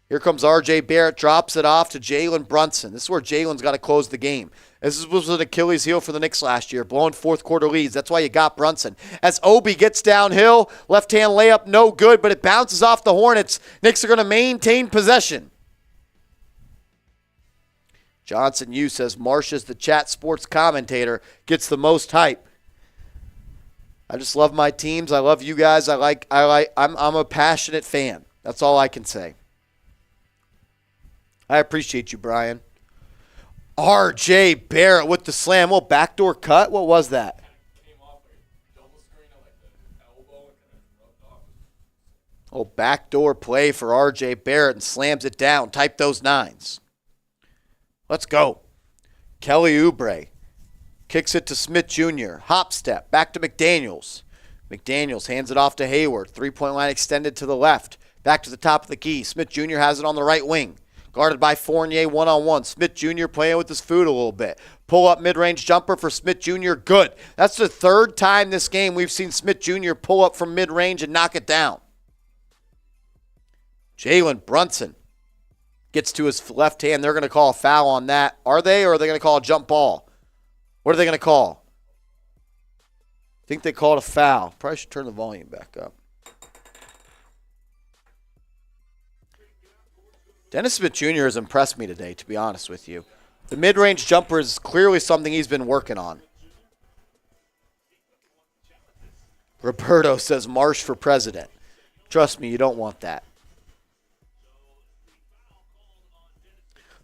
Here comes R.J. Barrett, drops it off to Jalen Brunson. This is where Jalen's got to close the game. This was an Achilles heel for the Knicks last year, blowing fourth quarter leads. That's why you got Brunson. As Obi gets downhill, left-hand layup, no good, but it bounces off the Hornets. Knicks are going to maintain possession. Johnson U says Marsh is the chat sports commentator, gets the most hype. I just love my teams. I love you guys. I'm a passionate fan. That's all I can say. I appreciate you, Brian. R.J. Barrett with the slam. Well, backdoor cut? What was that? Oh, backdoor play for R.J. Barrett and slams it down. Type those nines. Let's go. Kelly Oubre kicks it to Smith Jr. Hop step. Back to McDaniels. McDaniels hands it off to Hayward. Three-point line extended to the left. Back to the top of the key. Smith Jr. has it on the right wing. Guarded by Fournier one-on-one. Smith Jr. playing with his foot a little bit. Pull-up mid-range jumper for Smith Jr. Good. That's the third time this game we've seen Smith Jr. pull up from mid-range and knock it down. Jalen Brunson gets to his left hand. They're going to call a foul on that. Are they, or are they going to call a jump ball? What are they going to call? I think they called a foul. Probably should turn the volume back up. Dennis Smith Jr. has impressed me today, to be honest with you. The mid-range jumper is clearly something he's been working on. Roberto says Marsh for president. Trust me, you don't want that.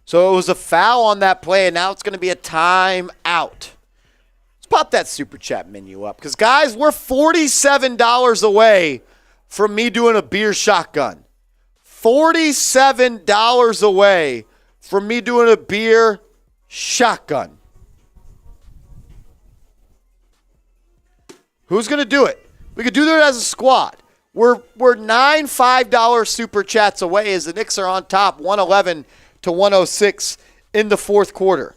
So it was a foul on that play, and now it's going to be a timeout. Let's pop that Super Chat menu up. Because, guys, we're $47 away from me doing a beer shotgun. $47 away from me doing a beer shotgun. Who's going to do it? We could do that as a squad. We're 9 $5 Super Chats away as the Knicks are on top, 111-106 in the fourth quarter.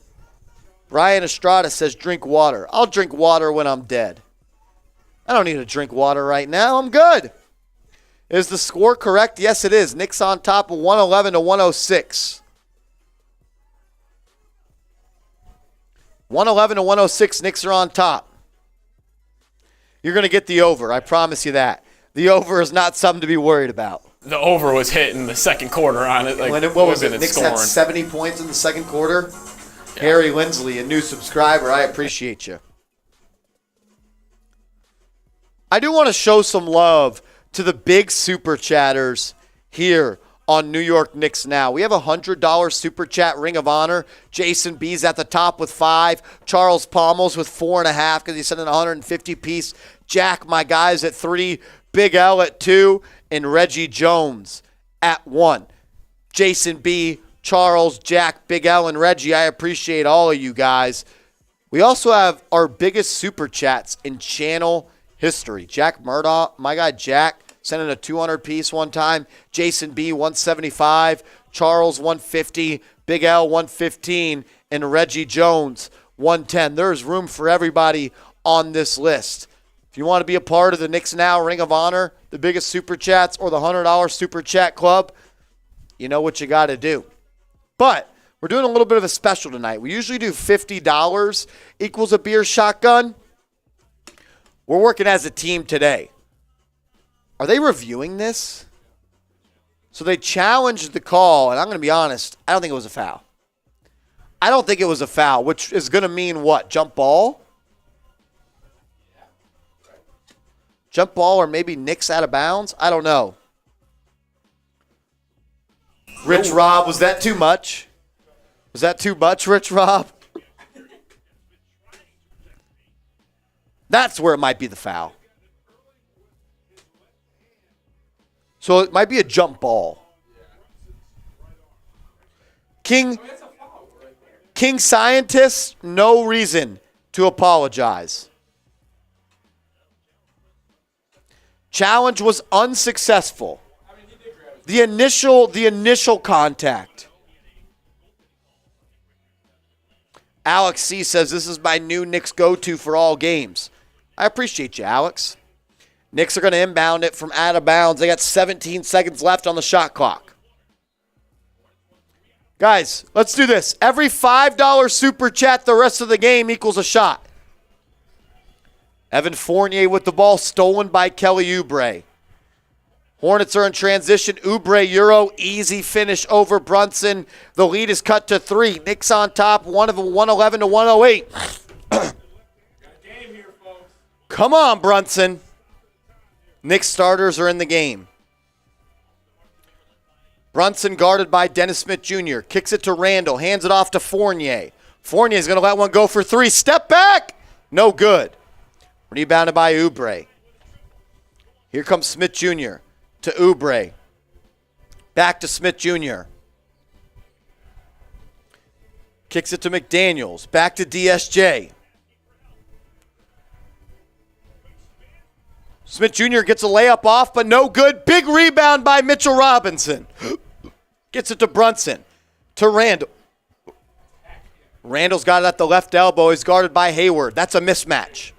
Ryan Estrada says, drink water. I'll drink water when I'm dead. I don't need to drink water right now. I'm good. Is the score correct? Yes, it is. Knicks on top of 111-106. 111-106, Knicks are on top. You're going to get the over. I promise you that. The over is not something to be worried about. The over was hit in the second quarter on it. What was it? Knicks had 70 points in the second quarter. Yeah. Harry Lindsley, a new subscriber. I appreciate you. I do want to show some love to the big super chatters here on New York Knicks Now. We have a $100 super chat Ring of Honor. Jason B's at the top with 5. Charles Pommels with 4.5 because he sent an 150 piece. Jack, my guys, at 3. Big L at 2. And Reggie Jones at 1. Jason B, Charles, Jack, Big L, and Reggie, I appreciate all of you guys. We also have our biggest super chats in channel history. Jack Murdoch, my guy Jack, sent in a 200 piece one time. Jason B, 175. Charles, 150. Big L, 115. And Reggie Jones, 110. There's room for everybody on this list. If you want to be a part of the Knicks Now Ring of Honor, the biggest super chats, or the $100 super chat club, you know what you got to do. But we're doing a little bit of a special tonight. We usually do $50 equals a beer shotgun. We're working as a team today. Are they reviewing this? So they challenged the call, and I'm going to be honest, I don't think it was a foul. I don't think it was a foul, which is going to mean what? Jump ball? Jump ball or maybe Knicks out of bounds? I don't know. Rich Rob, was that too much? Was that too much, Rich Rob? That's where it might be the foul. So it might be a jump ball. King Scientist, no reason to apologize. Challenge was unsuccessful. The initial contact. Alex C. says, this is my new Knicks go-to for all games. I appreciate you, Alex. Knicks are going to inbound it from out of bounds. They got 17 seconds left on the shot clock. Guys, let's do this. Every $5 super chat the rest of the game equals a shot. Evan Fournier with the ball stolen by Kelly Oubre. Hornets are in transition. Oubre, Euro, easy finish over Brunson. The lead is cut to 3. Knicks on top, 111 to 108. Come on, Brunson. Knicks starters are in the game. Brunson guarded by Dennis Smith Jr. Kicks it to Randle. Hands it off to Fournier. Fournier's going to let one go for 3. Step back. No good. Rebounded by Oubre. Here comes Smith Jr. to Oubre. Back to Smith Jr. Kicks it to McDaniels. Back to DSJ. Smith Jr. gets a layup off, but no good. Big rebound by Mitchell Robinson. Gets it to Brunson. To Randle. Randle's got it at the left elbow. He's guarded by Hayward. That's a mismatch.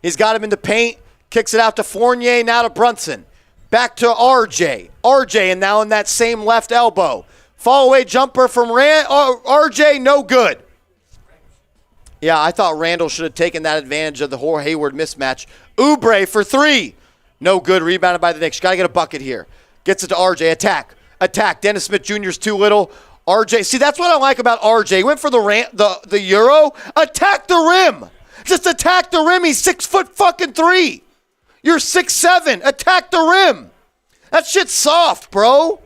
He's got him in the paint. Kicks it out to Fournier. Now to Brunson. Back to RJ. RJ, and now in that same left elbow. Fall away jumper from RJ. No good. Yeah, I thought Randle should have taken that advantage of the Hayward mismatch. Oubre for 3. No good. Rebounded by the Knicks. Got to get a bucket here. Gets it to RJ. Attack. Attack. Dennis Smith Jr.'s too little. RJ. See, that's what I like about RJ. He went for the Euro. Attack the rim. Just attack the rim. He's 6'3". You're 6'7". Attack the rim. That shit's soft, bro.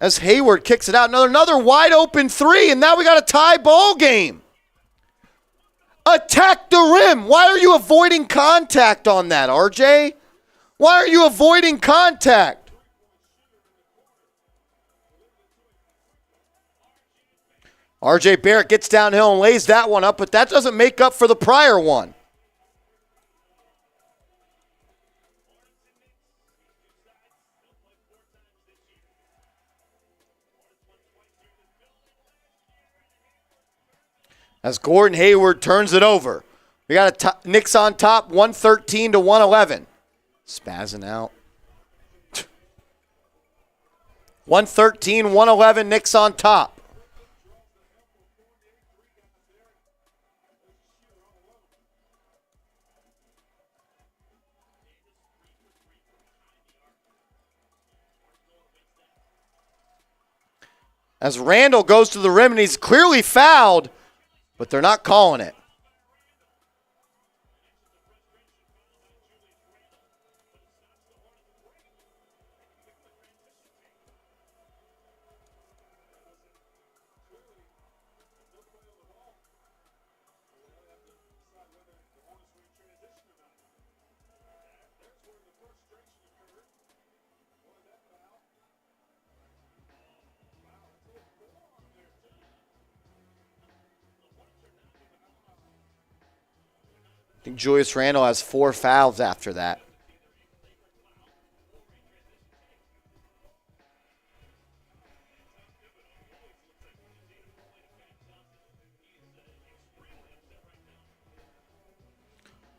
As Hayward kicks it out. Another wide open 3, and now we got a tie ball game. Attack the rim. Why are you avoiding contact on that, RJ? Why are you avoiding contact? RJ Barrett gets downhill and lays that one up, but that doesn't make up for the prior one. As Gordon Hayward turns it over. We got a Knicks on top, 113 to 111. Spazzing out. 113, 111, Knicks on top. As Randle goes to the rim and he's clearly fouled, but they're not calling it. I think Julius Randle has 4 fouls after that.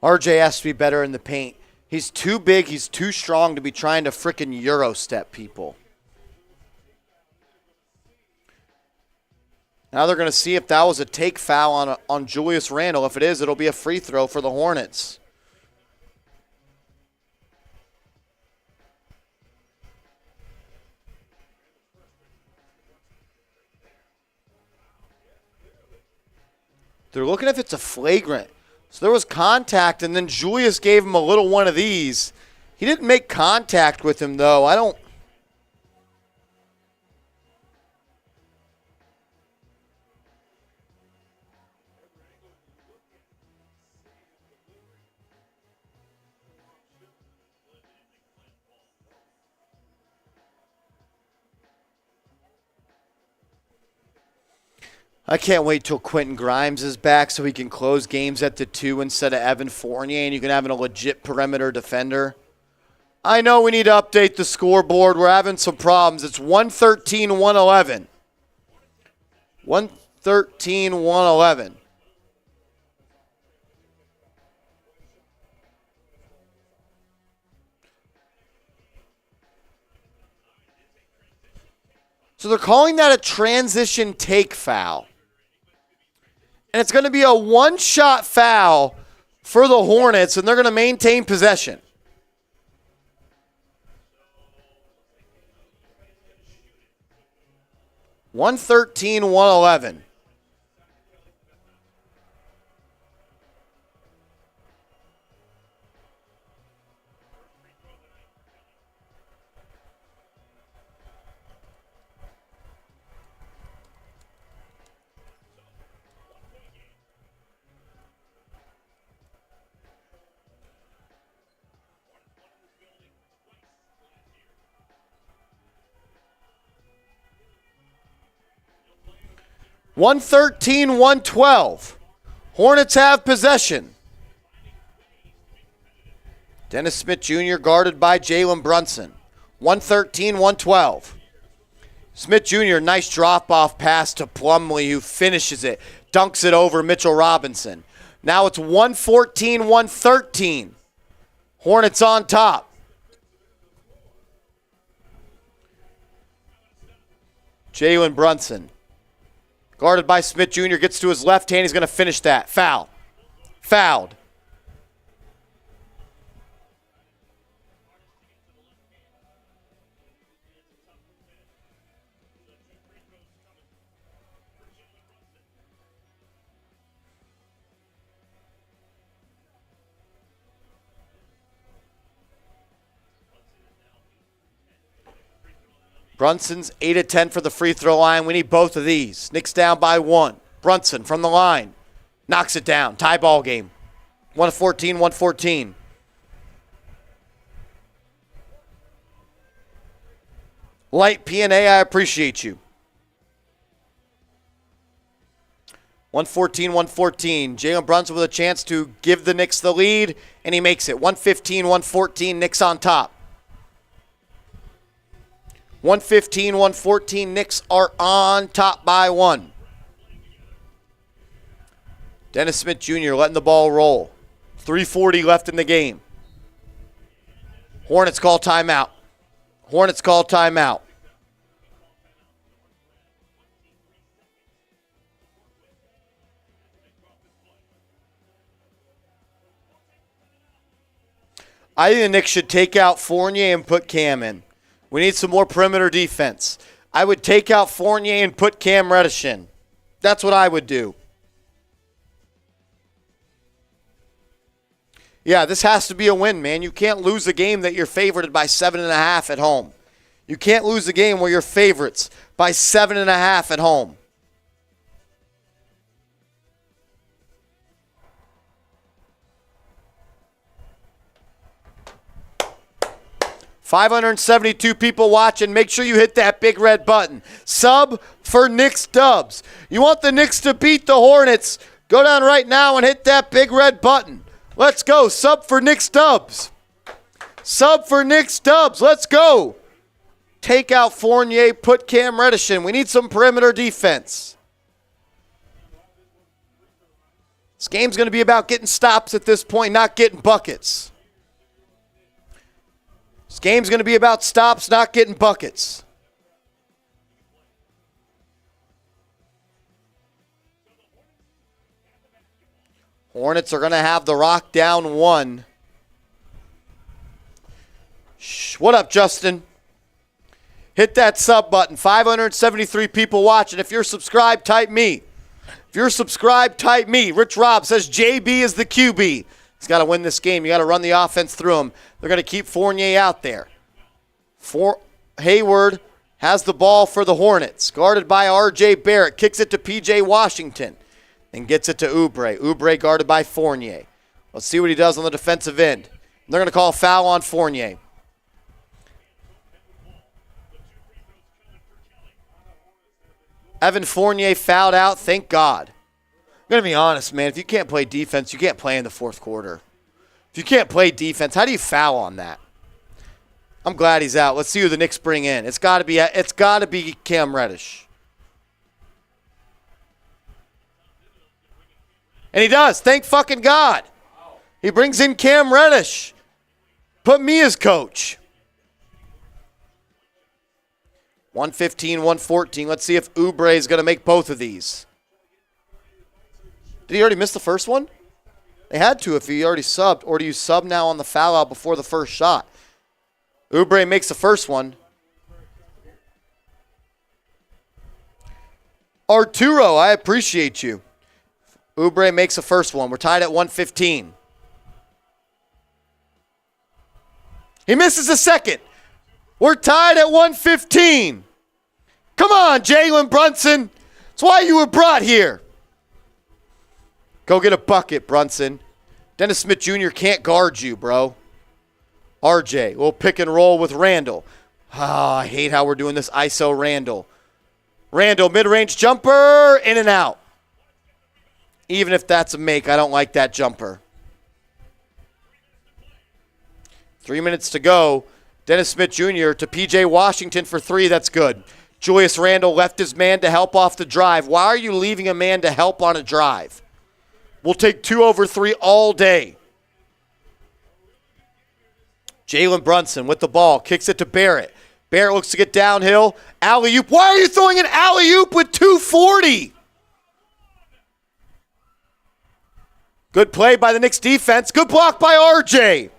RJ has to be better in the paint. He's too big, he's too strong to be trying to frickin' Euro step people. Now they're going to see if that was a take foul on Julius Randle. If it is, it'll be a free throw for the Hornets. They're looking if it's a flagrant. So there was contact, and then Julius gave him a little one of these. He didn't make contact with him, though. I can't wait till Quentin Grimes is back so he can close games at the 2 instead of Evan Fournier, and you can have a legit perimeter defender. I know we need to update the scoreboard. We're having some problems. It's 113-111. 113-111. So they're calling that a transition take foul. And it's going to be a one-shot foul for the Hornets, and they're going to maintain possession. $113-111. $113-112. Hornets have possession. Dennis Smith Jr. guarded by Jalen Brunson. 113-112. Smith Jr., nice drop-off pass to Plumlee, who finishes it, dunks it over Mitchell Robinson. Now it's 114-113. Hornets on top. Jalen Brunson, guarded by Smith Jr., gets to his left hand. He's going to finish that. Foul. Fouled. Brunson's 8 of 10 for the free throw line. We need both of these. Knicks down by 1. Brunson from the line. Knocks it down. Tie ball game. 114-114. Light P&A, I appreciate you. 114-114. Jalen Brunson with a chance to give the Knicks the lead, and he makes it. 115-114. Knicks on top. 115-114. Knicks are on top by 1. Dennis Smith Jr. letting the ball roll. 3:40 left in the game. Hornets call timeout. Hornets call timeout. I think the Knicks should take out Fournier and put Cam in. We need some more perimeter defense. I would take out Fournier and put Cam Reddish in. That's what I would do. Yeah, this has to be a win, man. You can't lose a game that you're favored by 7.5 at home. You can't lose a game where you're favorites by 7.5 at home. $572 people watching. Make sure you hit that big red button. Sub for Knicks dubs. You want the Knicks to beat the Hornets? Go down right now and hit that big red button. Let's go. Sub for Knicks dubs. Sub for Knicks dubs. Let's go. Take out Fournier. Put Cam Reddish in. We need some perimeter defense. This game's going to be about getting stops at this point, not getting buckets. This game's going to be about stops, not getting buckets. Hornets are going to have the rock down 1. What up, Justin? Hit that sub button. 573 people watching. If you're subscribed, type me. If you're subscribed, type me. Rich Rob says JB is the QB. He's got to win this game. You got to run the offense through him. They're going to keep Fournier out there. Hayward has the ball for the Hornets. Guarded by R.J. Barrett. Kicks it to P.J. Washington. Then gets it to Oubre. Oubre guarded by Fournier. Let's see what he does on the defensive end. They're going to call a foul on Fournier. Evan Fournier fouled out. Thank God. I'm going to be honest, man. If you can't play defense, you can't play in the fourth quarter. If you can't play defense, how do you foul on that? I'm glad he's out. Let's see who the Knicks bring in. It's got to be Cam Reddish. And he does. Thank fucking God. He brings in Cam Reddish. Put me as coach. 115, 114. Let's see if Oubre is going to make both of these. Did he already miss the first one? They had to if he already subbed. Or do you sub now on the foul out before the first shot? Oubre makes the first one. Arturo, I appreciate you. Oubre makes the first one. We're tied at 115. He misses the second. We're tied at 115. Come on, Jalen Brunson. That's why you were brought here. Go get a bucket, Brunson. Dennis Smith Jr. can't guard you, bro. RJ will pick and roll with Randle. I hate how we're doing this ISO Randle. Randle, mid-range jumper, in and out. Even if that's a make, I don't like that jumper. 3 minutes to go. Dennis Smith Jr. to P.J. Washington for three. That's good. Julius Randle left his man to help off the drive. Why are you leaving a man to help on a drive? We'll take 2 over 3 all day. Jalen Brunson with the ball. Kicks it to Barrett. Barrett looks to get downhill. Alley-oop. Why are you throwing an alley-oop with 240? Good play by the Knicks defense. Good block by RJ.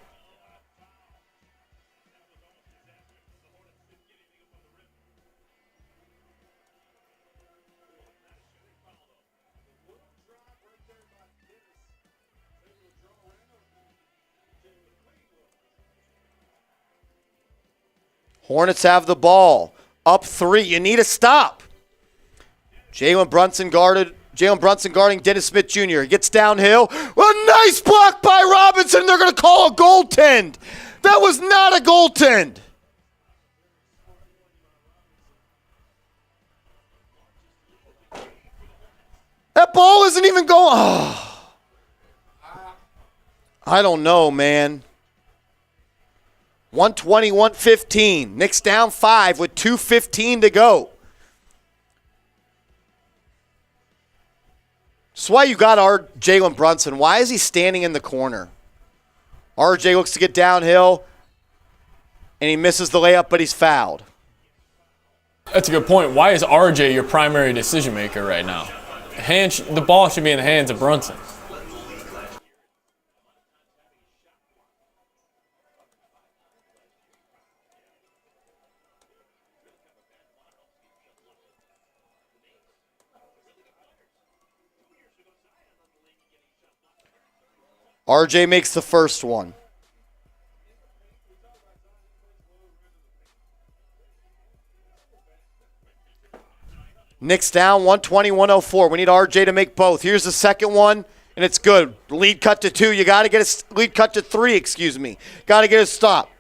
Hornets have the ball. Up 3. You need a stop. Jalen Brunson guarding Dennis Smith Jr. He gets downhill. A nice block by Robinson. They're going to call a goaltend. That was not a goaltend. That ball isn't even going. Oh. I don't know, man. 120, 115. Knicks down 5 with 2:15 to go. That's why you got our Jalen Brunson. Why is he standing in the corner? RJ looks to get downhill, and he misses the layup, but he's fouled. That's a good point. Why is RJ your primary decision maker right now? The ball should be in the hands of Brunson. RJ makes the first one. Knicks down 120-104. We need RJ to make both. Here's the second one, and it's good. Lead cut to 2. You got to get a lead cut to 3, excuse me. Got to get a stop.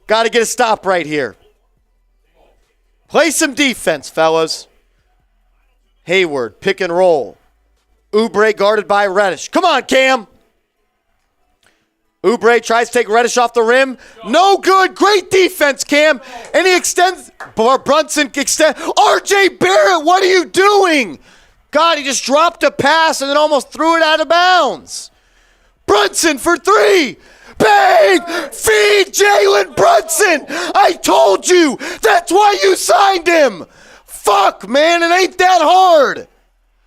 Got to get a stop right here. Play some defense, fellas. Hayward, pick and roll. Oubre guarded by Reddish. Come on, Cam. Oubre tries to take Reddish off the rim. No good. Great defense, Cam. And he extends. Brunson extends. RJ Barrett, what are you doing? God, he just dropped a pass and then almost threw it out of bounds. Brunson for 3. Bang! Feed Jalen Brunson. I told you. That's why you signed him. Fuck, man. It ain't that hard.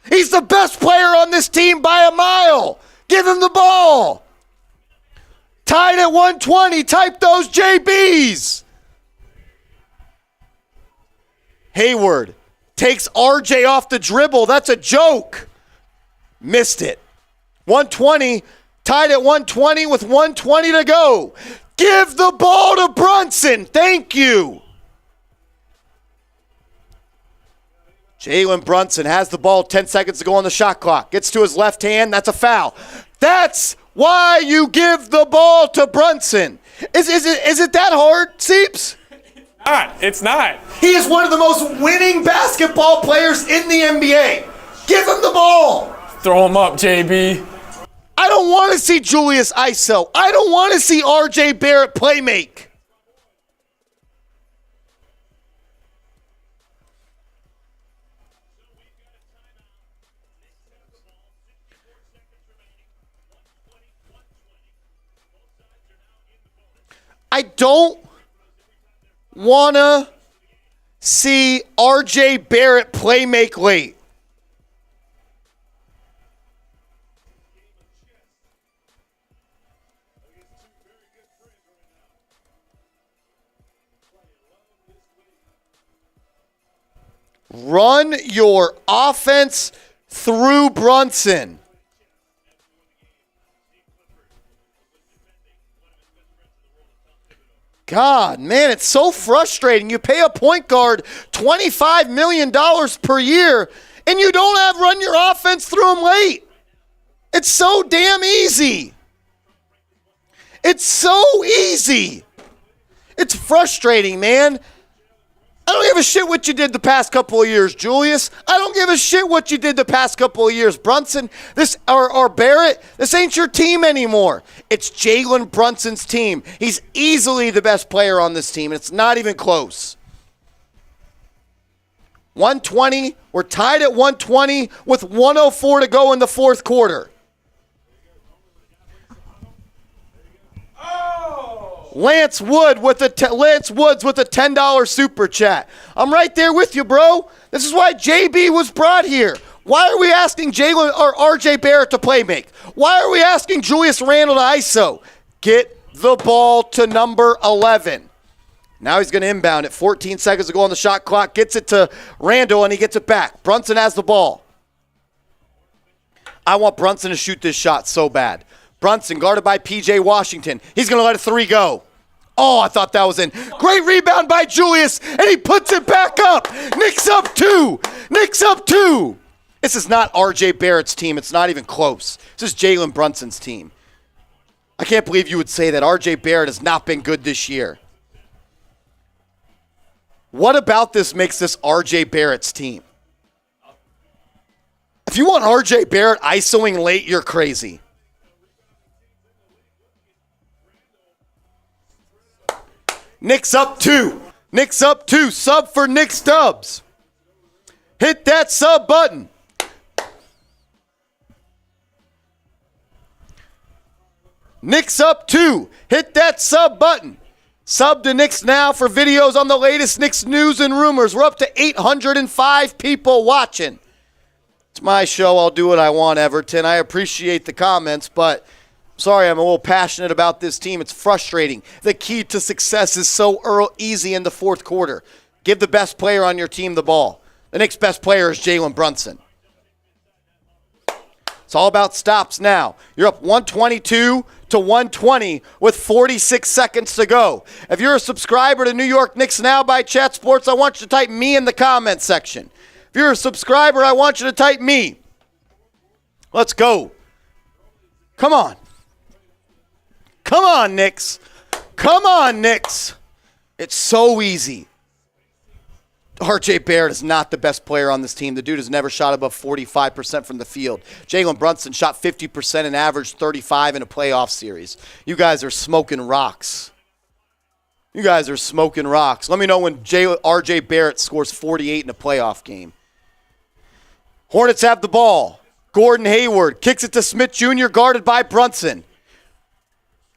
He's the best player on this team by a mile. Give him the ball. Tied at 120. Type those JBs. Hayward takes RJ off the dribble. That's a joke. Missed it. 120. Tied at 120 with 120 to go. Give the ball to Brunson. Thank you. Jalen Brunson has the ball, 10 seconds to go on the shot clock. Gets to his left hand. That's a foul. That's why you give the ball to Brunson. Is it that hard, Seeps? It's not. He is one of the most winning basketball players in the NBA. Give him the ball. Throw him up, JB. I don't want to see Julius ISO. I don't want to see RJ Barrett play make. I don't want to see R.J. Barrett play make late. Run your offense through Brunson. God, man, it's so frustrating. You pay a point guard $25 million per year, and you don't have run your offense through him late. It's so damn easy. It's so easy. It's frustrating, man. I don't give a shit what you did the past couple of years, Julius. I don't give a shit what you did the past couple of years, Brunson. Or Barrett. This ain't your team anymore. It's Jalen Brunson's team. He's easily the best player on this team, and it's not even close. 120. We're tied at 120 with 104 to go in the fourth quarter. Lance Woods with a $10 super chat. I'm right there with you, bro. This is why JB was brought here. Why are we asking Jalen or RJ Barrett to play make? Why are we asking Julius Randle to ISO? Get the ball to number 11. Now he's going to inbound it. 14 seconds to go on the shot clock. Gets it to Randle, and he gets it back. Brunson has the ball. I want Brunson to shoot this shot so bad. Brunson guarded by P.J. Washington. He's going to let a three go. Oh, I thought that was in. Great rebound by Julius, and he puts it back up. Knicks up two. Knicks up two. This is not R.J. Barrett's team. It's not even close. This is Jalen Brunson's team. I can't believe you would say that R.J. Barrett has not been good this year. What about this makes this R.J. Barrett's team? If you want R.J. Barrett ISOing late, you're crazy. Knicks up two. Knicks up two. Sub for Nick Stubbs. Hit that sub button. Knicks up two. Hit that sub button. Sub to Knicks Now for videos on the latest Knicks news and rumors. We're up to 805 people watching. It's my show. I'll do what I want, Everton. I appreciate the comments, but sorry, I'm a little passionate about this team. It's frustrating. The key to success is so easy in the fourth quarter. Give the best player on your team the ball. The Knicks' best player is Jalen Brunson. It's all about stops now. You're up 122 to 120 with 46 seconds to go. If you're a subscriber to New York Knicks Now by Chat Sports, I want you to type me in the comment section. If you're a subscriber, I want you to type me. Let's go. Come on. Come on, Knicks. Come on, Knicks. It's so easy. R.J. Barrett is not the best player on this team. The dude has never shot above 45% from the field. Jalen Brunson shot 50% and averaged 35 in a playoff series. You guys are smoking rocks. You guys are smoking rocks. Let me know when R.J. Barrett scores 48 in a playoff game. Hornets have the ball. Gordon Hayward kicks it to Smith Jr., guarded by Brunson.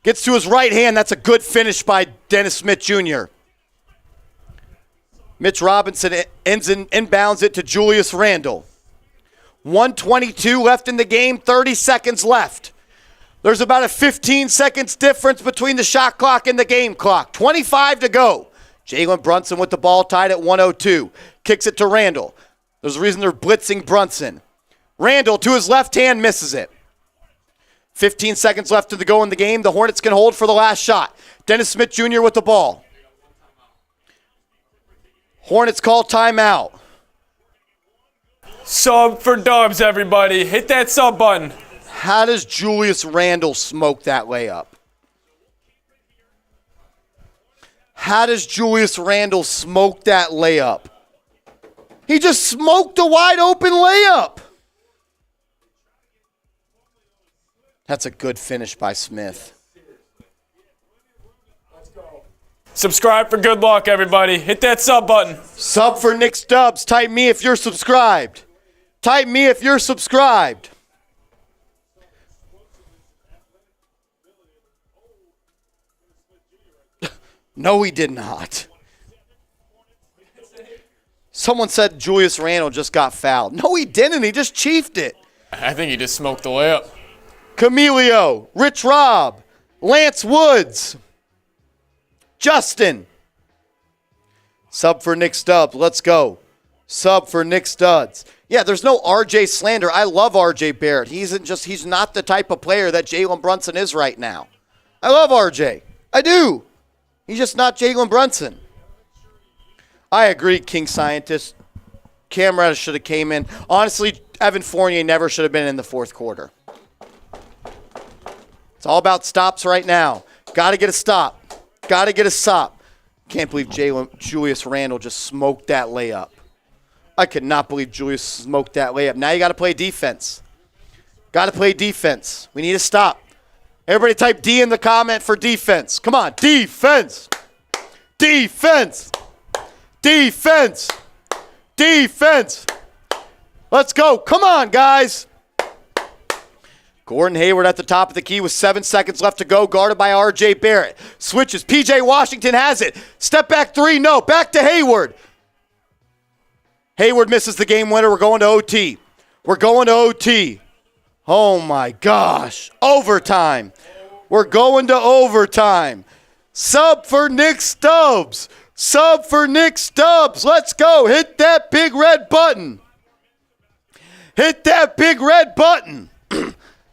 Gets to his right hand. That's a good finish by Dennis Smith Jr. Mitch Robinson inbounds it to Julius Randle. 1:22 left in the game, 30 seconds left. There's about a 15 seconds difference between the shot clock and the game clock. 25 to go. Jalen Brunson with the ball tied at 102. Kicks it to Randle. There's a reason they're blitzing Brunson. Randle to his left hand misses it. 15 seconds left to go in the game. The Hornets can hold for the last shot. Dennis Smith Jr. with the ball. Hornets call timeout. Sub for Dubs, everybody. Hit that sub button. How does Julius Randle smoke that layup? How does Julius Randle smoke that layup? He just smoked a wide open layup. That's a good finish by Smith. Subscribe for good luck, everybody. Hit that sub button. Sub for Nick Stubbs. Type me if you're subscribed. Type me if you're subscribed. No, he did not. Someone said Julius Randle just got fouled. No, he didn't. He just chiefed it. I think he just smoked the layup. Camilio, Rich Rob, Lance Woods, Justin. Sub for Nick Stubbs. Let's go. Sub for Nick Studs. Yeah, there's no RJ slander. I love RJ Barrett. He's not the type of player that Jalen Brunson is right now. I love RJ. I do. He's just not Jalen Brunson. I agree, King Scientist. Cam Reddish should have came in. Honestly, Evan Fournier never should have been in the fourth quarter. It's all about stops right now. Got to get a stop. Got to get a stop. Can't believe Julius Randle just smoked that layup. I could not believe Julius smoked that layup. Now you got to play defense. Got to play defense. We need to stop. Everybody type D in the comment for defense. Come on, defense. Defense. Defense. Defense. Let's go. Come on, guys. Gordon Hayward at the top of the key with 7 seconds left to go, guarded by RJ Barrett. Switches. PJ Washington has it. Step back three. No. Back to Hayward. Hayward misses the game winner. We're going to OT. We're going to OT. Oh, my gosh. Overtime. We're going to overtime. Sub for Nick Stubbs. Sub for Nick Stubbs. Let's go. Hit that big red button. Hit that big red button.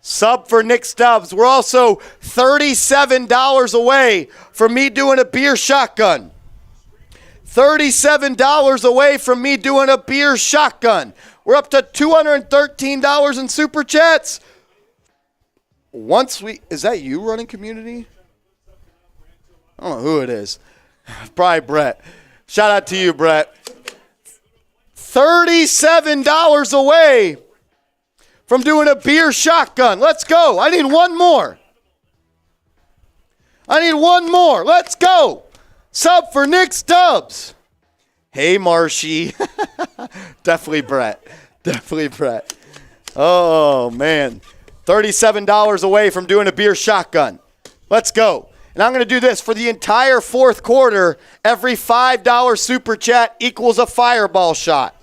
Sub for Nick Stubbs. We're also $37 away from me doing a beer shotgun. $37 away from me doing a beer shotgun. We're up to $213 in super chats. Is that you running community? I don't know who it is. Probably Brett. Shout out to you, Brett. $37 away from doing a beer shotgun. Let's go. I need one more. Let's go. Sub for Nick Stubbs. Hey, Marshy. Definitely Brett. Oh, man. $37 away from doing a beer shotgun. Let's go. And I'm going to do this for the entire fourth quarter. Every $5 super chat equals a fireball shot.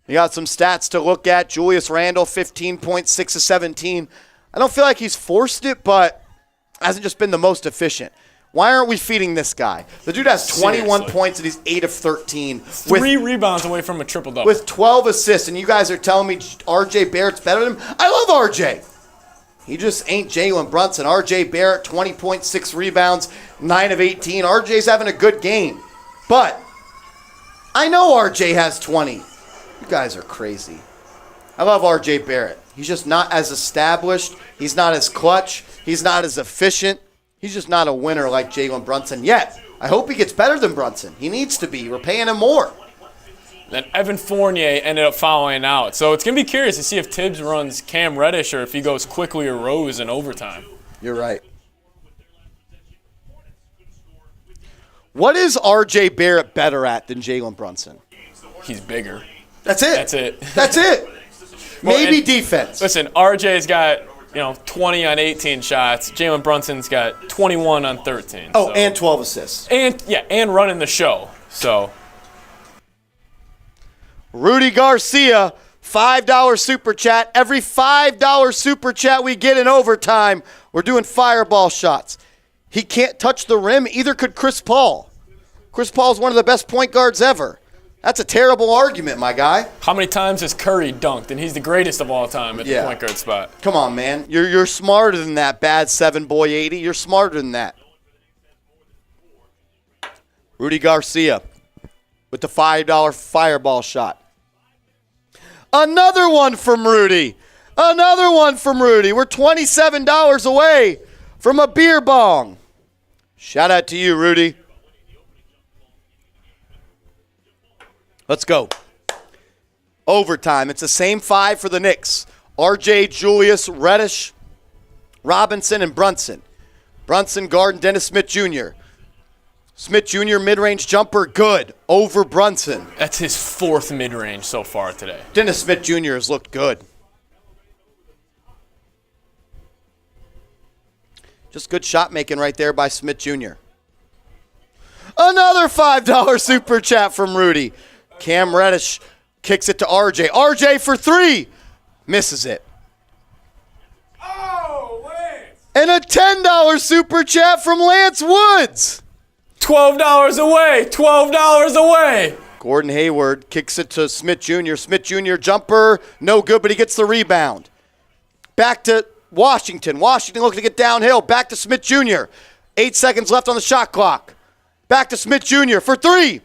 We got some stats to look at. Julius Randle, 15.6 of 17. I don't feel like he's forced it, but hasn't just been the most efficient. Why aren't we feeding this guy? The dude has 21 points and he's 8 of 13. Three rebounds away from a triple-double. With 12 assists, and you guys are telling me RJ Barrett's better than him? I love RJ. He just ain't Jalen Brunson. RJ Barrett, 20.6 rebounds, 9 of 18. RJ's having a good game. But I know RJ has 20. You guys are crazy. I love RJ Barrett. He's just not as established. He's not as clutch. He's not as efficient. He's just not a winner like Jalen Brunson yet. I hope he gets better than Brunson. He needs to be. We're paying him more. Then Evan Fournier ended up fouling out. So it's going to be curious to see if Tibbs runs Cam Reddish or if he goes Quickly or Rose in overtime. You're right. What is RJ Barrett better at than Jalen Brunson? He's bigger. That's it. That's it. Maybe defense. Listen, RJ's got 20 on 18 shots. Jalen Brunson's got 21 on 13. Oh, so. And 12 assists. And running the show. So Rudy Garcia, $5 super chat. Every $5 super chat we get in overtime, we're doing fireball shots. He can't touch the rim. Either could Chris Paul. Chris Paul's one of the best point guards ever. That's a terrible argument, my guy. How many times has Curry dunked? And he's the greatest of all time at the point guard spot. Come on, man. You're smarter than that, bad 7-boy 80. You're smarter than that. Rudy Garcia with the $5 fireball shot. Another one from Rudy. We're $27 away from a beer bong. Shout out to you, Rudy. Let's go. Overtime. It's the same 5 for the Knicks. RJ, Julius, Reddish, Robinson, and Brunson. Brunson, guard, and Dennis Smith Jr. Smith Jr. mid-range jumper, good. Over Brunson. That's his 4th mid-range so far today. Dennis Smith Jr. has looked good. Just good shot making right there by Smith Jr. Another $5 super chat from Rudy. Cam Reddish kicks it to RJ. RJ for three. Misses it. Oh, Lance. And a $10 super chat from Lance Woods. $12 away. $12 away. Gordon Hayward kicks it to Smith Jr. Smith Jr. jumper, no good, but he gets the rebound. Back to Washington. Washington looking to get downhill. Back to Smith Jr. 8 seconds left on the shot clock. Back to Smith Jr. for three.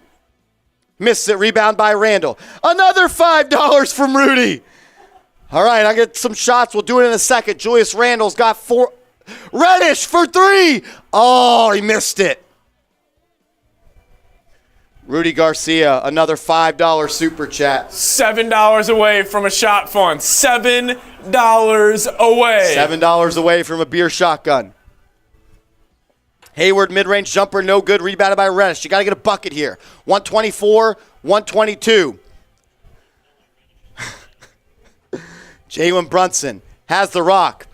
Misses it. Rebound by Randle. Another $5 from Rudy. All right, I'll get some shots. We'll do it in a second. Julius Randle's got four. Reddish for three. Oh, he missed it. Rudy Garcia, another $5 super chat. $7 away from a shot fund. $7 away. $7 away from a beer shotgun. Hayward, mid-range jumper, no good. Rebounded by Reddish. You got to get a bucket here. 124, 122. Jalen Brunson has the rock.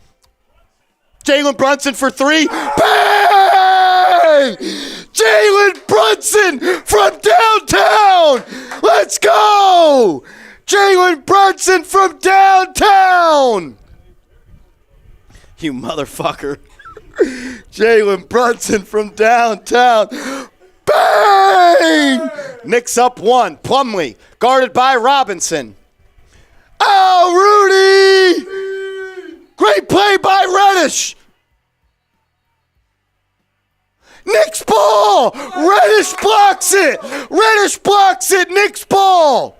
Jalen Brunson for three. Bang! Jalen Brunson from downtown. Let's go! Jalen Brunson from downtown. You motherfucker. Jalen Brunson from downtown. Bang! Knicks up one. Plumlee guarded by Robinson. Oh, Rudy! Great play by Reddish. Knicks ball! Reddish blocks it! Reddish blocks it! Knicks ball!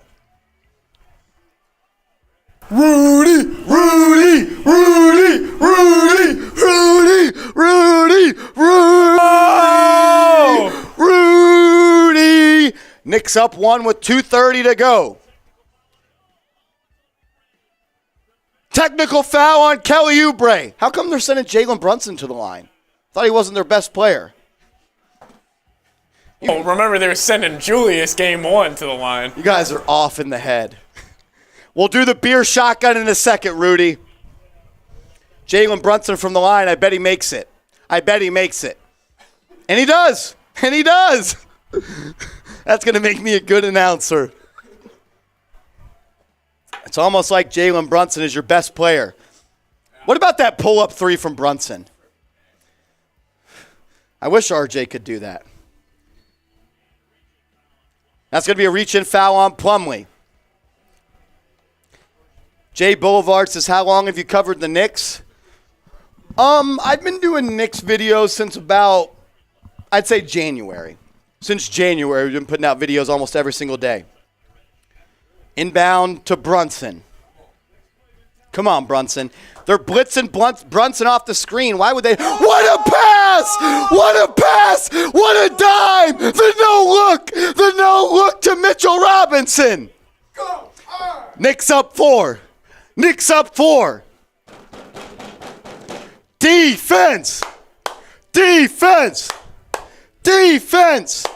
Rudy! Rudy! Rudy! Rudy! Rudy! Rudy! Rudy! Oh! Rudy! Knicks up one with 2:30 to go. Technical foul on Kelly Oubre. How come they're sending Jalen Brunson to the line? Thought he wasn't their best player. Oh, remember they were sending Julius game one to the line. You guys are off in the head. We'll do the beer shotgun in a second, Rudy. Jalen Brunson from the line. I bet he makes it. I bet he makes it. And he does. And he does. That's going to make me a good announcer. It's almost like Jalen Brunson is your best player. What about that pull-up three from Brunson? I wish RJ could do that. That's going to be a reach-in foul on Plumlee. Jay Boulevard says, how long have you covered the Knicks? I've been doing Knicks videos since about, I'd say January. Since January, we've been putting out videos almost every single day. Inbound to Brunson. Come on, Brunson. They're blitzing Brunson off the screen. Why would they? What a pass! What a pass! What a dime! The no-look! The no-look to Mitchell Robinson. Knicks up four. Knicks up four. Defense! Defense! Defense!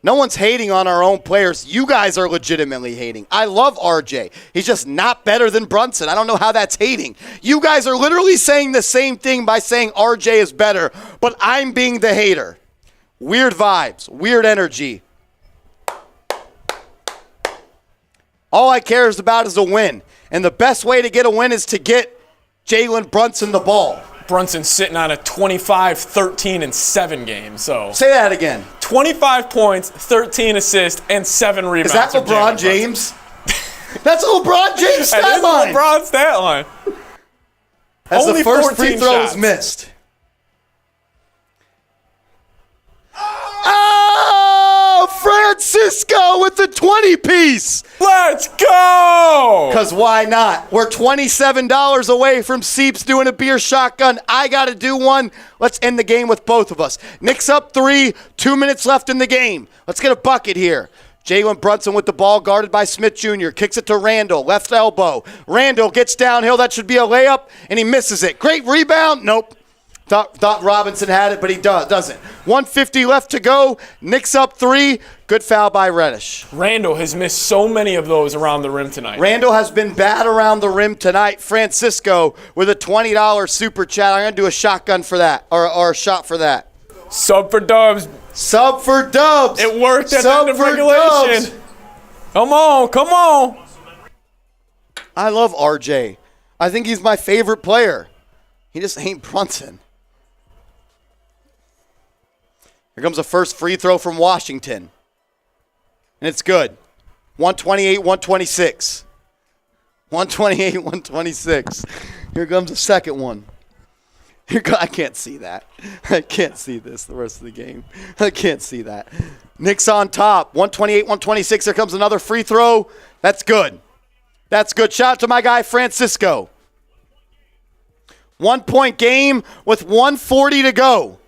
No one's hating on our own players. You guys are legitimately hating. I love RJ. He's just not better than Brunson. I don't know how that's hating. You guys are literally saying the same thing by saying RJ is better, but I'm being the hater. Weird vibes, weird energy. All I care about is a win. And the best way to get a win is to get Jalen Brunson the ball. Brunson's sitting on a 25, 13, and 7 game. So Say that again. 25 points, 13 assists, and 7 rebounds. Is that LeBron James? That's a LeBron James stat That is line. LeBron's stat line. As Only the first 14 free throw shots. is missed. Oh, Francisco with the 20-piece. Let's go! Because why not? We're $27 away from Seeps doing a beer shotgun. I got to do one. Let's end the game with both of us. Knicks up 3, 2 minutes left in the game. Let's get a bucket here. Jalen Brunson with the ball, guarded by Smith Jr. Kicks it to Randle, left elbow. Randle gets downhill. That should be a layup, and he misses it. Great rebound. Nope. Thought Robinson had it, but he doesn't. 150 left to go. Knicks up 3. Good Good foul by Reddish. Randle has missed so many of those around the rim tonight. Randle has been bad around the rim tonight. Francisco with a $20 super chat. I'm going to do a shotgun for that, or a shot for that. Sub for Dubs. Sub for Dubs. It worked at the Sub end of for regulation. Dubs. Come on, come on. I love RJ. I think he's my favorite player. He just ain't Brunson. Here comes the first free throw from Washington. And it's good. 128-126. 128-126. Here comes the second one. I can't see that. I can't see this the rest of the game. I can't see that. Knicks on top. 128-126. Here comes another free throw. That's good. That's good. Shout out to my guy, Francisco. 1 point game with 1:40 to go.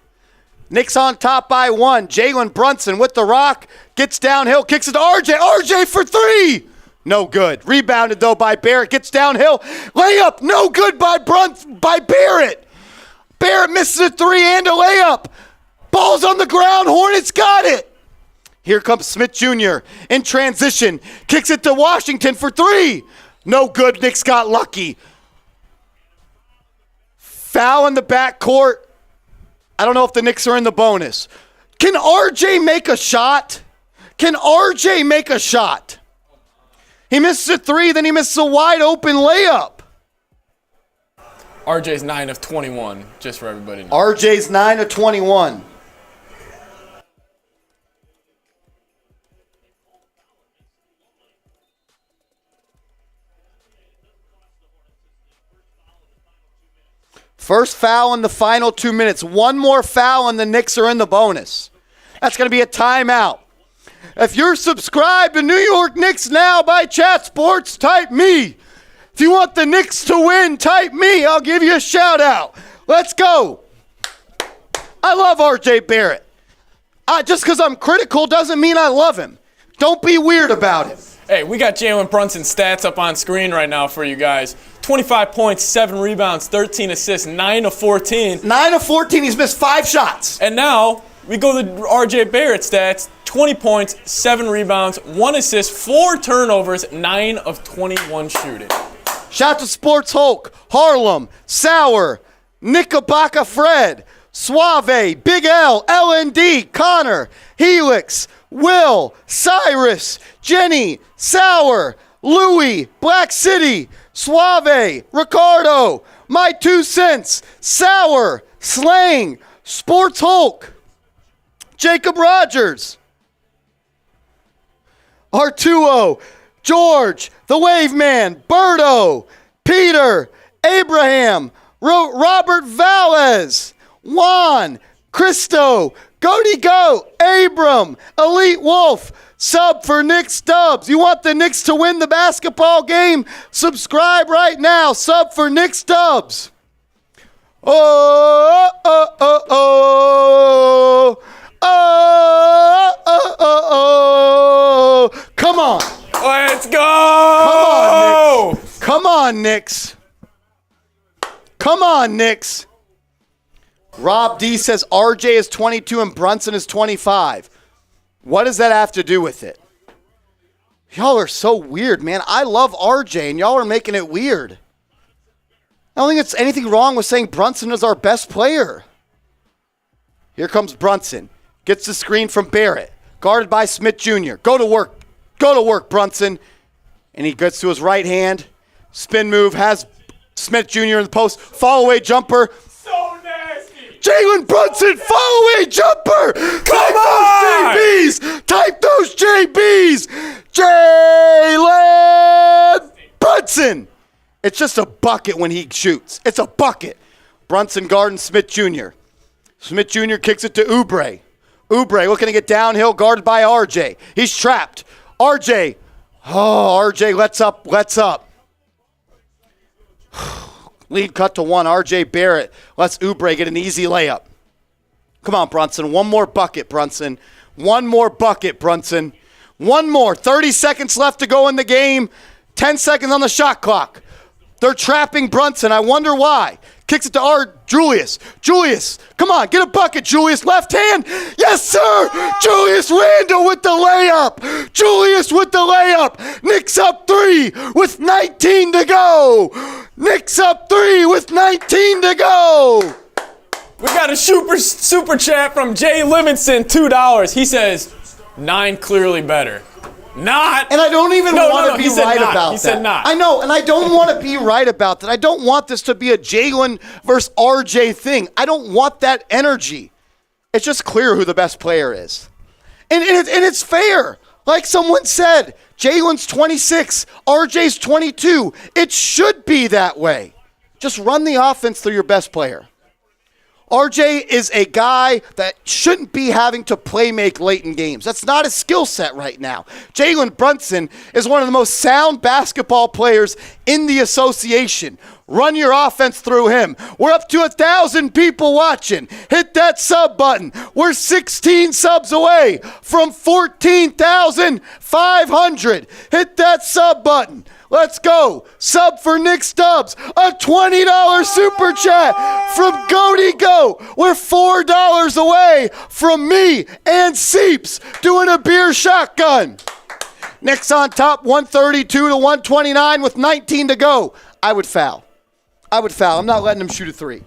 Knicks on top by 1. Jalen Brunson with the rock. Gets downhill. Kicks it to RJ. RJ for 3. No good. Rebounded, though, by Barrett. Gets downhill. Layup. No good by Barrett. Barrett misses a 3 and a layup. Ball's on the ground. Hornets got it. Here comes Smith Jr. in transition. Kicks it to Washington for 3. No good. Knicks got lucky. Foul in the backcourt. I don't know if the Knicks are in the bonus. Can RJ make a shot? Can RJ make a shot? He misses a 3, then he misses a wide open layup. RJ's 9 of 21, just for everybody to know. RJ's 9 of 21. First foul in the final 2 minutes. One more foul and the Knicks are in the bonus. That's going to be a timeout. If you're subscribed to New York Knicks Now by Chat Sports, type me. If you want the Knicks to win, type me. I'll give you a shout out. Let's go. I love RJ Barrett. Just because I'm critical doesn't mean I love him. Don't be weird about it. Hey, we got Jalen Brunson's stats up on screen right now for you guys. 25 points, 7 rebounds, 13 assists, 9 of 14. 9 of 14, he's missed 5 shots. And now we go to RJ Barrett stats. 20 points, 7 rebounds, 1 assist, 4 turnovers, 9 of 21 shooting. Shout out to Sports Hulk, Harlem, Sauer, Knickerbocker Fred, Suave, Big L, LND, Connor, Helix, Will, Cyrus, Jenny, Sauer, Louie, Black City, Suave, Ricardo, My 2 Cents, Sauer, Slang, Sports Hulk, Jacob Rogers, Artuo, George, The Wave Man, Berto, Peter, Abraham, Robert Valles, Juan, Christo, Goaty Go, Abram, Elite Wolf, sub for Knicks Dubs. You want the Knicks to win the basketball game? Subscribe right now. Sub for Knicks Dubs. Oh, oh, oh, oh. Oh, oh, oh, oh. Come on. Let's go! Come on, Knicks. Come on, Knicks. Rob D says RJ is 22 and Brunson is 25. What does that have to do with it? Y'all are so weird, man. I love RJ, and y'all are making it weird. I don't think it's anything wrong with saying Brunson is our best player. Here comes Brunson. Gets the screen from Barrett. Guarded by Smith Jr. Go to work. Go to work, Brunson. And he gets to his right hand. Spin move. Has Smith Jr. in the post. Fall away jumper. So nasty. Jalen Brunson, fall away jumper. Type those JBs. Type those JBs. Jalen Brunson. It's just a bucket when he shoots. It's a bucket. Brunson guarding Smith Jr. Smith Jr. kicks it to Oubre. Oubre looking to get downhill, guarded by RJ. He's trapped. RJ. Oh, RJ lets up. Lead cut to 1. RJ Barrett lets Oubre get an easy layup. Come on, Brunson. One more bucket, Brunson. One more bucket, Brunson. One more. 30 seconds left to go in the game. 10 seconds on the shot clock. They're trapping Brunson. I wonder why. Kicks it to Julius. Julius, come on, get a bucket, Julius. Left hand. Yes, sir. Julius Randle with the layup. Julius with the layup. Knicks up 3 with 19 to go. Knicks up 3 with 19 to go. We got a super chat from Jay Livingston, $2. He says, 9 clearly better. Not. And I don't even want to be right about that. He said not. I know, and I don't want to be right about that. I don't want this to be a Jalen versus RJ thing. I don't want that energy. It's just clear who the best player is. And it's fair. Like someone said, Jalen's 26, RJ's 22. It should be that way. Just run the offense through your best player. RJ is a guy that shouldn't be having to play make late in games. That's not his skill set right now. Jalen Brunson is one of the most sound basketball players in the association. Run your offense through him. We're up to 1,000 people watching. Hit that sub button. We're 16 subs away from 14,500. Hit that sub button. Let's go. Sub for Nick Stubbs. A $20 super chat from Goaty Go. We're $4 away from me and Seeps doing a beer shotgun. Knicks on top, 132 to 129 with 19 to go. I would foul. I'm not letting him shoot a 3.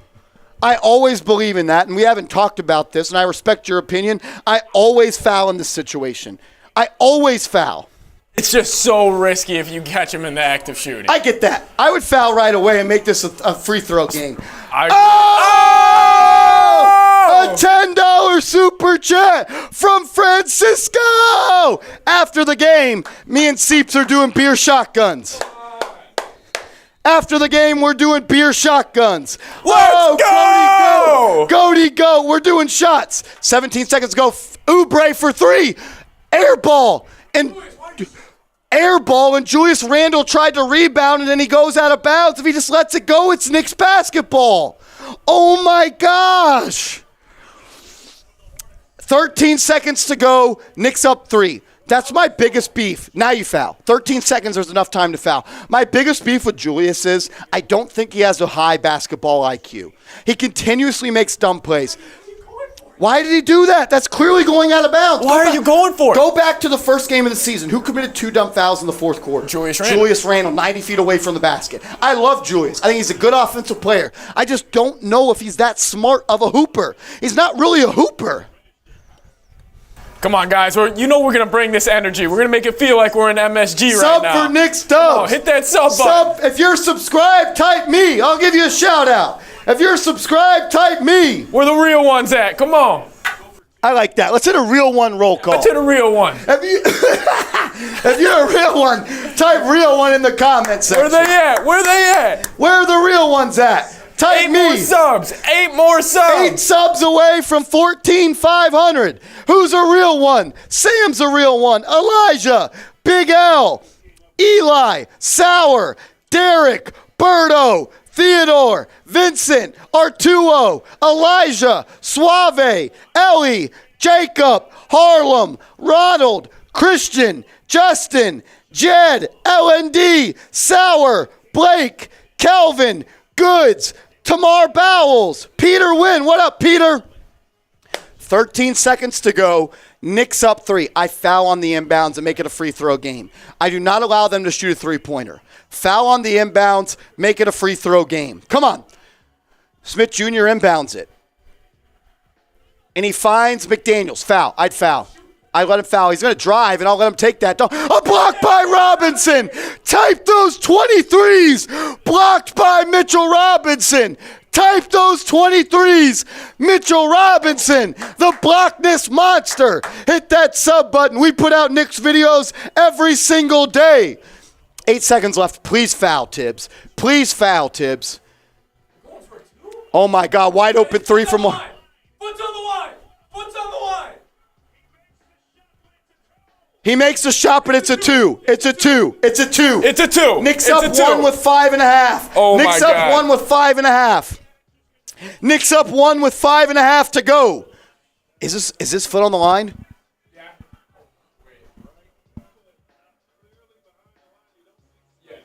I always believe in that, and we haven't talked about this, and I respect your opinion. I always foul in this situation. I always foul. It's just so risky if you catch him in the act of shooting. I get that. I would foul right away and make this a free throw game. A $10 super chat from Francisco. After the game, me and Seeps are doing beer shotguns. After the game, we're doing beer shotguns. Let's go! Goaty go. We're doing shots. 17 seconds to go. Oubre for 3. Air ball. And Julius Randle tried to rebound, and then he goes out of bounds. If he just lets it go, it's Knicks basketball. Oh, my gosh. 13 seconds to go. Knicks up 3. That's my biggest beef. Now you foul. 13 seconds, there's enough time to foul. My biggest beef with Julius is I don't think he has a high basketball IQ. He continuously makes dumb plays. Why did he do that? That's clearly going out of bounds. Why are you going for it? Go back to the first game of the season. Who committed 2 dumb fouls in the fourth quarter? Julius Randle. Julius Randle, 90 feet away from the basket. I love Julius. I think he's a good offensive player. I just don't know if he's that smart of a hooper. He's not really a hooper. Come on, guys. We're going to bring this energy. We're going to make it feel like we're in MSG right now. Sub for Nick Stubbs. Hit that sub button. If you're subscribed, type me. I'll give you a shout out. If you're subscribed, type me. Where the real ones at? Come on. I like that. Let's hit a real one roll call. Let's hit a real one. If you're a real one, type real one in the comments section. Where they at? Where are the real ones at? Type 8 me. more subs. 8 more subs. 8 subs away from 14,500. Who's a real one? Sam's a real one. Elijah, Big L, Eli, Sauer, Derek, Berto, Theodore, Vincent, Artuo, Elijah, Suave, Ellie, Jacob, Harlem, Ronald, Christian, Justin, Jed, LND, Sauer, Blake, Kelvin, Goods, Tamar Bowles, Peter Wynn. What up, Peter? 13 seconds to go. Knicks up 3. I foul on the inbounds and make it a free throw game. I do not allow them to shoot a three-pointer. Foul on the inbounds, make it a free throw game. Come on. Smith Jr. inbounds it. And he finds McDaniels. Foul. I'd foul. I let him foul. He's going to drive, and I'll let him take that. A block by Robinson. Type those 23s. Blocked by Mitchell Robinson. Type those 23s. Mitchell Robinson, the blockness monster. Hit that sub button. We put out Knicks videos every single day. 8 seconds left. Please foul, Tibbs. Please foul, Tibbs. Oh, my God. Wide open 3 from one. Foot's on the line. Foot's on the line. He makes the shot, but it's a 2. It's a 2. It's a 2. It's a 2. Knicks up 1 with 5.5. Oh, my God. Knicks up 1 with 5.5. Knicks up 1 with 5.5 to go. Is this foot on the line? Yeah. Yeah,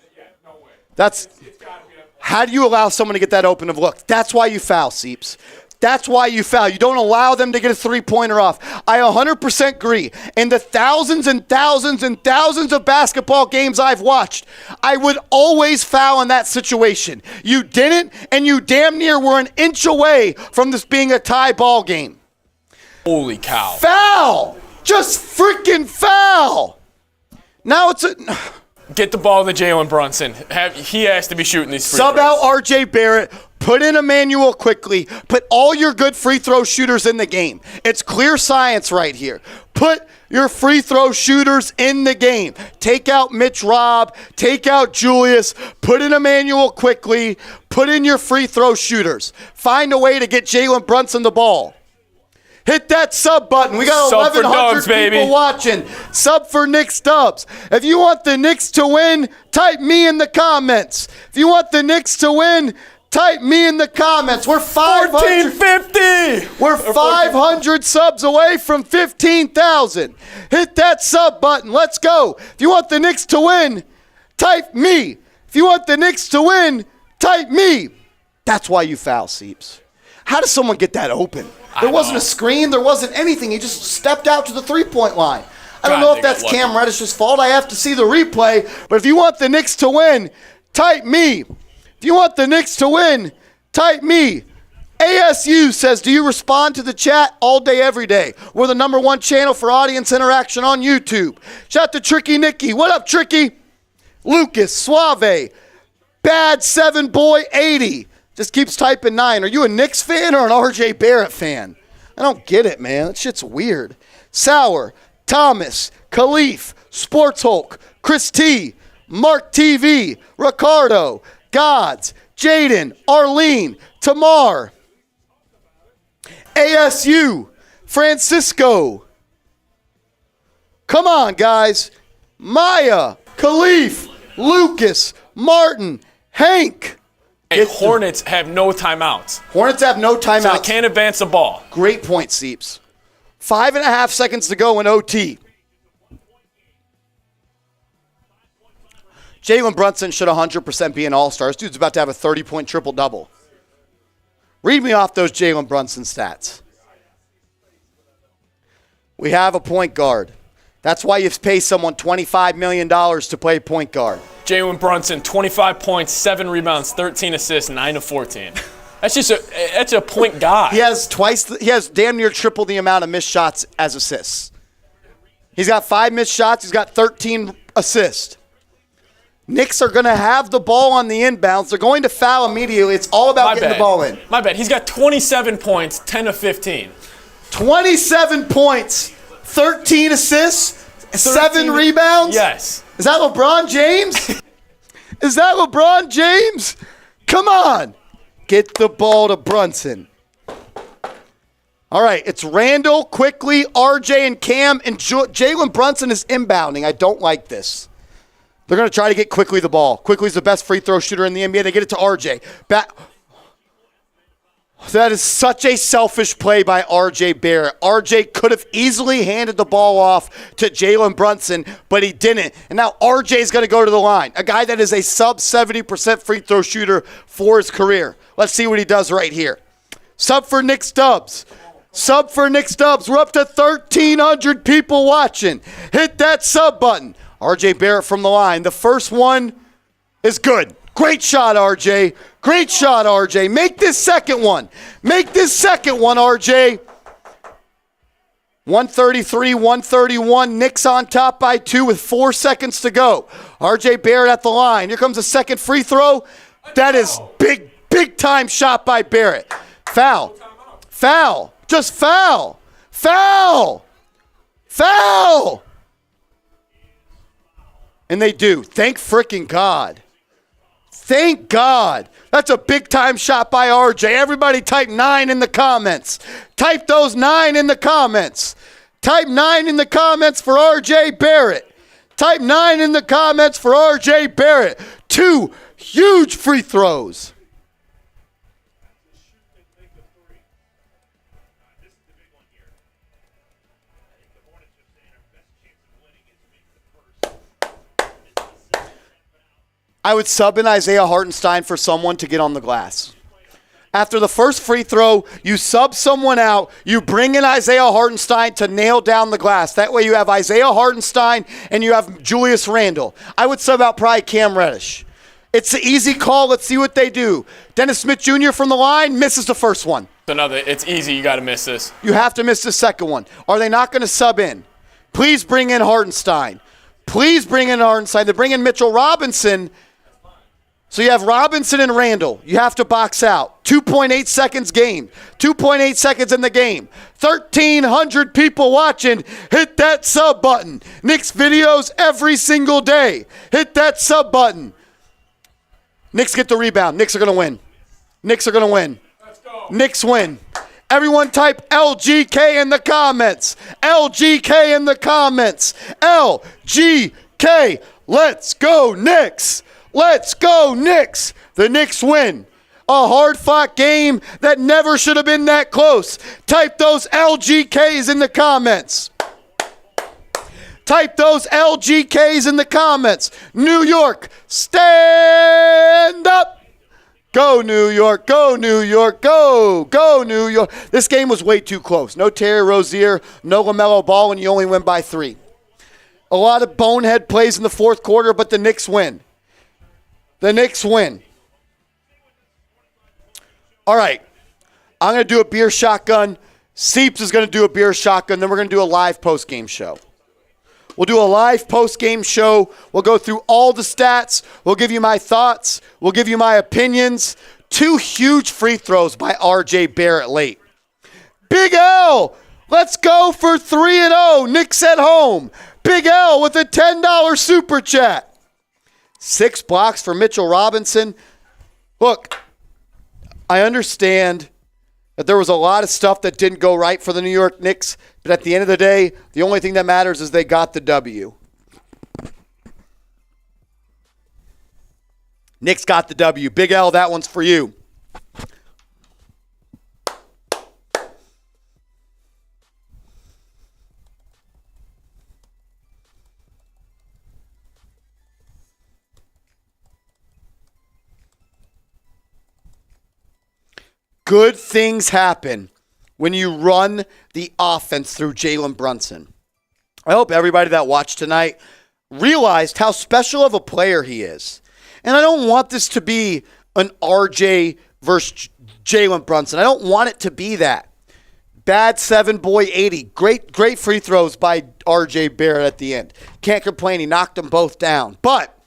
no way. That's. It's gotta be How do you allow someone to get that open of look? That's why you foul, Seeps. That's why you foul. You don't allow them to get a three-pointer off. I 100% agree. In the thousands and thousands and thousands of basketball games I've watched, I would always foul in that situation. You didn't, and you damn near were an inch away from this being a tie ball game. Holy cow. Foul! Just freaking foul! Now it's a... Get the ball to Jalen Brunson. He has to be shooting these free Sub throws. out R.J. Barrett. Put in Emmanuel quickly. Put all your good free throw shooters in the game. It's clear science right here. Put your free throw shooters in the game. Take out Mitch Robb. Take out Julius. Put in Emmanuel quickly. Put in your free throw shooters. Find a way to get Jalen Brunson the ball. Hit that sub button. We got 1,100 people watching. Sub for Knicks Dubs. If you want the Knicks to win, type me in the comments. If you want the Knicks to win, type me in the comments. We're 1450. We're 500 subs away from 15,000. Hit that sub button. Let's go. If you want the Knicks to win, type me. If you want the Knicks to win, type me. That's why you foul, Seeps. How does someone get that open? There wasn't a screen. There wasn't anything. He just stepped out to the three-point line. I don't know if that's Cam Reddish's fault. I have to see the replay. But if you want the Knicks to win, type me. If you want the Knicks to win, type me. ASU says, do you respond to the chat all day, every day? We're the #1 channel for audience interaction on YouTube. Shout out to Tricky Nicky. What up, Tricky? Lucas, Suave, Bad 7 Boy 80. Just keeps typing 9. Are you a Knicks fan or an RJ Barrett fan? I don't get it, man. That shit's weird. Sour, Thomas, Khalif, Sports Hulk, Chris T, Mark TV, Ricardo, Gods, Jaden, Arlene, Tamar, ASU, Francisco. Come on, guys. Maya, Khalif, Lucas, Martin, Hank. Hey, Hornets have no timeouts. Hornets have no timeouts. So they can't advance the ball. Great point, Seeps. 5.5 seconds to go in OT. Jalen Brunson should 100% be an all-star. This dude's about to have a 30-point triple-double. Read me off those Jalen Brunson stats. We have a point guard. That's why you pay someone $25 million to play point guard. Jalen Brunson, 25 points, 7 rebounds, 13 assists, 9 of 14. That's a point guy. He has damn near triple the amount of missed shots as assists. He's got 5 missed shots. He's got 13 assists. Knicks are going to have the ball on the inbounds. They're going to foul immediately. It's all about getting the ball in. My bad. He's got 27 points, 10 of 15. 27 points, 13 assists, 7 rebounds? Yes. Is that LeBron James? Is that LeBron James? Come on. Get the ball to Brunson. All right, it's Randle, quickly, RJ and Cam, and Jalen Brunson is inbounding. I don't like this. They're going to try to get Quickly the ball. Quickly's the best free throw shooter in the NBA. They get it to RJ. That is such a selfish play by R.J. Barrett. R.J. could have easily handed the ball off to Jalen Brunson, but he didn't. And now R.J. is going to go to the line, a guy that is a sub 70% free throw shooter for his career. Let's see what he does right here. Sub for Knicks Dubs. Sub for Knicks Dubs. We're up to 1,300 people watching. Hit that sub button. R.J. Barrett from the line. The first one is good. Great shot, RJ. Great shot, RJ. Make this second one. Make this second one, RJ. 133, 131. Knicks on top by 2 with 4 seconds to go. RJ Barrett at the line. Here comes a second free throw. That is big time shot by Barrett. Foul. Foul. Just foul. Foul. Foul. And they do. Thank frickin' God. Thank God. That's a big-time shot by RJ. Everybody type 9 in the comments. Type those 9 in the comments. Type 9 in the comments for RJ Barrett. Type 9 in the comments for RJ Barrett. 2 huge free throws. I would sub in Isaiah Hartenstein for someone to get on the glass. After the first free throw, you sub someone out, you bring in Isaiah Hartenstein to nail down the glass. That way you have Isaiah Hartenstein and you have Julius Randle. I would sub out probably Cam Reddish. It's the easy call. Let's see what they do. Dennis Smith Jr. from the line misses the first one. It's easy. You got to miss this. You have to miss the second one. Are they not going to sub in? Please bring in Hartenstein. Please bring in Hartenstein. They bring in Mitchell Robinson. So you have Robinson and Randle. You have to box out. 2.8 seconds game. 2.8 seconds in the game. 1,300 people watching. Hit that sub button. Knicks videos every single day. Hit that sub button. Knicks get the rebound. Knicks are going to win. Knicks are going to win. Let's go. Knicks win. Everyone type LGK in the comments. LGK in the comments. LGK. Let's go Knicks. Let's go Knicks. The Knicks win. A hard-fought game that never should have been that close. Type those LGKs in the comments. Type those LGKs in the comments. New York, stand up. Go New York, go New York, go New York. This game was way too close. No Terry Rozier, no LaMelo Ball, and you only win by 3. A lot of bonehead plays in the fourth quarter, but the Knicks win. The Knicks win. All right. I'm going to do a beer shotgun. Seeps is going to do a beer shotgun. Then we're going to do a live post-game show. We'll do a live post-game show. We'll go through all the stats. We'll give you my thoughts. We'll give you my opinions. 2 huge free throws by R.J. Barrett late. Big L. Let's go for 3-0. Knicks at home. Big L with a $10 super chat. 6 blocks for Mitchell Robinson. Look, I understand that there was a lot of stuff that didn't go right for the New York Knicks, but at the end of the day, the only thing that matters is they got the W. Knicks got the W. Big L, that one's for you. Good things happen when you run the offense through Jalen Brunson. I hope everybody that watched tonight realized how special of a player he is. And I don't want this to be an RJ versus Jalen Brunson. I don't want it to be that. Bad 7, boy 80. Great free throws by RJ Barrett at the end. Can't complain. He knocked them both down. But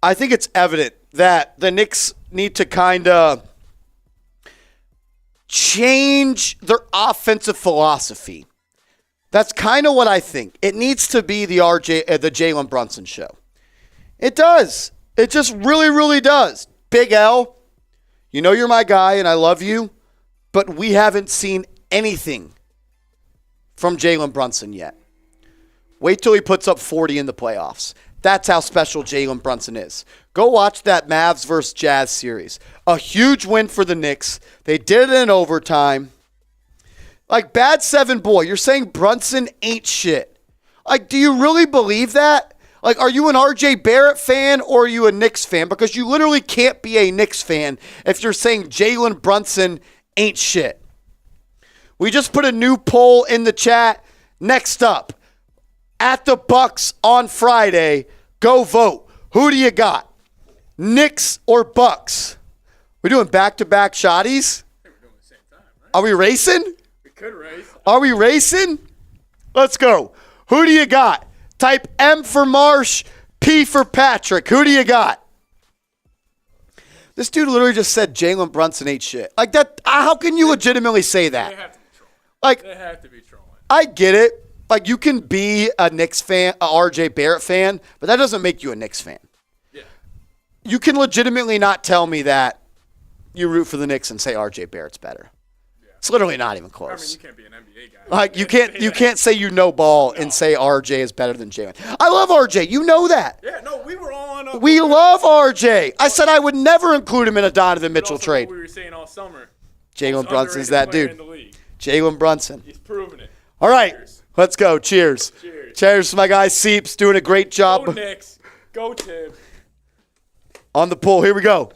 I think it's evident that the Knicks need to kind of change their offensive philosophy. That's kind of what I think. It needs to be the Jalen Brunson show. It does. It just really, really does. Big L, you know you're my guy and I love you, but we haven't seen anything from Jalen Brunson yet. Wait till he puts up 40 in the playoffs. That's how special Jalen Brunson is. Go watch that Mavs versus Jazz series. A huge win for the Knicks. They did it in overtime. Like, bad 7, boy, you're saying Brunson ain't shit. Like, do you really believe that? Like, are you an RJ Barrett fan or are you a Knicks fan? Because you literally can't be a Knicks fan if you're saying Jalen Brunson ain't shit. We just put a new poll in the chat. Next up, at the Bucks on Friday, go vote. Who do you got? Knicks or Bucks? We doing back-to-back shotties? I think we're doing the same time, right? Are we racing? We could race. Are we racing? Let's go. Who do you got? Type M for Marsh, P for Patrick. Who do you got? This dude literally just said Jalen Brunson ain't shit. Like that. How can you legitimately say that? They have to be trolling. Like, They have to be trolling. I get it. Like, you can be a Knicks fan, a RJ Barrett fan, but that doesn't make you a Knicks fan. Yeah. You can legitimately not tell me that you root for the Knicks and say RJ Barrett's better. Yeah. It's literally not even close. I mean, you can't be an NBA guy. Like, you can't say you know ball and say RJ is better than Jalen. I love RJ. You know that. Yeah, no, we were all on. We love RJ. I said I would never include him in a Donovan Mitchell also trade. What we were saying all summer. Jalen Brunson's that Underrated player dude. in the league. Jalen Brunson. He's proven it. All right. Cheers. Let's go. Cheers. Cheers. Cheers to my guy Seeps doing a great job. Go Knicks. Go Tib. On the pull. Here we go.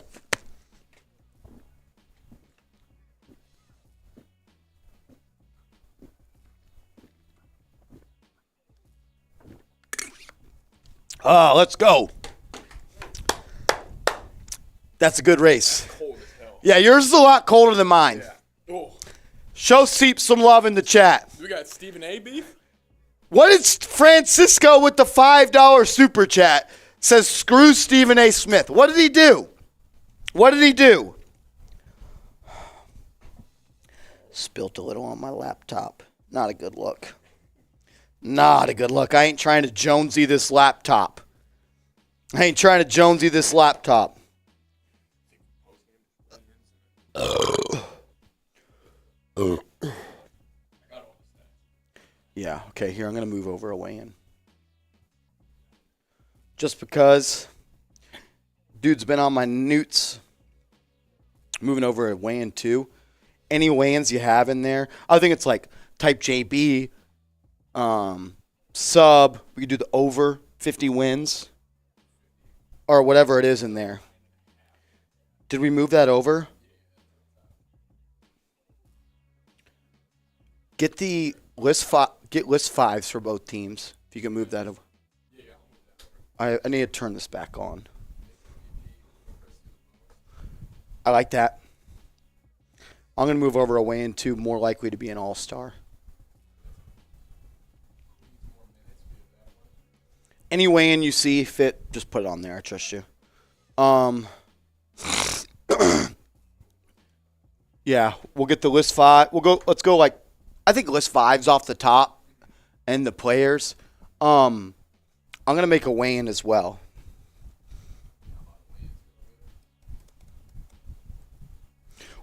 Let's go. That's a good race. Cold as hell. Yeah, yours is a lot colder than mine. Yeah. Oh. Show Seep some love in the chat. We got Stephen A. beef? What is Francisco with the $5 super chat? Says, screw Stephen A. Smith. What did he do? What did he do? Spilt a little on my laptop. Not a good look. Not a good look. I ain't trying to Jonesy this laptop. I ain't trying to Jonesy this laptop. Yeah, okay, here, I'm going to move over a weigh-in. Just because dude's been on my newts. Moving over a weigh-in too. Any weigh-ins you have in there, I think it's like type JB, sub, we could do the over 50 wins, or whatever it is in there. Did we move that over? Get list fives for both teams. If you can move that over. I need to turn this back on. I like that. I'm going to move over a weigh-in two, more likely to be an all-star. Any weigh-in you see fit, just put it on there. I trust you. Yeah, we'll get the list five. Let's go like, I think list five's off the top and the players. I'm going to make a weigh-in as well.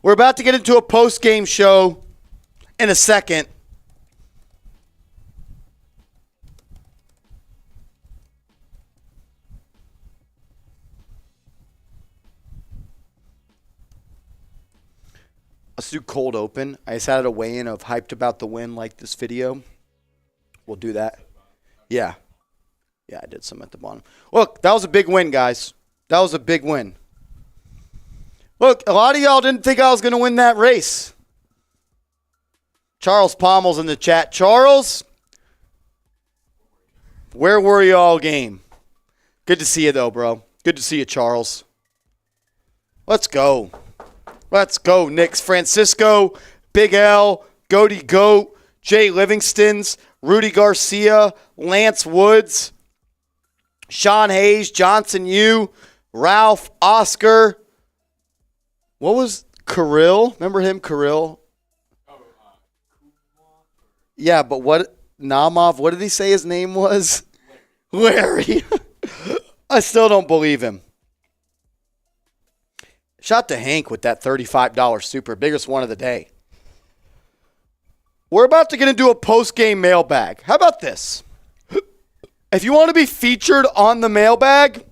We're about to get into a post-game show in a second. Let's do cold open. I just added a weigh-in of hyped about the win like this video. We'll do that. Yeah. Yeah, I did some at the bottom. Look, that was a big win, guys. That was a big win. Look, a lot of y'all didn't think I was going to win that race. Charles Pommel's in the chat. Charles, where were you all game? Good to see you, though, bro. Good to see you, Charles. Let's go. Let's go, Knicks. Francisco, Big L, Goaty Goat, Jay Livingston's, Rudy Garcia, Lance Woods, Sean Hayes, Johnson Yu, Ralph, Oscar. What was Kirill? Remember him, Kirill? Yeah, but what, Namov, what did he say his name was? Larry. I still don't believe him. Shout to Hank with that $35 super, biggest one of the day. We're about to get into a post-game mailbag. How about this? If you want to be featured on the mailbag,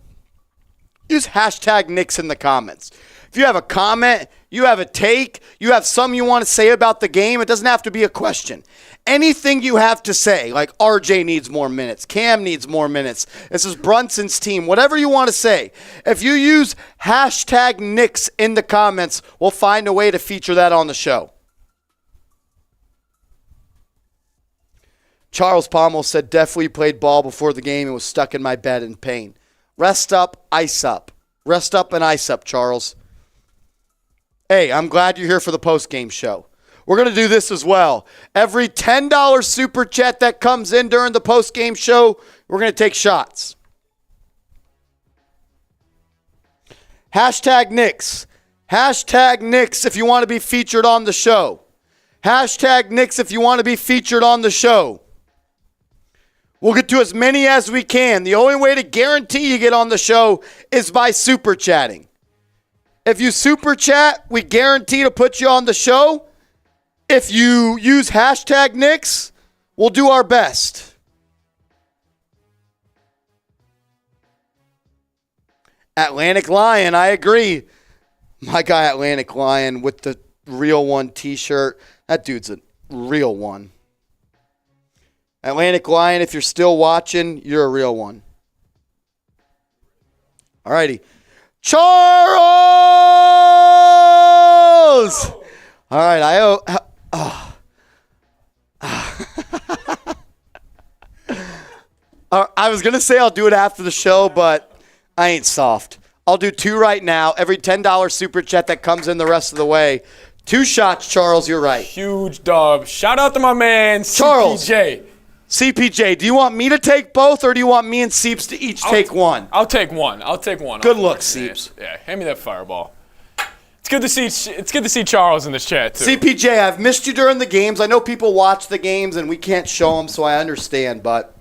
use hashtag Knicks in the comments. If you have a comment, you have a take, you have something you want to say about the game, it doesn't have to be a question. Anything you have to say, like RJ needs more minutes, Cam needs more minutes, this is Brunson's team, whatever you want to say. If you use hashtag Knicks in the comments, we'll find a way to feature that on the show. Charles Pommel said, definitely played ball before the game and was stuck in my bed in pain. Rest up, ice up. Rest up and ice up, Charles. Hey, I'm glad you're here for the post-game show. We're going to do this as well. Every $10 super chat that comes in during the post-game show, we're going to take shots. Hashtag Knicks. Hashtag Knicks if you want to be featured on the show. Hashtag Knicks if you want to be featured on the show. We'll get to as many as we can. The only way to guarantee you get on the show is by super chatting. If you super chat, we guarantee to put you on the show. If you use hashtag Knicks, we'll do our best. Atlantic Lion, I agree. My guy Atlantic Lion with the real one t-shirt. That dude's a real one. Atlantic Lion, if you're still watching, you're a real one. Alrighty. Charles! All right, I was going to say I'll do it after the show, but I ain't soft. I'll do 2 right now. Every $10 super chat that comes in the rest of the way. 2 shots, Charles, you're right. Huge dub. Shout out to my man, Charles. CPJ. CPJ, do you want me to take both, or do you want me and Seeps to each take one? I'll take one. Good luck, Seeps. Yeah, hand me that fireball. It's good to see Charles in this chat too. CPJ, I've missed you during the games. I know people watch the games and we can't show them, so I understand, but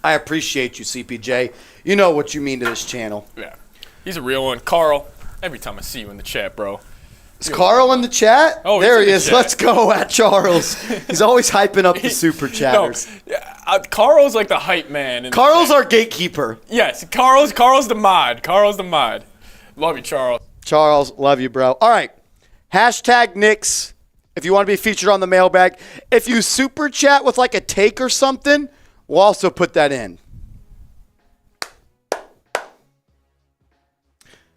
I appreciate you, CPJ. You know what you mean to this channel. Yeah, he's a real one. Carl, every time I see you in the chat, bro. Is Carl in the chat? Oh, there he in the is. chat. Let's go at Charles. He's always hyping up the super chatters. Carl's like the hype man. Carl's our gatekeeper. Yes, Carl's the mod. Love you, Charles. Charles, love you, bro. All right. Hashtag Knicks if you want to be featured on the mailbag. If you super chat with like a take or something, we'll also put that in.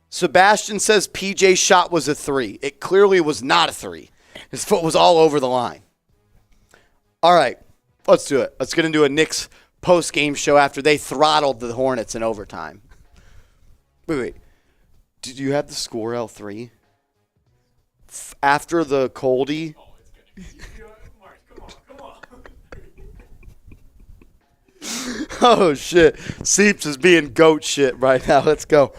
Sebastian says PJ's shot was a 3. It clearly was not a 3. His foot was all over the line. All right, let's do it. Let's get into a Knicks post-game show after they throttled the Hornets in overtime. Wait. Did you have the score, L3? After the Coldy? Oh, it's gonna be Mark, come on. Oh, shit. Seeps is being goat shit right now. Let's go.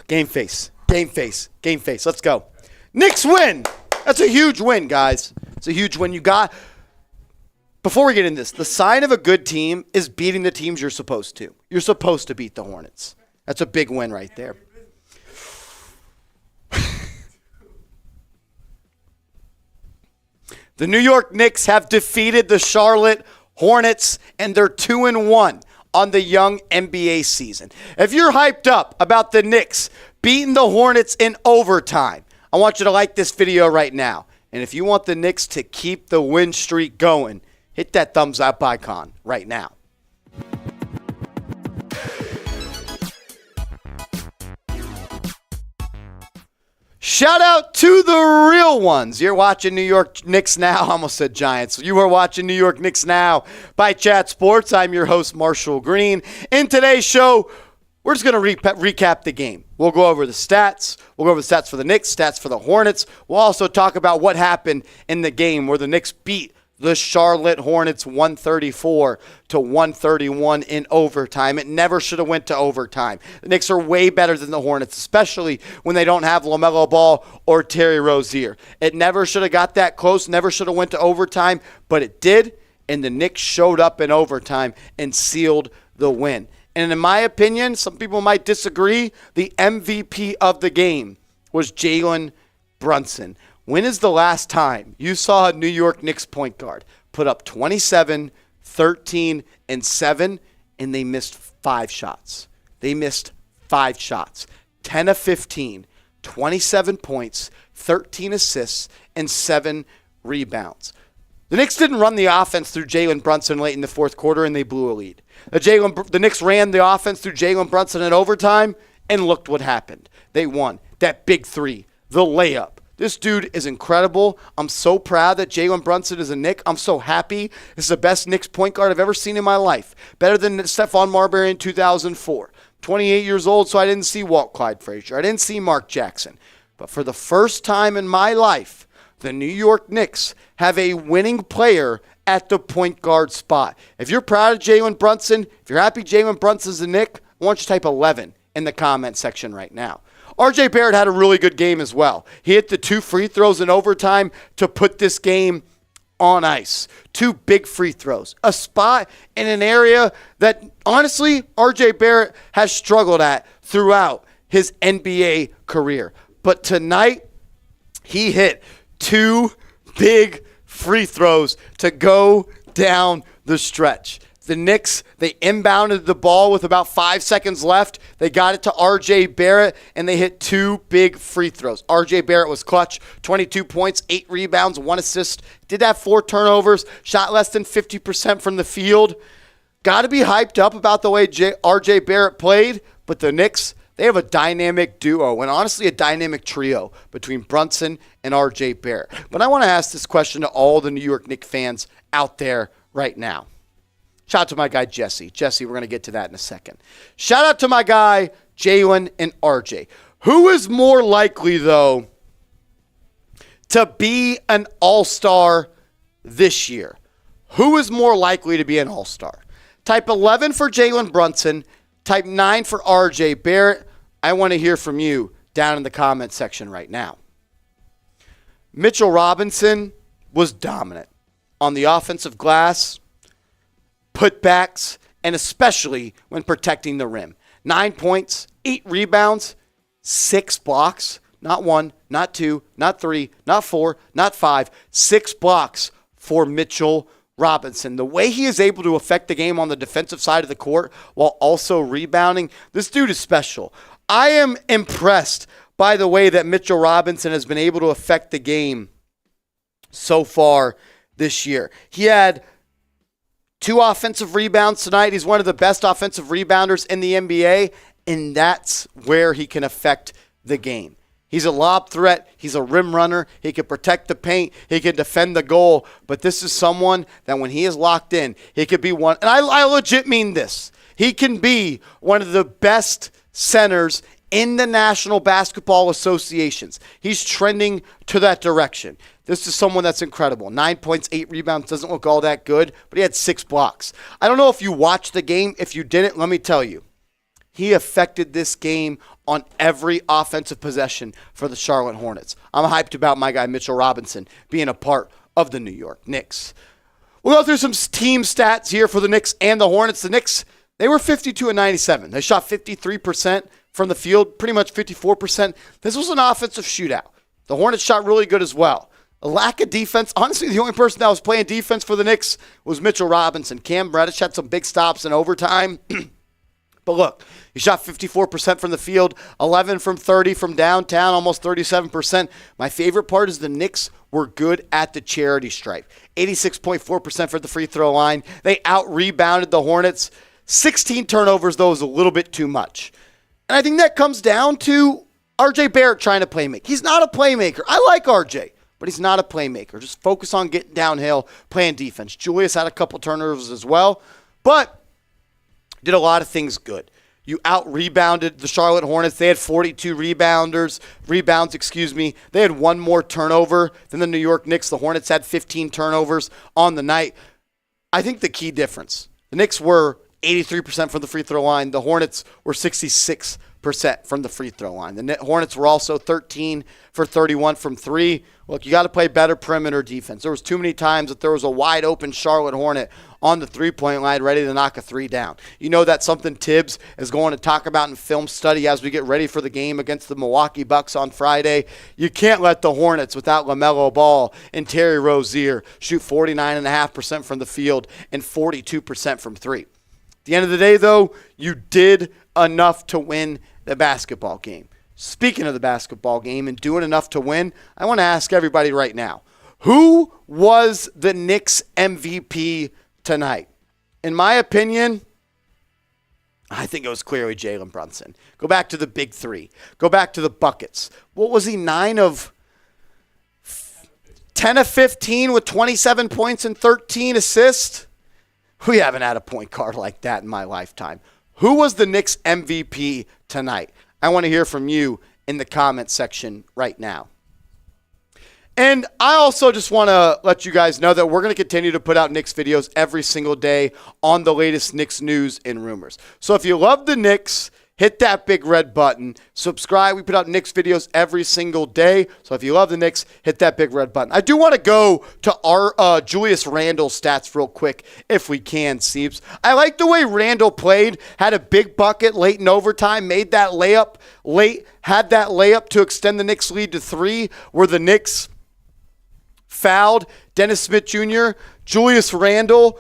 Game face. Let's go. Knicks win. That's a huge win, guys. It's a huge win. Before we get into this, the sign of a good team is beating the teams you're supposed to. You're supposed to beat the Hornets. That's a big win right there. The New York Knicks have defeated the Charlotte Hornets, and they're 2-1 on the young NBA season. If you're hyped up about the Knicks beating the Hornets in overtime, I want you to like this video right now. And if you want the Knicks to keep the win streak going, hit that thumbs up icon right now. Shout out to the real ones. You're watching New York Knicks Now. I almost said Giants. You are watching New York Knicks Now by Chat Sports. I'm your host, Marshall Green. In today's show, we're just going to recap the game. We'll go over the stats. We'll go over the stats for the Knicks, stats for the Hornets. We'll also talk about what happened in the game where the Knicks beat the Charlotte Hornets 134-131 in overtime. It never should have went to overtime. The Knicks are way better than the Hornets, especially when they don't have LaMelo Ball or Terry Rozier. It never should have got that close, never should have went to overtime, but it did, and the Knicks showed up in overtime and sealed the win. And in my opinion, some people might disagree, the MVP of the game was Jalen Brunson. When is the last time you saw a New York Knicks point guard put up 27, 13, and 7, and they missed 5 shots? They missed 5 shots. 10 of 15, 27 points, 13 assists, and 7 rebounds. The Knicks didn't run the offense through Jalen Brunson late in the fourth quarter, and they blew a lead. The Knicks ran the offense through Jalen Brunson in overtime, and looked what happened. They won. That big 3, the layup. This dude is incredible. I'm so proud that Jalen Brunson is a Knick. I'm so happy. This is the best Knicks point guard I've ever seen in my life. Better than Stephon Marbury in 2004. 28 years old, so I didn't see Walt Clyde Frazier. I didn't see Mark Jackson. But for the first time in my life, the New York Knicks have a winning player at the point guard spot. If you're proud of Jalen Brunson, if you're happy Jalen Brunson's a Knick, I want you to type 11 in the comment section right now. RJ Barrett had a really good game as well. He hit the 2 free throws in overtime to put this game on ice. 2 big free throws. A spot in an area that, honestly, RJ Barrett has struggled at throughout his NBA career. But tonight, he hit 2 big free throws to go down the stretch. The Knicks, they inbounded the ball with about 5 seconds left. They got it to R.J. Barrett, and they hit 2 big free throws. R.J. Barrett was clutch, 22 points, 8 rebounds, 1 assist. Did have 4 turnovers, shot less than 50% from the field. Got to be hyped up about the way R.J. Barrett played, but the Knicks They have a dynamic duo and honestly a dynamic trio between Brunson and R.J. Barrett. But I want to ask this question to all the New York Knicks fans out there right now. Shout out to my guy Jesse. Jesse, we're going to get to that in a second. Shout out to my guy Jalen and R.J. Who is more likely, though, to be an all-star this year? Who is more likely to be an all-star? Type 11 for Jalen Brunson. Type 9 for R.J. Barrett. I want to hear from you down in the comment section right now. Mitchell Robinson was dominant on the offensive glass, putbacks, and especially when protecting the rim. 9 points, 8 rebounds, 6 blocks. Not 1, not 2, not 3, not 4, not 5. 6 blocks for Mitchell Robinson. The way he is able to affect the game on the defensive side of the court while also rebounding, this dude is special. I am impressed by the way that Mitchell Robinson has been able to affect the game so far this year. He had 2 offensive rebounds tonight. He's one of the best offensive rebounders in the NBA, and that's where he can affect the game. He's a lob threat. He's a rim runner. He can protect the paint. He can defend the goal. But this is someone that when he is locked in, he could be one. And I legit mean this. He can be one of the best centers in the National Basketball Associations. He's trending to that direction. This is someone that's incredible. 9 points, 8 rebounds. Doesn't look all that good, but he had 6 blocks. I don't know if you watched the game. If you didn't, let me tell you. He affected this game on every offensive possession for the Charlotte Hornets. I'm hyped about my guy Mitchell Robinson being a part of the New York Knicks. We'll go through some team stats here for the Knicks and the Hornets. The Knicks, they were 52-97. They shot 53% from the field, pretty much 54%. This was an offensive shootout. The Hornets shot really good as well. A lack of defense. Honestly, the only person that was playing defense for the Knicks was Mitchell Robinson. Cam Reddish had some big stops in overtime. But look, he shot 54% from the field, 11 from 30 from downtown, almost 37%. My favorite part is the Knicks were good at the charity stripe. 86.4% for the free throw line. They out-rebounded the Hornets. 16 turnovers, though, is a little bit too much. And I think that comes down to R.J. Barrett trying to play make. He's not a playmaker. I like R.J., but he's not a playmaker. Just focus on getting downhill, playing defense. Julius had a couple turnovers as well, but did a lot of things good. You out-rebounded the Charlotte Hornets. They had 42 rebounds. They had 1 more turnover than the New York Knicks. The Hornets had 15 turnovers on the night. I think the key difference, the Knicks were 83% from the free throw line. The Hornets were 66% from the free throw line. The Hornets were also 13 for 31 from 3. Look, you got to play better perimeter defense. There was too many times that there was a wide open Charlotte Hornet on the three-point line ready to knock a 3 down. You know that's something Tibbs is going to talk about in film study as we get ready for the game against the Milwaukee Bucks on Friday. You can't let the Hornets without LaMelo Ball and Terry Rozier shoot 49.5% from the field and 42% from 3. At the end of the day, though, you did enough to win the basketball game. Speaking of the basketball game and doing enough to win, I want to ask everybody right now, who was the Knicks MVP tonight? In my opinion, I think it was clearly Jalen Brunson. Go back to the big 3. Go back to the buckets. What was he, 10 of 15 with 27 points and 13 assists? We haven't had a point guard like that in my lifetime. Who was the Knicks MVP tonight? I want to hear from you in the comment section right now. And I also just want to let you guys know that we're going to continue to put out Knicks videos every single day on the latest Knicks news and rumors. So if you love the Knicks, hit that big red button. Subscribe. We put out Knicks videos every single day. So if you love the Knicks, hit that big red button. I do want to go to our Julius Randle stats real quick if we can, Seeps. I like the way Randle played. Had a big bucket late in overtime. Made that layup late. Had that layup to extend the Knicks lead to 3 where the Knicks fouled Dennis Smith Jr. Julius Randle,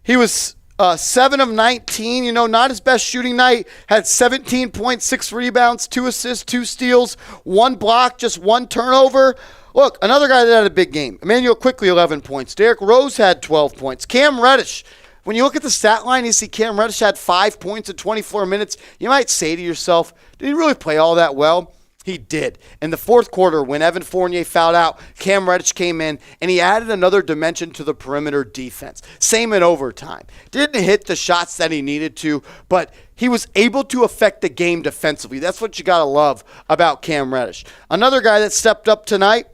he was 7 of 19, not his best shooting night. Had 17 points, 6 rebounds, 2 assists, 2 steals, 1 block, just 1 turnover. Look, another guy that had a big game. Emmanuel Quickly, 11 points. Derrick Rose had 12 points. Cam Reddish, When you look at the stat line, you see Cam Reddish had 5 points in 24 minutes. You might say to yourself, did he really play all that well? He did. In the fourth quarter, when Evan Fournier fouled out, Cam Reddish came in, and he added another dimension to the perimeter defense. Same in overtime. Didn't hit the shots that he needed to, but he was able to affect the game defensively. That's what you got to love about Cam Reddish. Another guy that stepped up tonight,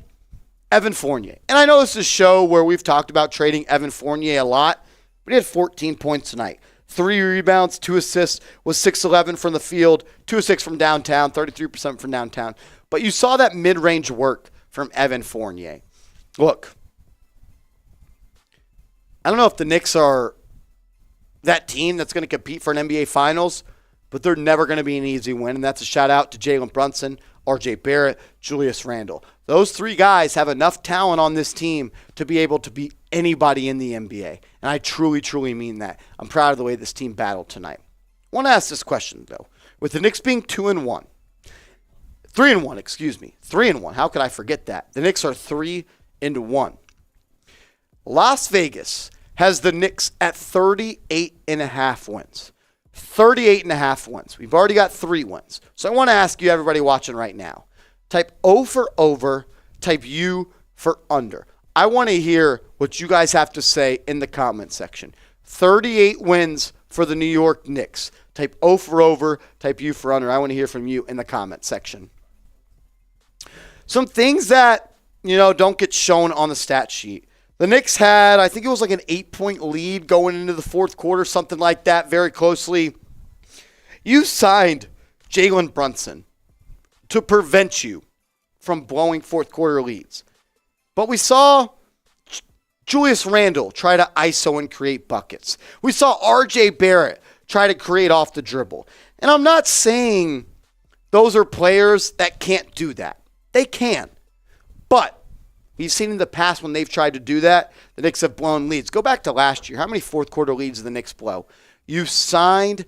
Evan Fournier. And I know this is a show where we've talked about trading Evan Fournier a lot, but he had 14 points tonight. 3 rebounds, 2 assists, was 6-11 from the field, 2 of 6 from downtown, 33% from downtown. But you saw that mid-range work from Evan Fournier. Look, I don't know if the Knicks are that team that's going to compete for an NBA Finals, but they're never going to be an easy win, and that's a shout-out to Jalen Brunson, RJ Barrett, Julius Randle. Those 3 guys have enough talent on this team to be able to beat anybody in the NBA. And I truly, truly mean that. I'm proud of the way this team battled tonight. I want to ask this question, though. With the Knicks being 3-1, 3-1. How could I forget that? The Knicks are 3-1. Las Vegas has the Knicks at 38.5 wins. 38.5 wins. We've already got 3 wins. So I want to ask you, everybody watching right now, type O for over, type U for under. I want to hear what you guys have to say in the comment section. 38 wins for the New York Knicks. Type O for over, type U for under. I want to hear from you in the comment section. Some things that, don't get shown on the stat sheet. The Knicks had, I think it was like an 8-point lead going into the fourth quarter, something like that, very closely. You signed Jalen Brunson to prevent you from blowing fourth quarter leads. But we saw Julius Randle try to ISO and create buckets. We saw RJ Barrett try to create off the dribble. And I'm not saying those are players that can't do that. They can. But we've seen in the past when they've tried to do that, the Knicks have blown leads. Go back to last year. How many fourth quarter leads did the Knicks blow? You signed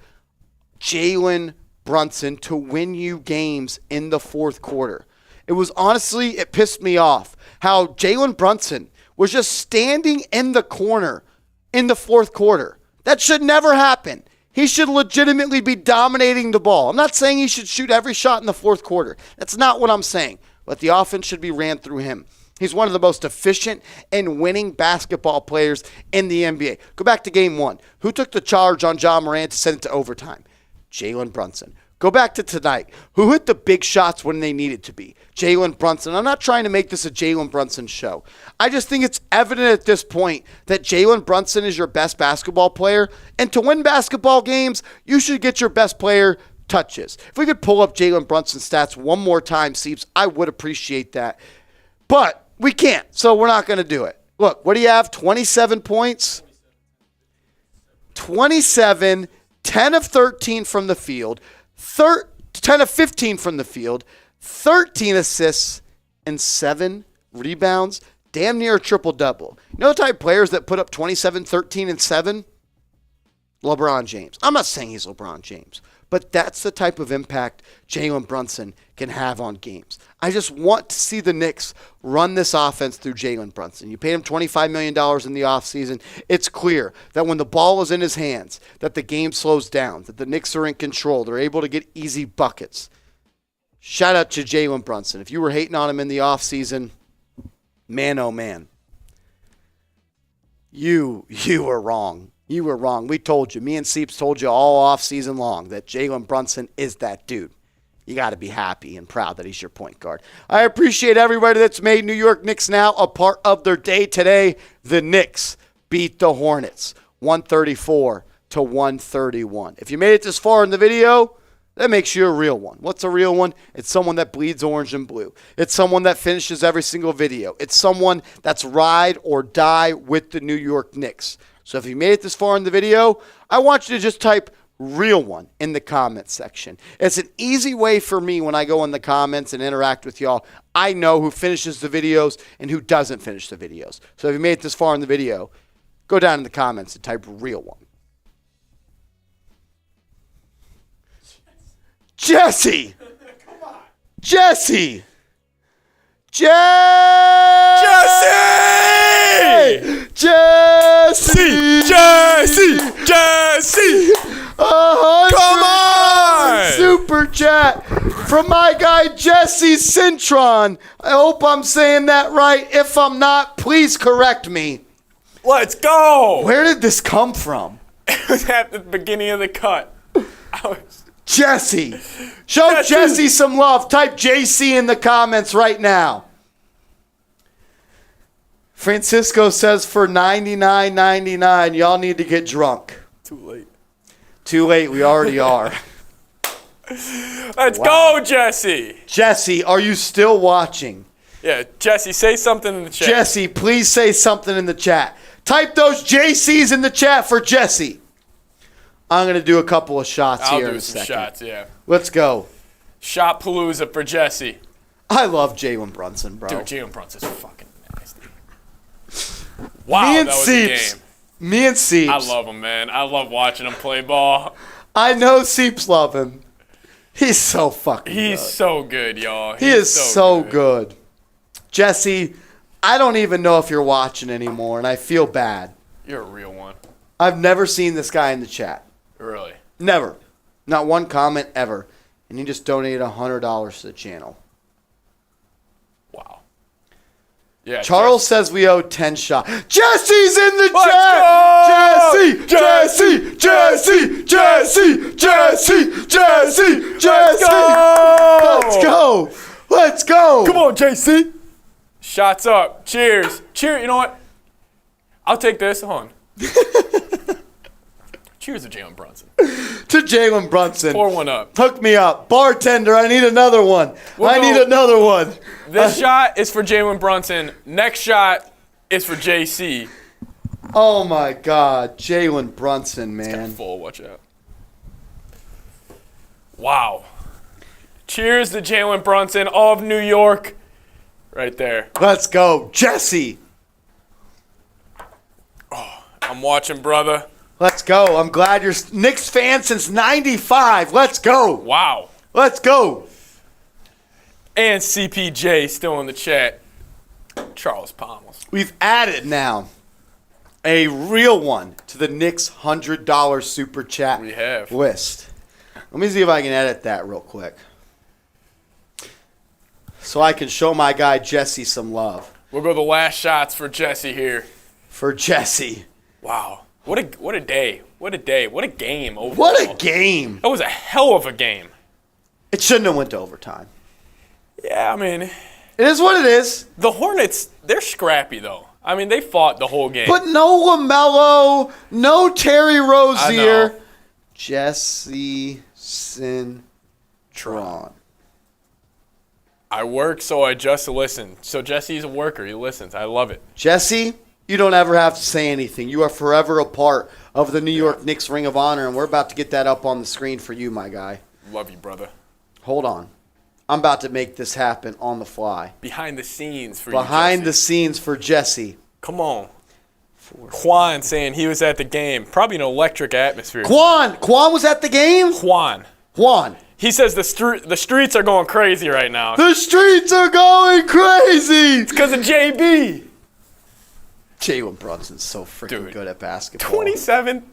Jalen Brunson to win you games in the fourth quarter. It pissed me off how Jalen Brunson was just standing in the corner in the fourth quarter. That should never happen. He should legitimately be dominating the ball. I'm not saying he should shoot every shot in the fourth quarter. That's not what I'm saying. But the offense should be ran through him. He's one of the most efficient and winning basketball players in the NBA. Go back to game 1. Who took the charge on Ja Morant to send it to overtime? Jalen Brunson. Go back to tonight. Who hit the big shots when they needed to be? Jalen Brunson. I'm not trying to make this a Jalen Brunson show. I just think it's evident at this point that Jalen Brunson is your best basketball player. And to win basketball games, you should get your best player touches. If we could pull up Jalen Brunson's stats one more time, Seeps, I would appreciate that. But we can't, so we're not going to do it. Look, what do you have? 27 points? 27, 10 of 13 from the field. 10 of 15 from the field, 13 assists, and 7 rebounds. Damn near a triple-double. You know the type of players that put up 27, 13, and 7? LeBron James. I'm not saying he's LeBron James, but that's the type of impact Jalen Brunson can have on games. I just want to see the Knicks run this offense through Jalen Brunson. You paid him $25 million in the offseason. It's clear that when the ball is in his hands, that the game slows down, that the Knicks are in control. They're able to get easy buckets. Shout out to Jalen Brunson. If you were hating on him in the offseason, man, oh man, you were wrong. You were wrong. We told you. Me and Seeps told you all offseason long that Jalen Brunson is that dude. You got to be happy and proud that he's your point guard. I appreciate everybody that's made New York Knicks Now a part of their day today. The Knicks beat the Hornets 134-131. If you made it this far in the video, that makes you a real one. What's a real one? It's someone that bleeds orange and blue. It's someone that finishes every single video. It's someone that's ride or die with the New York Knicks. So if you made it this far in the video, I want you to just type real one in the comments section. It's an easy way for me when I go in the comments and interact with y'all. I know who finishes the videos and who doesn't finish the videos. So if you made it this far in the video, go down in the comments and type real one. Jesse! Come on. Jesse! Jesse! Jesse! Jesse! Jesse. Come on! Super chat from my guy Jesse Cintron. I hope I'm saying that right. If I'm not, please correct me. Let's go. Where did this come from? It was at the beginning of the cut. Jesse. Show Jesse some love. Type JC in the comments right now. Francisco says for $99.99, y'all need to get drunk. Too late. Too late. We already are. Let's go, Jesse. Jesse, are you still watching? Yeah, Jesse, say something in the chat. Jesse, please say something in the chat. Type those JCs in the chat for Jesse. I'm going to do a couple of shots I'll here in do a some second. shots, yeah. Let's go. Shot Palooza for Jesse. I love Jalen Brunson, bro. Dude, Jalen Brunson's fucking nasty. Wow, Me and that was Seeps. a game. Me and Seeps. I love him, man. I love watching him play ball. I know Seeps love him. He's so fucking He's good. so good, y'all. He is so good. Jesse, I don't even know if you're watching anymore, and I feel bad. You're a real one. I've never seen this guy in the chat. Really? Never. Not one comment ever. And he just donated $100 to the channel. Wow. Yeah. Charles says we owe 10 shots. Jesse's in the Let's chat! go! Jesse! Jesse! Jesse! Jesse! Jesse! Jesse! go! Let's go! Let's go! Come on, JC. Shots up. Cheers. Cheers. You know what? I'll take this. Hold on. Cheers to Jalen Brunson. To Jalen Brunson. Pour one up. Hook me up. Bartender, I need another one. We'll need another one. This shot is for Jalen Brunson. Next shot is for JC. Oh, my God. Jalen Brunson, man. Full. Watch out. Wow. Cheers to Jalen Brunson of New York. Right there. Let's go. Jesse. I'm watching, brother. Let's go. I'm glad you're Knicks fan since 95. Let's go. Wow. Let's go. And CPJ still in the chat. Charles Palmas. We've added now a real one to the Knicks $100 super chat We have. list. Let me see if I can edit that real quick. So I can show my guy Jesse some love. We'll go the last shots for Jesse here. For Jesse. Wow. What a day. What a day. What a game overall. What a game. That was a hell of a game. It shouldn't have went to overtime. Yeah, I mean, It is what it is. the Hornets, they're scrappy, though. I mean, they fought the whole game. But no LaMelo, no Terry Rozier. know. Jesse Cintron. I work, so I just listen. So Jesse's a worker. He listens. I love it. Jesse, you don't ever have to say anything. You are forever a part of the New York Knicks Ring of Honor, and we're about to get that up on the screen for you, my guy. Love you, brother. Hold on. I'm about to make this happen on the fly. Behind the scenes for Behind you, the Jesse. scenes for Jesse. Come on. Juan saying he was at the game. Probably an electric atmosphere. Quan was at the game? Juan. He says the streets are going crazy right now. The streets are going crazy. It's because of JB. Jalen Brunson's so freaking Dude. good at basketball. 27,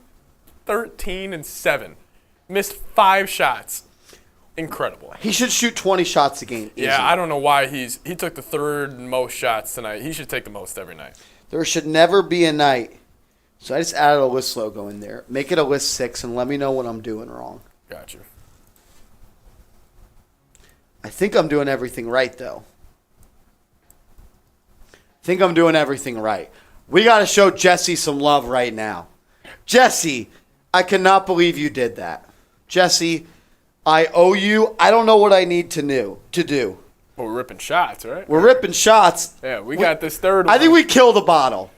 13, and 7. Missed 5 shots. Incredible. He should shoot 20 shots a game. Easy. Yeah, I don't know why he took the third most shots tonight. He should take the most every night. There should never be a night. So I just added a list logo in there. Make it a list 6 and let me know what I'm doing wrong. Got you. I think I'm doing everything right, though. We got to show Jesse some love right now. Jesse, I cannot believe you did that. Jesse, I owe you. I don't know what I need to do. Well, we're ripping shots, right? We're ripping shots. Yeah, we got this third one. I think we killed the bottle.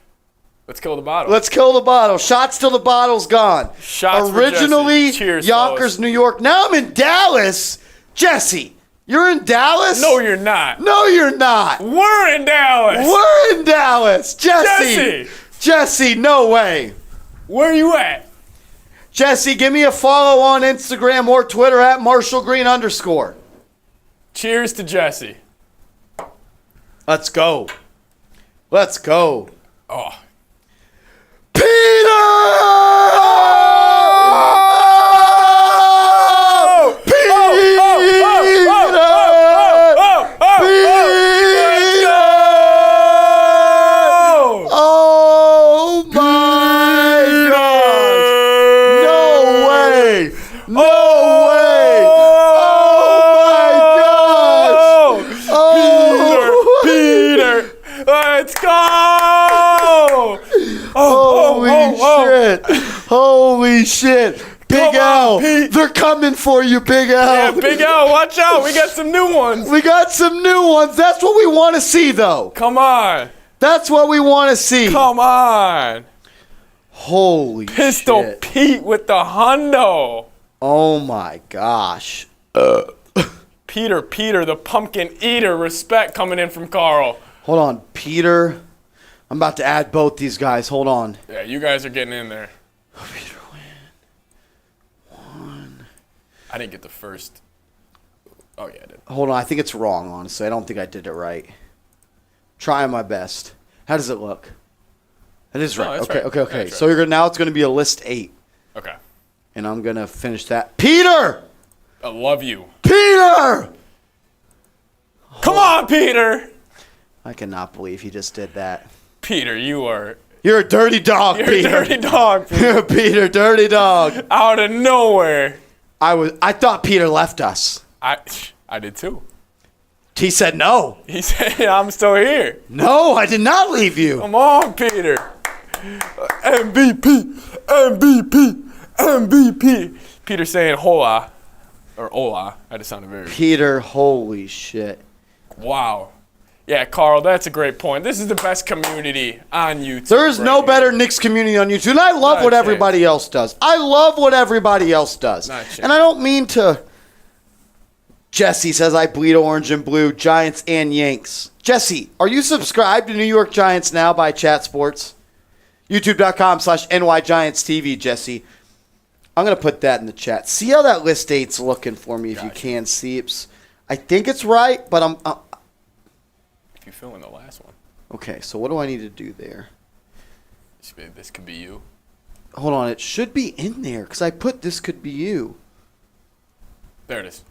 Let's kill the bottle. Let's kill the bottle. Shots till the bottle's gone. Shots for Originally, Jesse. Cheers, Yonkers, fellas. New York. Now I'm in Dallas. Jesse, you're in Dallas? No, you're not. No, you're not. We're in Dallas. We're in Dallas. Jesse, no way. Where you at? Jesse, give me a follow on Instagram or Twitter at @MarshallGreen_. Cheers to Jesse. Let's go. Oh. Peter! Holy shit. Big Come on, L. Pete. They're coming for you, Big L. Yeah, Big L, watch out. We got some new ones. We got some new ones. That's what we want to see, though. Come on. That's what we want to see. Come on. Holy Pistol shit. Pete with the hundo. Oh, my gosh. Peter, the pumpkin eater. Respect coming in from Carl. Hold on, Peter. I'm about to add both these guys. Hold on. Yeah, you guys are getting in there. Peter win. I didn't get the first. Oh, yeah, I did. Hold on. I think it's wrong, honestly. I don't think I did it right. Trying my best. How does it look? It is right. that's Okay, right. okay. That's So right. now it's going to be a list 8. Okay. And I'm going to finish that. Peter! I love you. Peter! Come on, Peter. I cannot believe he just did that. Peter, you're You're a dirty dog, a Peter. dirty dog, Peter. You're Peter, dirty dog. Out of nowhere. I thought Peter left us. I did too. He said no. He said, I'm still here. No, I did not leave you. Come on, Peter. MVP. Peter saying hola. Or hola. I just sounded very... Peter, holy shit. Wow. Yeah, Carl, that's a great point. This is the best community on YouTube. There's right no here. better Knicks community on YouTube. And I love Not what a everybody else does. I love what everybody else does. Not a chance. And I don't mean to... Jesse says, I bleed orange and blue, Giants and Yanks. Jesse, are you subscribed to New York Giants Now by Chat Sports? YouTube.com/NYGiantsTV, Jesse. I'm going to put that in the chat. See how that list 8's looking for me if you can see it. I think it's right, but I'm... If you fill in the last one. Okay, so what do I need to do there? This could be you. Hold on, it should be in there because I put this could be you. There it is.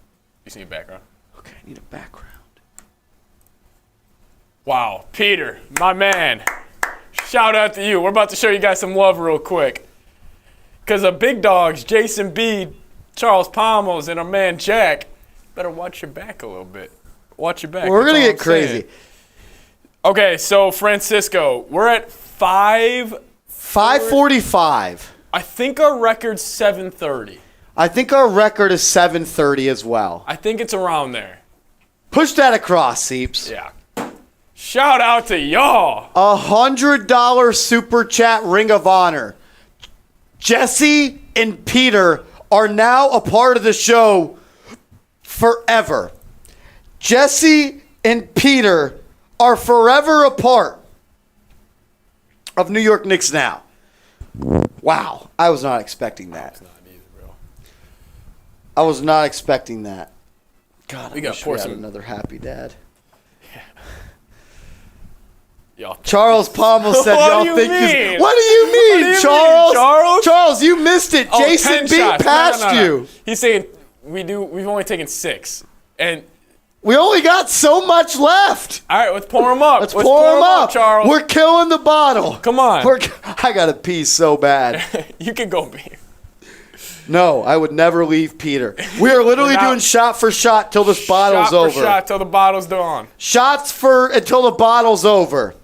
You see a background. Okay, I need a background. Wow, Peter, my man. Shout out to you. We're about to show you guys some love real quick. Because the big dogs, Jason B, Charles Palmos, and our man Jack, better watch your back a little bit. Watch your back. We're That's going to all get I'm crazy. saying. Okay, so Francisco, we're at 5:45. I think our record's 7:30. I think our record is 7:30 as well. I think it's around there. Push that across, Seeps. Yeah. Shout out to y'all. $100 super chat Ring of Honor. Jesse and Peter are now a part of the show forever. Jesse and Peter are forever a part of New York Knicks Now. Wow, I was not expecting that. I was not expecting that. God, I wish we had another happy dad. Y'all. Charles Palmer said, What y'all do you think mean? What do you mean, What do you Charles? mean, Charles? Charles, you missed it. Oh, Jason 10 B shots. passed No. you. He's saying we've only taken 6. And We only got so much left. all right, let's pour them up. Let's pour them up, Charles. We're killing the bottle. Come on. I got to pee so bad. You can go, B. No, I would never leave Peter. We are literally We're not- doing shot for shot till this bottle's Shot over. for shot till the bottle's gone. Shots for until the bottle's over.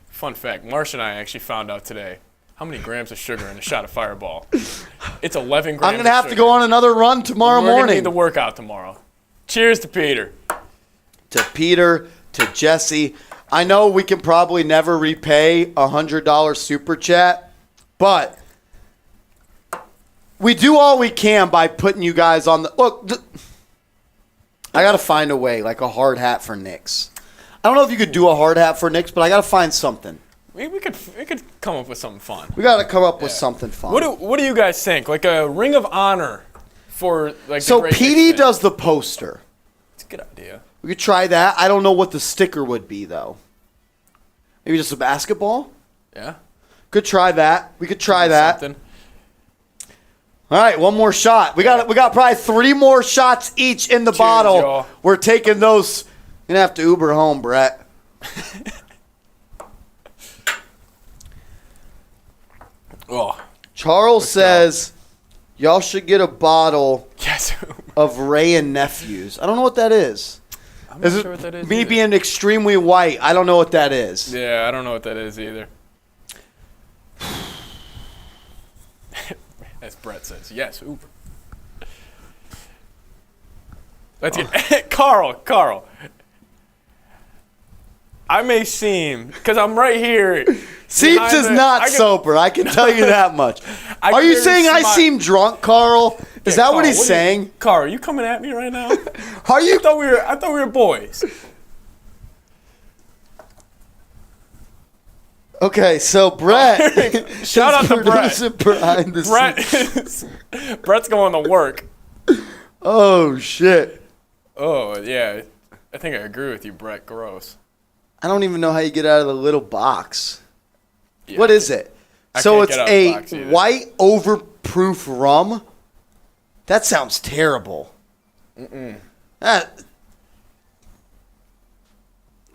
Fun fact, Marsh and I actually found out today how many grams of sugar in a shot of Fireball. It's 11 grams. I'm going to have to go on another run tomorrow We're gonna morning. need the workout tomorrow. Cheers to Peter. To Peter, to Jesse. I know we can probably never repay a $100 super chat, but we do all we can by putting you guys on the look. I got to find a way, like a hard hat for Knicks. I don't know if you could do a hard hat for Knicks, but I got to find something. We could come up with something fun. We got to come up with something fun. What do you guys think? Like a Ring of Honor for like. So the great PD Knicks does the poster. It's a good idea. We could try that. I don't know what the sticker would be though. Maybe just a basketball. Yeah. Could try that. We could try that. Something. All right, one more shot. We got probably 3 more shots each in the Cheers, bottle. y'all. We're taking those. You're gonna have to Uber home, Brett. Oh. Charles says, y'all should get a bottle Yes. of Ray and Nephews. I don't know what that is. I'm not sure what that is. Me either. being extremely white, I don't know what that is. Yeah, I don't know what that is either. As Brett says, yes, Uber. Let's get Carl. I may seem, because I'm right here. Seems is not sober. I can tell you that much. Are you saying I seem drunk, Carl? Is that what he's saying? Carl, are you coming at me right now? Are you? I thought we were boys. Okay, so Brett. Shout out to Brett. Behind the scenes. Brett's going to work. Oh, shit. Oh, yeah. I think I agree with you, Brett. Gross. I don't even know how you get out of the little box. Yeah. What is it? I So can't it's get out of the box a either. white overproof rum? That sounds terrible.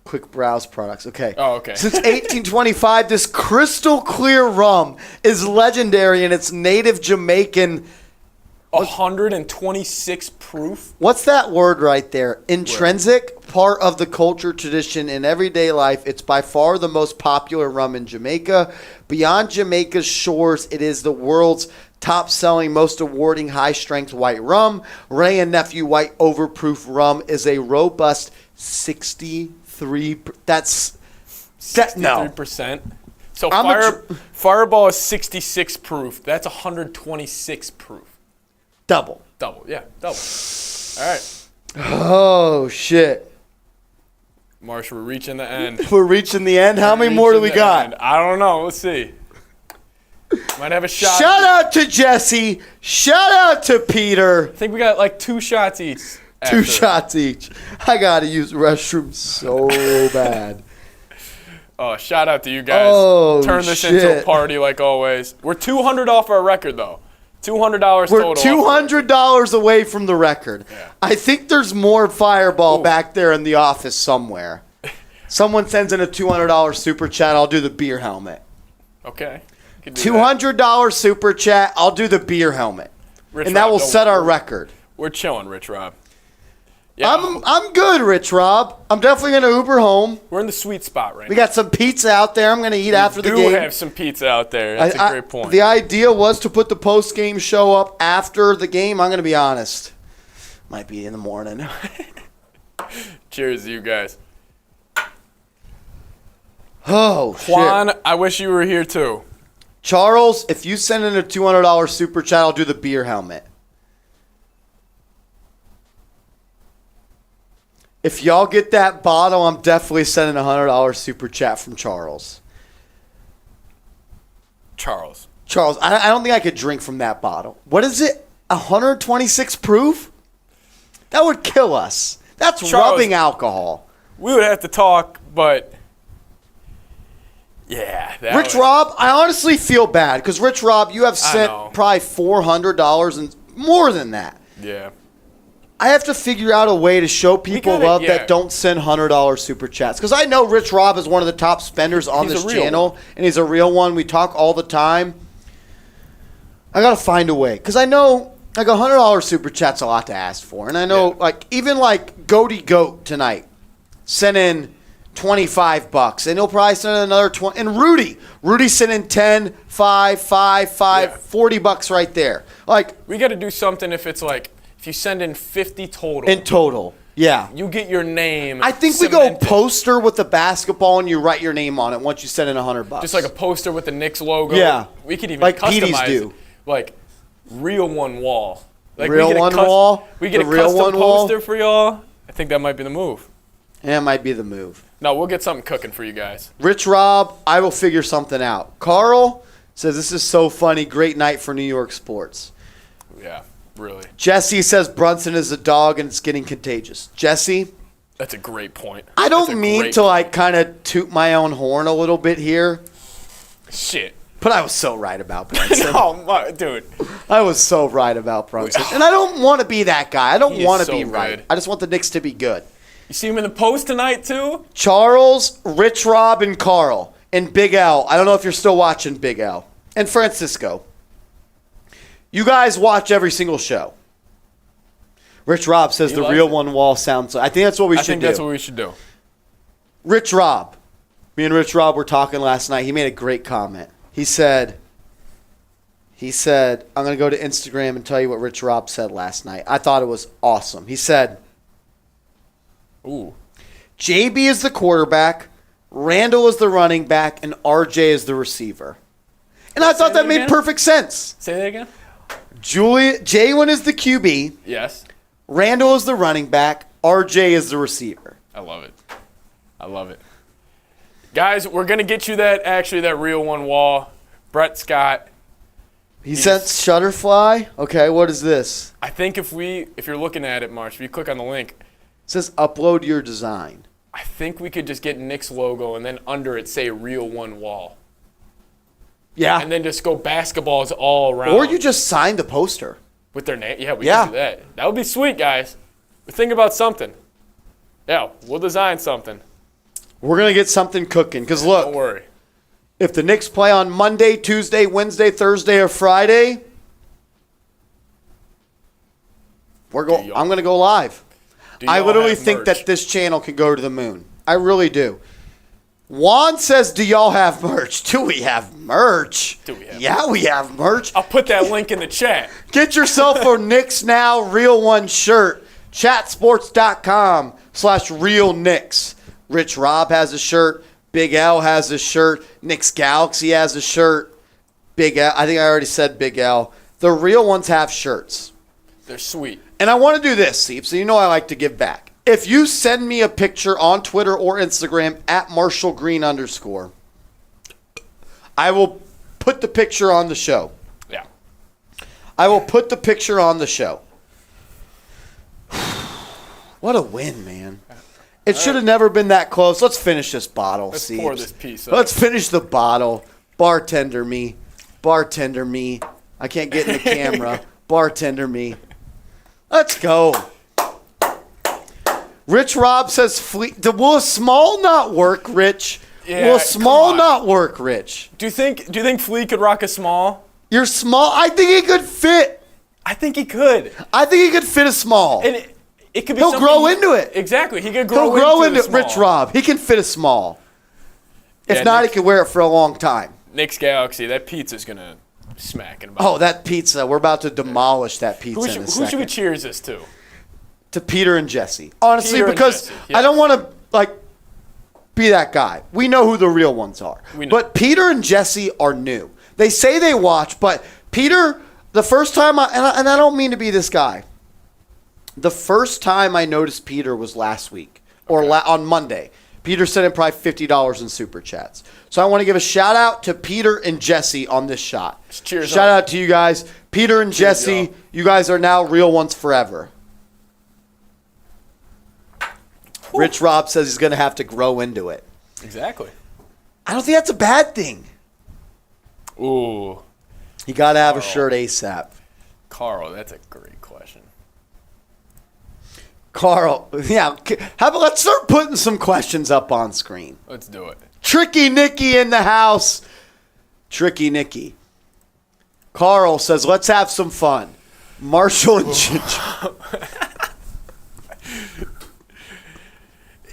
Quick browse products. Okay. Oh, okay. Since 1825, this crystal clear rum is legendary in its native Jamaican. 126 proof. What's that word right there? Intrinsic part of the culture, tradition, in everyday life. It's by far the most popular rum in Jamaica. Beyond Jamaica's shores, it is the world's top-selling, most awarding high-strength white rum. Ray and Nephew White Overproof Rum is a robust 63. That's 63%. So Fireball is 66 proof. That's 126 proof. Double. Yeah, double. All right. Oh, shit. Marsh, we're reaching the end. We're reaching the end. How many more do we got? End. I don't know. Let's see. Might have a shot. Shout out to Jesse. Shout out to Peter. I think we got like 2 shots each. Two shots each. I got to use the restroom so bad. Oh, shout out to you guys. Oh, Turn this shit. into a party like always. We're $200 off our record, though. $200 We're total. $200 away from the record. Yeah. I think there's more Fireball back there in the office somewhere. Someone sends in a $200 super chat. I'll do the beer helmet. Okay. $200 super chat. I'll do the beer helmet. Rich and that Rob, will don't set our worry. record. We're chilling, Rich Rob. Yeah, I'm good, Rich Rob. I'm definitely going to Uber home. we're in the sweet spot right We now. got some pizza out there. I'm going to eat after the We game. do have some pizza out there. That's a great point. The idea was to put the post-game show up after the game. I'm going to be honest. Might be in the morning. Cheers to you guys. Oh, Juan, shit. I wish you were here too. Charles, if you send in a $200 super chat, I'll do the beer helmet. If y'all get that bottle, I'm definitely sending a $100 super chat from Charles. Charles, I don't think I could drink from that bottle. What is it? 126 proof? That would kill us. That's Charles, rubbing alcohol. we would have to talk, but yeah. Rich Rob, I honestly feel bad because Rich Rob, you have sent know. probably $400 and more than that. Yeah. I have to figure out a way to show people gotta- love yeah. that don't send $100 super chats. Because I know Rich Rob is one of the top spenders on He's this a real channel, one. and he's a real one. We talk all the time. I got to find a way. Because I know like $100 super chat's a lot to ask for. And I know even Goaty Goat tonight sent in $25. And he'll probably send in another 20. And Rudy sent in 10, 5, 5, 5, Yeah. $40 right there. Like We got to do something if it's like, if you send in 50 total, in total. Yeah. you get your name. I think we go cemented. poster with the basketball and you write your name on it once you send in $100. Just like a poster with the Knicks logo. Yeah. We could even Like customize Petey's do. it. Like real one wall. Like Real one wall? We get The a real custom one wall? poster for y'all. I think that might be the move. That might be the move. No, we'll get something cooking for you guys. Rich Rob, I will figure something out. Carl says this is so funny. Great night for New York sports. Yeah, really. Jesse says Brunson is a dog and it's getting contagious. Jesse, That's a great point. I That's a don't mean great to point. kind of toot my own horn a little bit here, Shit. but I was so right about Brunson. Oh my, dude. I was so right about Brunson. And I don't want to be that guy. I don't He is want to so be right. good. I just want the Knicks to be good. You see him in the post tonight too? Charles, Rich Rob, and Carl, and Big L. I don't know if you're still watching Big L. And Francisco. You guys watch every single show. Rich Rob says the likes real it. one wall sounds. I think that's what we I should think do. that's what we should do. Rich Rob. Me and Rich Rob were talking last night. He made a great comment. He said, He said, I'm going to go to Instagram and tell you what Rich Rob said last night. I thought it was awesome. He said, Ooh. JB is the quarterback, Randle is the running back, and RJ is the receiver. And I thought that made perfect sense. Say that again? Jalen is the QB, Yes. Randle is the running back, RJ is the receiver. I love it. I love it. Guys, we're going to get you that real one wall. Brett Scott. He sent Shutterfly. Okay, what is this? I think if you're looking at it, Marsh, if you click on the link, It says upload your design. I think we could just get Knicks logo and then under it say real one wall. Yeah. And then just go basketballs all around. Or you just sign the poster. With their name. Yeah, we can do that. That would be sweet, guys. We're thinking about something. Yeah, we'll design something. We're going to get something cooking. Because look, Don't worry. if the Knicks play on Monday, Tuesday, Wednesday, Thursday, or Friday, I'm going to go live. I literally think that this channel could go to the moon. I really do. Juan says, do y'all have merch? Do we have merch? We have merch. I'll put that link in the chat. Get yourself a Knicks Now Real One shirt. Chatsports.com/Real Knicks. Rich Rob has a shirt. Big L has a shirt. Knicks Galaxy has a shirt. Big L. I think I already said Big L. The real ones have shirts. They're sweet. And I want to do this, Steve, so you know I like to give back. If you send me a picture on Twitter or Instagram at @MarshallGreen_, I will put the picture on the show. Yeah. I will put the picture on the show. What a win, man. It should have never been that close. Let's finish this bottle, Let's Steve. pour this piece up. Let's finish the bottle. Bartender me. Bartender me. I can't get in the camera. Bartender me. Let's go. Rich Rob says, will a small not work, Rich? Yeah, will a small not work, Rich? Do you think Flea could rock a small? You're small. I think he could fit. I think he could. I think he could fit a small. And it could be He'll grow into it. Exactly. He could He'll grow into it, Rich Rob. He can fit a small. If not, he can wear it for a long time. Knicks Galaxy, that pizza's going to smack in about. Oh, that pizza. We're about to demolish that pizza in a second. Who should we cheers this to? To Peter and Jesse. Honestly, Peter and because Jesse, yes. I don't want to, be that guy. We know who the real ones are. But Peter and Jesse are new. They say they watch, but Peter, the first time, and I don't mean to be this guy, the first time I noticed Peter was last week, or on Monday. Peter sent in probably $50 in Super Chats. So I want to give a shout-out to Peter and Jesse on this shot. Cheers. Shout-out to you guys. Peter and Jesse, you guys are now real ones forever. Ooh. Rich Rob says he's going to have to grow into it. Exactly. I don't think that's a bad thing. Ooh. You got to have a shirt ASAP. Carl, that's a great question. Carl, yeah. How about let's start putting some questions up on screen. Let's do it. Tricky Nicky in the house. Tricky Nicky. Carl says, let's have some fun. Marshall and Ginger.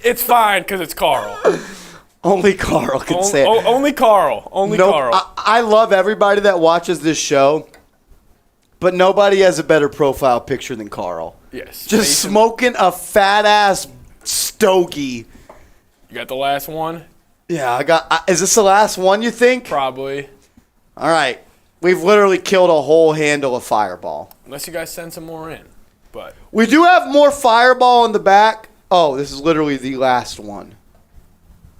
It's fine because it's Carl. Only Carl can say it. Only Carl. Only Carl. I love everybody that watches this show, but nobody has a better profile picture than Carl. Yes. Just smoking a fat-ass stogie. You got the last one? Yeah, I got. Is this the last one, you think? Probably. All right. We've literally killed a whole handle of Fireball. Unless you guys send some more in. But we do have more Fireball in the back. Oh, this is literally the last one.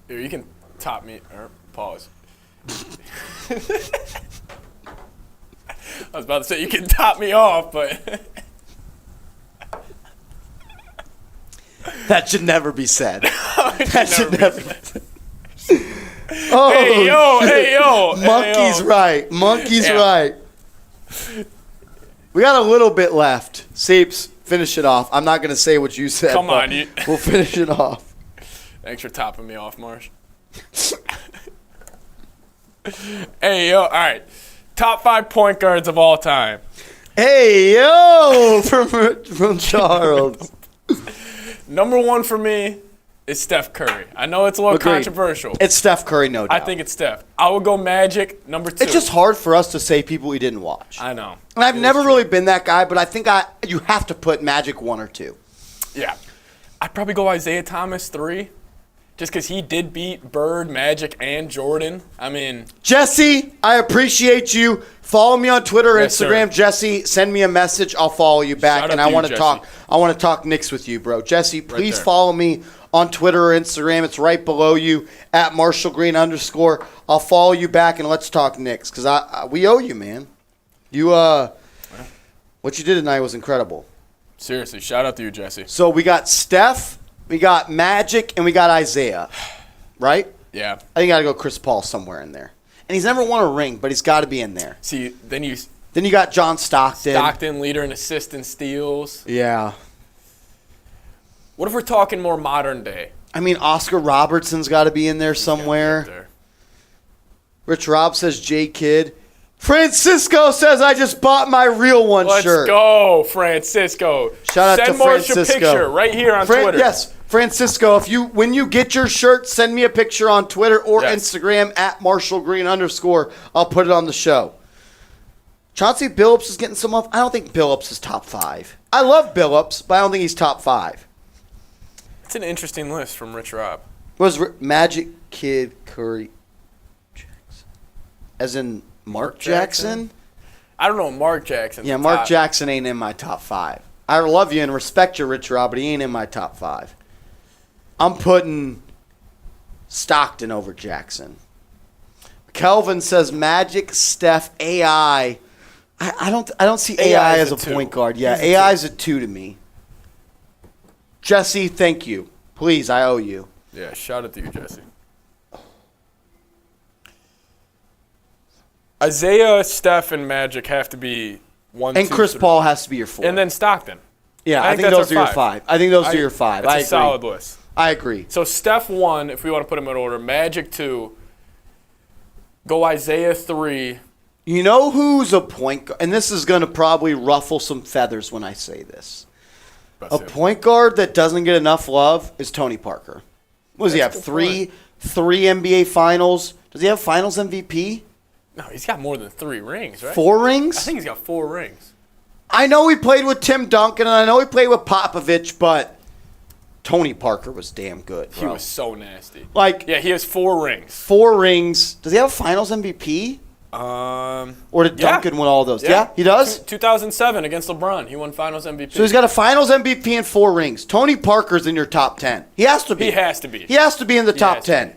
Here, you can top me. Or pause. I was about to say you can top me off, but... That should never be said. That should never be said. Oh, hey, yo. Monkey's right. Monkey's right. We got a little bit left. Seeps, finish it off. I'm not going to say what you said. Come on. We'll finish it off. Thanks for topping me off, Marsh. Hey, yo. All right. Top 5 point guards of all time. Hey, yo. From Charles. Number 1 for me, It's Steph Curry. I know it's a little Agreed. controversial. It's Steph Curry, no doubt. I think it's Steph. I would go Magic, number 2. It's just hard for us to say people we didn't watch. I know. And I've never really been that guy, but I think you have to put Magic 1 or 2. Yeah. I'd probably go Isaiah Thomas 3, just because he did beat Bird, Magic, and Jordan. I mean. Jesse, I appreciate you. Follow me on Twitter or Yes, Instagram. sir. Jesse, send me a message. I'll follow you back. Shout out And to I you, want to Jesse. talk. I want to talk Knicks with you, bro. Jesse, please there. follow me on Twitter or Instagram. It's right below you at @MarshallGreen_. I'll follow you back and let's talk Knicks because we owe you, man. You what you did tonight was incredible. Seriously, shout out to you, Jesse. So we got Steph, we got Magic, and we got Isaiah, right? Yeah. I think you got to go Chris Paul somewhere in there. And he's never won a ring, but he's got to be in there. See, then you got John Stockton. Stockton, leader in assists and steals. Yeah. What if we're talking more modern day? I mean, Oscar Robertson's got to be in there somewhere. Right there. Rich Rob says J Kid. Francisco says I just bought my real one Let's shirt. go, Francisco. Shout out Send to Marsh Francisco. a picture right here on Twitter. Yes, Francisco. When you get your shirt, send me a picture on Twitter or Yes. Instagram at @MarshallGreen_. I'll put it on the show. Chauncey Billups is getting some love. I don't think Billups is top 5. I love Billups, but I don't think he's top 5. It's an interesting list from Rich Rob. Was Magic, Kid, Curry, Jackson? As in Mark Jackson? I don't know, Mark Jackson. Yeah, Mark Jackson ain't in my top 5. I love you and respect you, Rich Rob, but he ain't in my top 5. I'm putting Stockton over Jackson. Kelvin says Magic, Steph, AI. I don't see AI as a point guard. Yeah, AI is a 2 to me. Jesse, thank you. Please, I owe you. Yeah, shout out to you, Jesse. Isaiah, Steph, and Magic have to be 1, And 2, Chris 3. Paul has to be your 4. And then Stockton. yeah, I think that's those are our your 5. I think those are your 5. It's I a agree. solid list. I agree. So Steph 1, if we want to put him in order. Magic 2. Go Isaiah 3. You know who's a point guard? And this is going to probably ruffle some feathers when I say this. A point guard that doesn't get enough love is Tony Parker. What does he have? That's a good Three NBA Finals. Does he have Finals MVP? No, he's got more than 3 rings, right? 4 I rings? think he's got 4 rings. I know he played with Tim Duncan, and I know he played with Popovich, but Tony Parker was damn good, bro. He was so nasty. Like, Yeah, he has 4 rings. 4 rings. Does he have a Finals MVP? Or did Duncan win all those? Yeah, he does? 2007 against LeBron. He won Finals MVP. So he's got a Finals MVP and 4 rings. Tony Parker's in your top 10. He has to be. He has to be. He has to be in the top has to 10.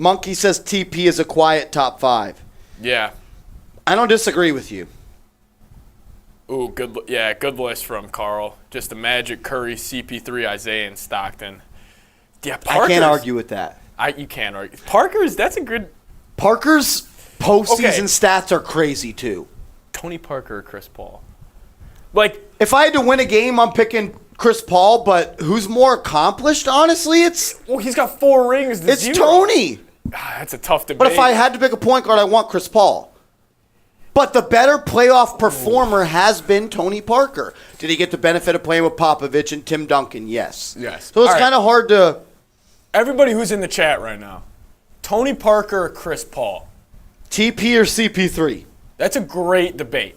Monkey says TP is a quiet top 5. Yeah. I don't disagree with you. Ooh, good list from Carl. Just the Magic, Curry, CP3, Isaiah, and Stockton. Yeah, Parker's, I can't argue with that. You can't argue. That's a good. Parker's postseason Okay. stats are crazy too. Tony Parker or Chris Paul? Like, If I had to win a game, I'm picking Chris Paul, but who's more accomplished, honestly? well, he's got 4 rings. To It's 0. Tony. That's a tough debate. But if I had to pick a point guard, I want Chris Paul. But the better playoff performer has been Tony Parker. Did he get the benefit of playing with Popovich and Tim Duncan? Yes. Yes. So it's All right. kind of hard to... Everybody who's in the chat right now, Tony Parker or Chris Paul? TP or CP3? That's a great debate.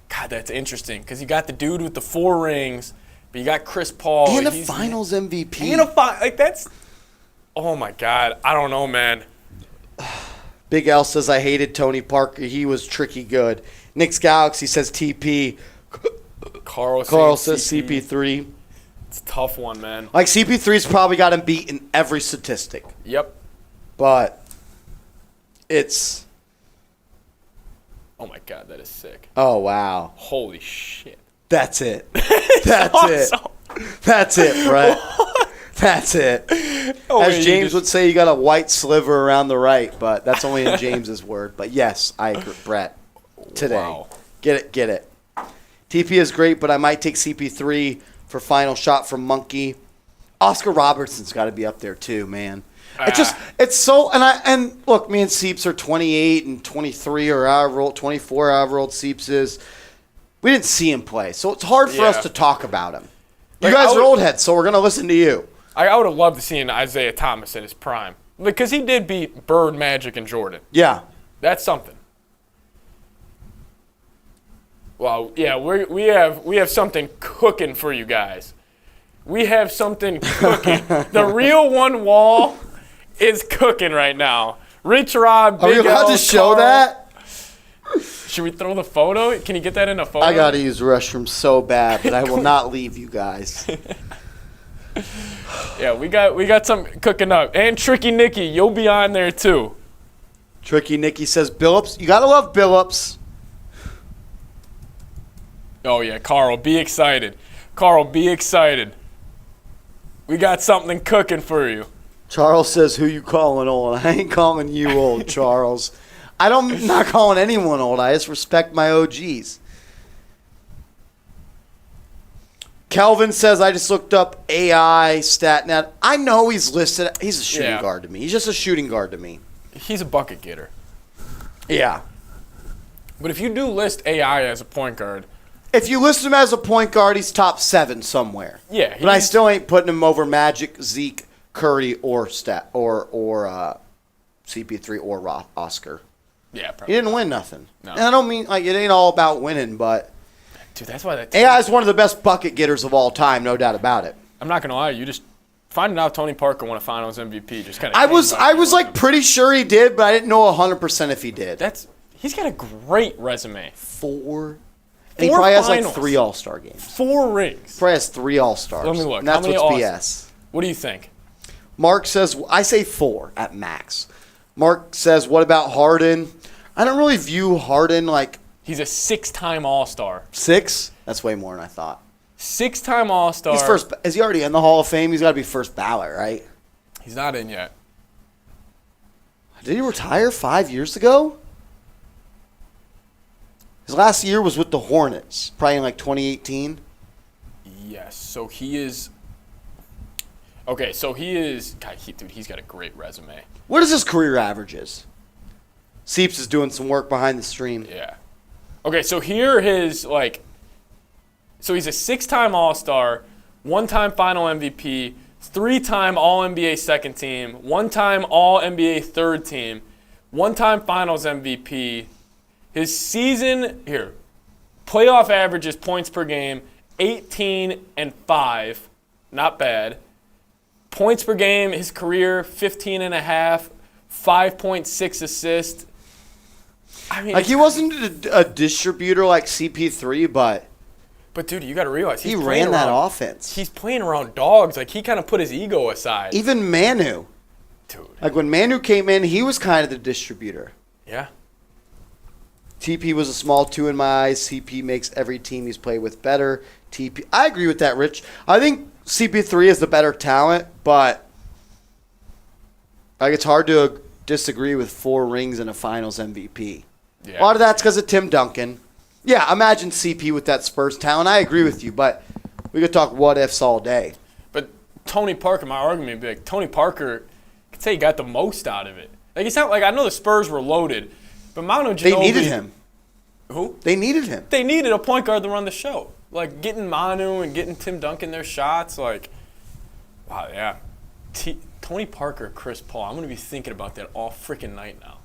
God, that's interesting because you got the dude with the 4 rings, but you got Chris Paul. And a Finals MVP. Like that's. Oh my God, I don't know, man. Big L says, I hated Tony Parker. He was tricky good. Knicks Galaxy says TP. Carl says CP3. It's a tough one, man. Like, CP3's probably got him beat in every statistic. Yep. But it's... Oh my God, that is sick. Oh, wow. Holy shit. That's it. That's it. That's it, Brett. That's it. Oh, As wait, James would say, you got a white sliver around the right, but that's only in James's word. But yes, I agree, Brett. Today. Wow. Get it. TP is great, but I might take CP3 for final shot from Monkey. Oscar Robertson's got to be up there too, man. It's so, and look, me and Seeps are 28 and 23 or however old, 24, however old Seeps is. We didn't see him play, so it's hard for us to talk about him. You Like, guys are old heads, so we're going to listen to you. I would have loved to see Isaiah Thomas in his prime because he did beat Bird, Magic, and Jordan. Yeah. That's something. Well, yeah, we have something cooking for you guys. We have something cooking. The real one wall is cooking right now. Rich Rob, Big Are we allowed L, to show Carl. that? Should we throw the photo? Can you get that in a photo? I got to use the restroom so bad, but I will not leave you guys. Yeah, we got something cooking up. And Tricky Nicky, you'll be on there too. Tricky Nicky says, Billups. You got to love Billups. Oh, yeah, Carl, be excited. Carl, be excited. We got something cooking for you. Charles says, who you calling old? I ain't calling you old, Charles. I'm not calling anyone old. I just respect my OGs. Kelvin says, I just looked up AI StatNet. I know he's listed. He's a shooting guard to me. He's just a shooting guard to me. He's a bucket getter. Yeah. But if you do list AI as a point guard, If you list him as a point guard, he's top 7 somewhere. Yeah, But I still ain't putting him over Magic, Zeke, Curry, or CP3 or Oscar. yeah, He probably. didn't win nothing. No. And I don't mean like it ain't all about winning, but Dude, that's why that AI is one of the best bucket getters of all time, no doubt about it. I'm not gonna lie, you just finding out Tony Parker won a Finals MVP just kind of. I was like pretty sure he did, but I didn't know 100% if he did. He's got a great resume. 4. And he probably has like 3 All-Star games. 4 rings. Probably has 3 All-Stars. Let me look. And that's How many what's All-Stars? BS. What do you think? Mark says, I say 4 at max. Mark says, what about Harden? I don't really view Harden like He's a 6-time All-Star. 6. That's way more than I thought. 6-time All-Star. He's first. Is he already in the Hall of Fame? He's got to be first ballot, right? He's not in yet. Did he retire 5 years ago? His last year was with the Hornets, probably in like 2018. Yes. So he is. Okay, so he is. God, dude, he's got a great resume. What is his career averages? Seeps is doing some work behind the stream. Yeah. Okay, so here his like. So he's a 6-time All-Star, 1-time Final MVP, 3-time All-NBA second team, 1-time All-NBA third team, 1-time Finals MVP. His season here, playoff averages points per game, 18 and 5, not bad. Points per game, his career 15 and a half, 5.6 assists. I mean, Like he wasn't a distributor like CP3, but dude, you got to realize he ran that offense. He's playing around dogs. Like he kind of put his ego aside. Even Manu. Dude. Like when Manu came in, he was kind of the distributor. Yeah. TP was a small 2 in my eyes. CP makes every team he's played with better. TP, I agree with that, Rich. I think CP3 is the better talent, but like it's hard to disagree with 4 rings and a Finals MVP. Yeah. A lot of that's because of Tim Duncan. Yeah, imagine CP with that Spurs talent. I agree with you, but we could talk what ifs all day. But Tony Parker, my argument would be like Tony Parker could say he got the most out of it. Like it's not like I know the Spurs were loaded, but Manu Ginobili. They needed him. Who? They needed him. They needed a point guard to run the show. Like getting Manu and getting Tim Duncan their shots. Like, wow, yeah. Tony Parker, Chris Paul. I'm gonna be thinking about that all freaking night now.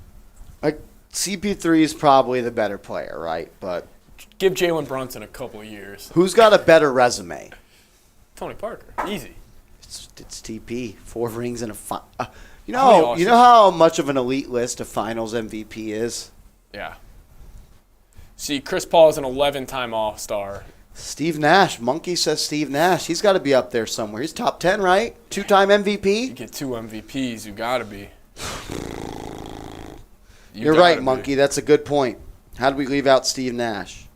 Like CP3 is probably the better player, right? But Give Jalen Brunson a couple of years. who's got a better resume? Tony Parker, easy. It's TP. 4 rings and a you How many know how much of an elite list a Finals MVP is. Yeah. See, Chris Paul is an 11-time All-Star. Steve Nash. Monkey says Steve Nash. He's got to be up there somewhere. He's top 10, right? 2-time You MVP. get 2 MVPs, you gotta be. You're right, Monkey. That's a good point. How did we leave out Steve Nash?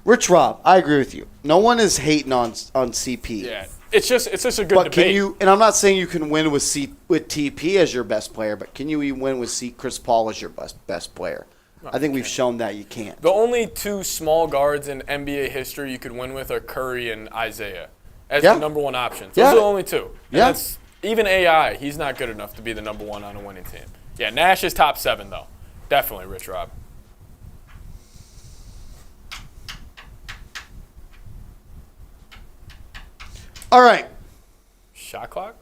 Rich Rob, I agree with you. No one is hating on CP. Yeah, it's just a good But debate. can you? And I'm not saying you can win with TP as your best player, but can you even win with Chris Paul as your best player? I think we've shown that you can't. The only 2 small guards in NBA history you could win with are Curry and Isaiah as Yeah. the number 1 options. Yeah. Those are the only 2. And Yeah. that's, even AI, he's not good enough to be the number 1 on a winning team. Yeah, Nash is top 7 though. Definitely, Rich Rob. All right. Shot clock?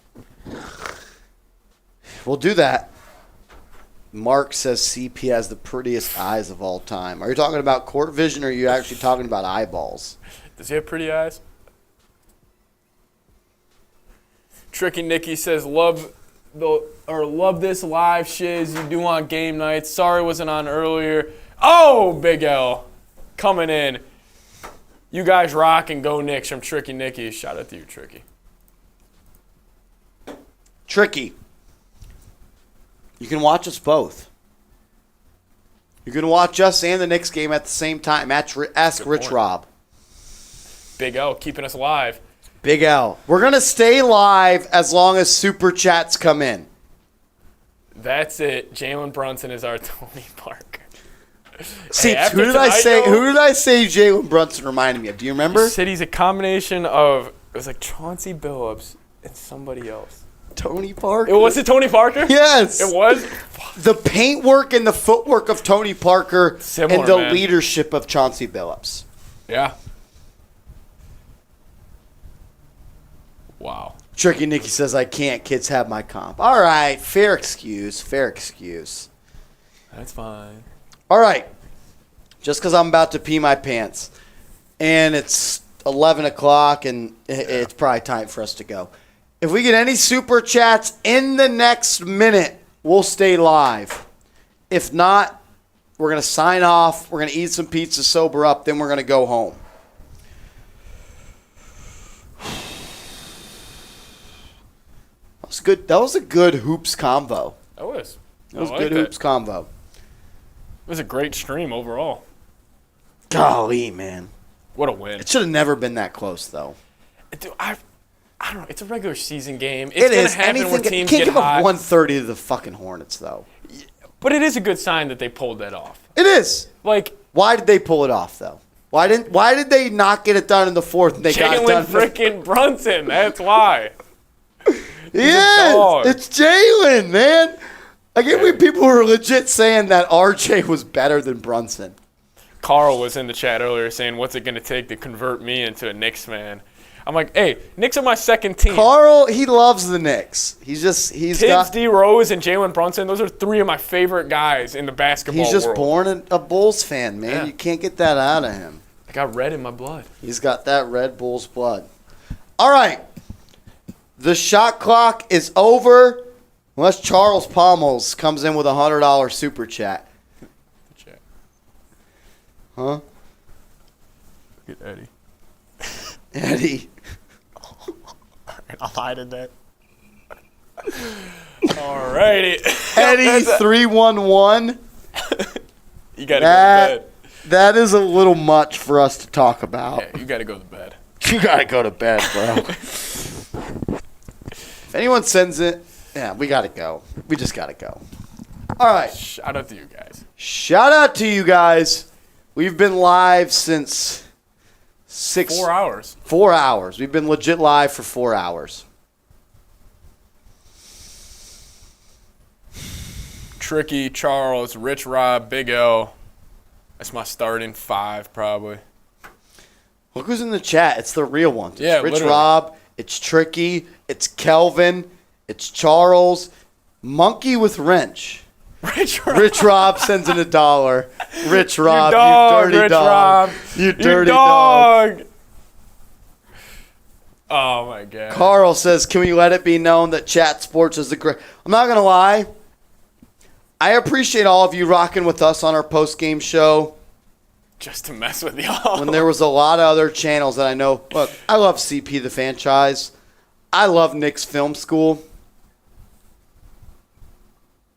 We'll do that. Mark says CP has the prettiest eyes of all time. Are you talking about court vision or are you actually talking about eyeballs? Does he have pretty eyes? Tricky Nicky says, love this live shiz you do on game nights. Sorry wasn't on earlier. Oh, Big L coming in. You guys rock and go Knicks from Tricky Nicky. Shout out to you, Tricky. Tricky. You can watch us both. You can watch us and the Knicks game at the same time. Ask Rich Rob. Big L keeping us live. Big L. We're going to stay live as long as super chats come in. That's it. Jalen Brunson is our Tony Parker. See, Hey, who did I say Jalen Brunson reminded me of? Do you remember? He said he's a combination of, it was like Chauncey Billups and somebody else. Tony Parker? Was it Tony Parker? Yes. It was? The paintwork and the footwork of Tony Parker Similar, and the man. leadership of Chauncey Billups. Yeah. Wow. Tricky Nicky says, I can't. Kids have my comp. All right. Fair excuse. Fair excuse. That's fine. All right. Just because I'm about to pee my pants. And it's 11 o'clock and it's probably time for us to go. If we get any super chats in the next minute, we'll stay live. If not, we're going to sign off. We're going to eat some pizza, sober up. Then we're going to go home. That was good. That was a good hoops convo. That was. That was good hoops convo. It was a great stream overall. Golly, man. What a win. It should have never been that close, though. Dude, I don't know. It's a regular season game. It's It going is. to happen where You teams can't get give up hot. 130 to the fucking Hornets, though. But it is a good sign that they pulled that off. It is. Like, Why did they pull it off, though? Why did they not get it done in the fourth? And they got it done. Jalen freaking Brunson. That's why. Yes, it's Jalen, man. I get when people were legit saying that RJ was better than Brunson. Carl was in the chat earlier saying, what's it going to take to convert me into a Knicks fan? I'm like, hey, Knicks are my second team. Carl, he loves the Knicks. He's Tibbs, got. D. Rose, and Jalen Brunson, those are three of my favorite guys in the basketball He's just world. born a Bulls fan, man. Yeah. You can't get that out of him. I got red in my blood. He's got that Red Bulls blood. All right. The shot clock is over unless Charles Pommels comes in with a $100 super chat. Huh? Look at Eddie. Eddie. I lied in that. Alrighty. Eddie 311. You got to go to bed. That is a little much for us to talk about. Yeah, you got to go to bed. You got to go to bed, bro. If anyone sends it, yeah, we got to go. We just got to go. All right. Shout out to you guys. Shout out to you guys. We've been live since 4 hours. 4 hours. We've been legit live for 4 hours. Tricky, Charles, Rich Rob, Big L. That's my starting five, probably. Look who's in the chat. It's the real ones. It's Yeah, Rich literally. Rob. It's Tricky. It's Kelvin. It's Charles. Monkey with Wrench. Rich Rob sends in $1. Rich Rob, dog, you dirty Rich dog. Rob. You dirty dog. Oh, my God. Carl says, can we let it be known that Chat Sports is the great... I'm not going to lie. I appreciate all of you rocking with us on our post-game show. Just to mess with y'all. When there was a lot of other channels that I know. Look, I love CP the franchise. I love Knicks Film School.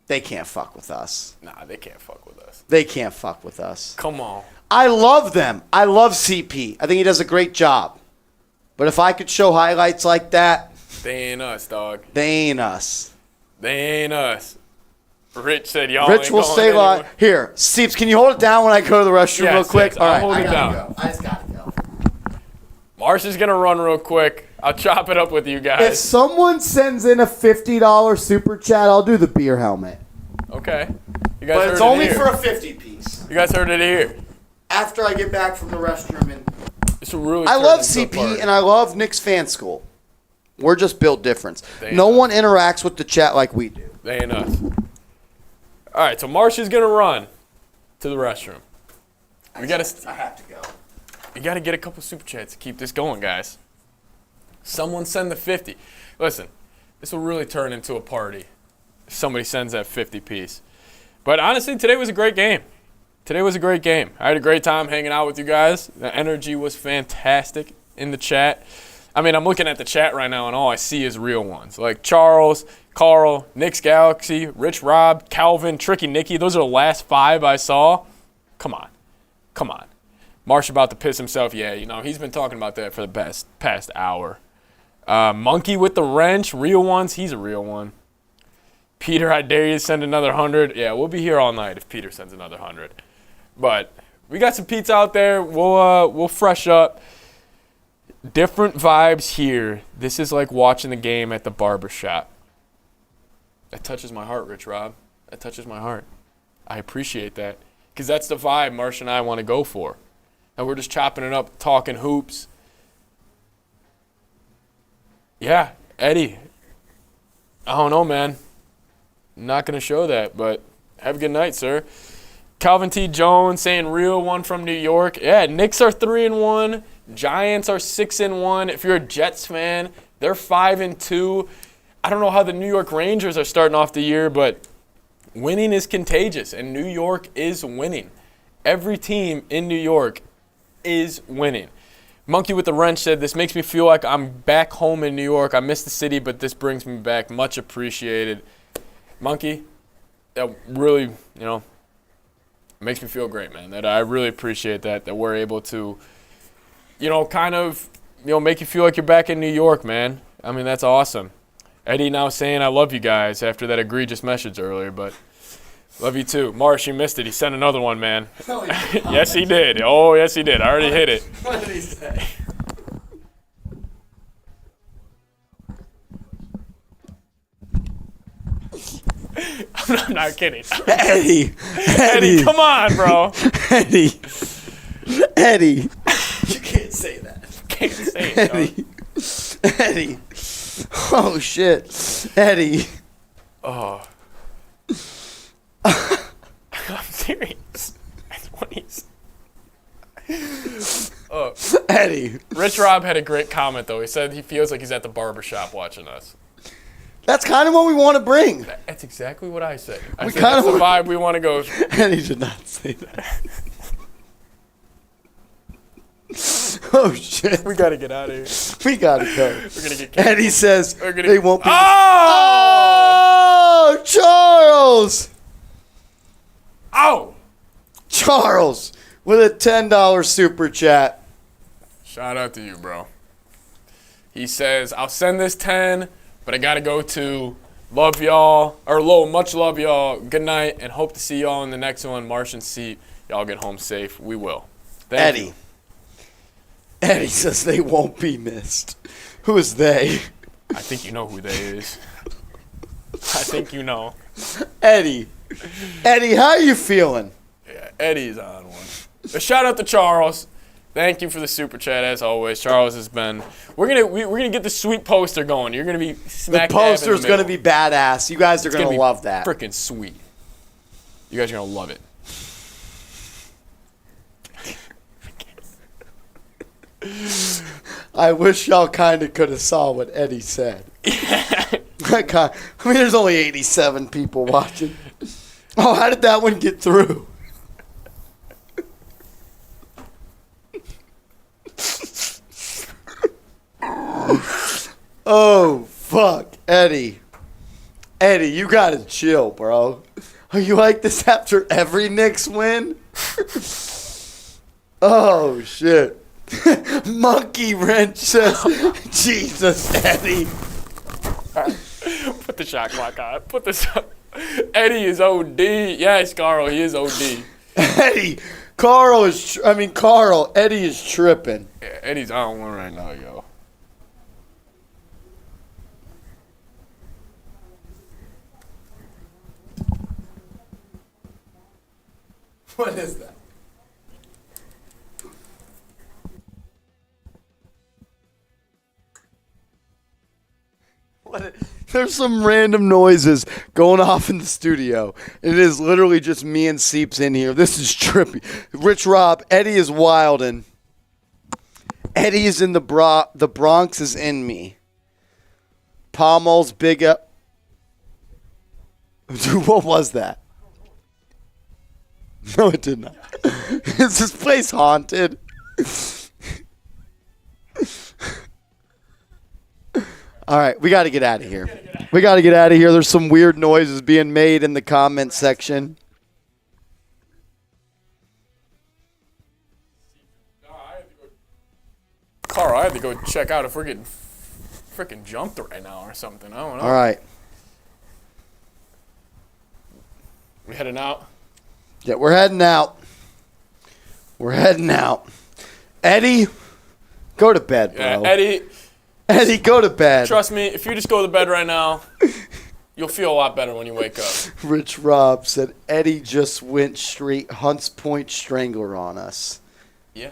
They can't fuck with us. Nah, they can't fuck with us. They can't fuck with us. Come on. I love them. I love CP. I think he does a great job. But if I could show highlights like that, They ain't us, dog. they ain't us. They ain't us. Rich said y'all Rich ain't will going stay anywhere. live. Here, Seeps, can you hold it down when I go to the restroom Yes, real quick? yes, I'll hold I it gotta down. go. I just gotta go. Marsh is going to run real quick. I'll chop it up with you If guys. someone sends in a $50 super chat, I'll do the beer helmet. Okay. You guys But heard it's it only here. for a 50 piece. You guys heard it here. After I get back from the restroom. And It's really I love turned into a CP party. and I love Knicks Fan School. We're just built different. They No ain't one interacts with the chat like we do. They ain't us. All right, so Marsh is going to run to the restroom. I have to go. You got to get a couple super chats to keep this going, guys. Someone send the 50. Listen, this will really turn into a party if somebody sends that 50 piece. But honestly, today was a great game. Today was a great game. I had a great time hanging out with you guys. The energy was fantastic in the chat. I mean, I'm looking at the chat right now, and all I see is real ones. Like Charles, Carl, Knicks Galaxy, Rich Rob, Calvin, Tricky Nicky. Those are the last 5 I saw. Come on. Come on. Marsh about to piss himself. Yeah, you know, he's been talking about that for the past hour. Monkey with the wrench, real ones. He's a real one. Peter, I dare you to send another 100. Yeah, we'll be here all night if Peter sends another 100. But we got some pizza out there. We'll fresh up. Different vibes here. This is like watching the game at the barbershop. That touches my heart, Rich Rob. That touches my heart. I appreciate that. Because that's the vibe Marsh and I want to go for. And we're just chopping it up, talking hoops. Yeah, Eddie. I don't know, man. I'm not going to show that, but have a good night, sir. Calvin T. Jones saying real one from New York. Yeah, Knicks are 3-1. Giants are 6-1. If you're a Jets fan, they're 5-2. I don't know how the New York Rangers are starting off the year, but winning is contagious, and New York is winning. Every team in New York is winning. Monkey with the wrench said, this makes me feel like I'm back home in New York. I miss the city, but this brings me back. Much appreciated. Monkey, that really, you know, makes me feel great, man. That I really appreciate that we're able to, you know, kind of, you know, make you feel like you're back in New York, man. I mean, that's awesome. Eddie now saying I love you guys after that egregious message earlier, but love you too. Marsh, you missed it. He sent another one, man. No, Yes, he did. Oh, yes, he did. I already hit it. What did he say? I'm not kidding. Eddie, come on, bro. Eddie, you can't say that. Can't say it, dog. Eddie. Oh shit, Eddie. Oh. I'm serious. That's what he's. Oh. Eddie. Rich Rob had a great comment though. He said he feels like he's at the barbershop watching us. That's kind of what we want to bring. That's exactly what I said. I We said kinda that's the want- vibe we want to go. Eddie did not say that. Oh shit. We got to get out of here. We gotta go. We're going to get Eddie says We're gonna they get- won't be. Oh! Oh, Charles! Oh! Charles with a $10 super chat. Shout out to you, bro. He says, I'll send this 10, but I got to go to love y'all, or low, much love y'all. Good night, and hope to see y'all in the next one. Martian seat. Y'all get home safe. We will. Thank Eddie. you. Eddie says they won't be missed. Who is they? I think you know who they is. I think you know. Eddie. Eddie, how you feeling? Yeah, Eddie's on one. But shout out to Charles. Thank you for the super chat as always. Charles has been. We're gonna get the sweet poster going. You're gonna be The smack poster's gonna be badass. You guys are gonna love that. Freaking sweet. You guys are gonna love it. I wish y'all kind of could have saw what Eddie said. I mean, there's only 87 people watching. Oh, how did that one get through? Oh, fuck. Eddie. Eddie, you gotta chill, bro. Are you like this after every Knicks win? Oh, shit. Monkey Wrench says, Jesus, Eddie. Put the shot clock on. Put the shot. Eddie is OD. Yes, Carl, he is OD. Eddie. Carl, Eddie is tripping. Yeah, Eddie's on one right now, yo. What is that? There's some random noises going off in the studio. It is literally just me and Seeps in here. This is trippy. Rich Rob, Eddie is wildin'. Eddie is in the Bronx is in me. Pommel's big up. Dude, what was that? No, it did not. Is this place haunted? All right, we got to get out of here. There's some weird noises being made in the comment section. Carl, I had to go check out if we're getting freaking jumped right now or something. I don't know. All right. We heading out? Yeah, we're heading out. Eddie, go to bed, bro. Yeah, Eddie, go to bed. Trust me, if you just go to bed right now, you'll feel a lot better when you wake up. Rich Rob said Eddie just went straight Hunts Point Strangler on us. Yeah.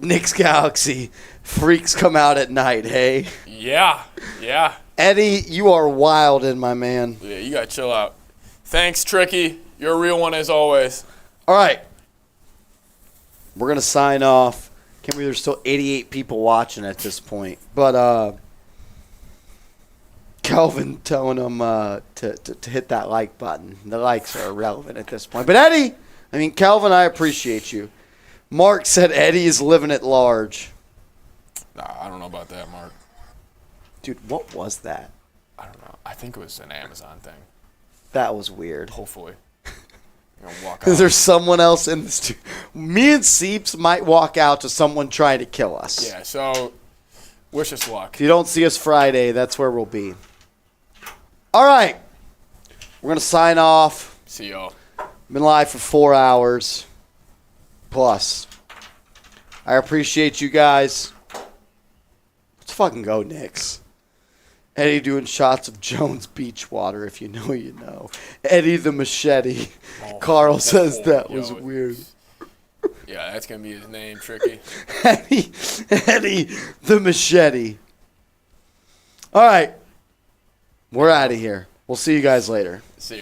Knicks Galaxy. Freaks come out at night, hey? Yeah. Eddie, you are wild in my man. Yeah, you got to chill out. Thanks, Tricky. You're a real one as always. All right. We're going to sign off. Can't believe there's still 88 people watching at this point. But Kelvin telling them to hit that like button. The likes are irrelevant at this point. But Eddie, Kelvin, I appreciate you. Mark said Eddie is living at large. Nah, I don't know about that, Mark. Dude, what was that? I don't know. I think it was an Amazon thing. That was weird. Hopefully. Walk Because out. there's someone else in the studio. Me and Seeps might walk out to someone trying to kill us. Yeah, so wish us luck. If you don't see us Friday, that's where we'll be. All right. We're going to sign off. See y'all. Been live for 4 hours plus. I appreciate you guys. Let's fucking go, Knicks. Eddie doing shots of Jones Beach water. If you know, you know. Eddie the Machete. Carl says that was weird. Yeah, that's going to be his name, Tricky. Eddie the Machete. All right. We're out of here. We'll see you guys later.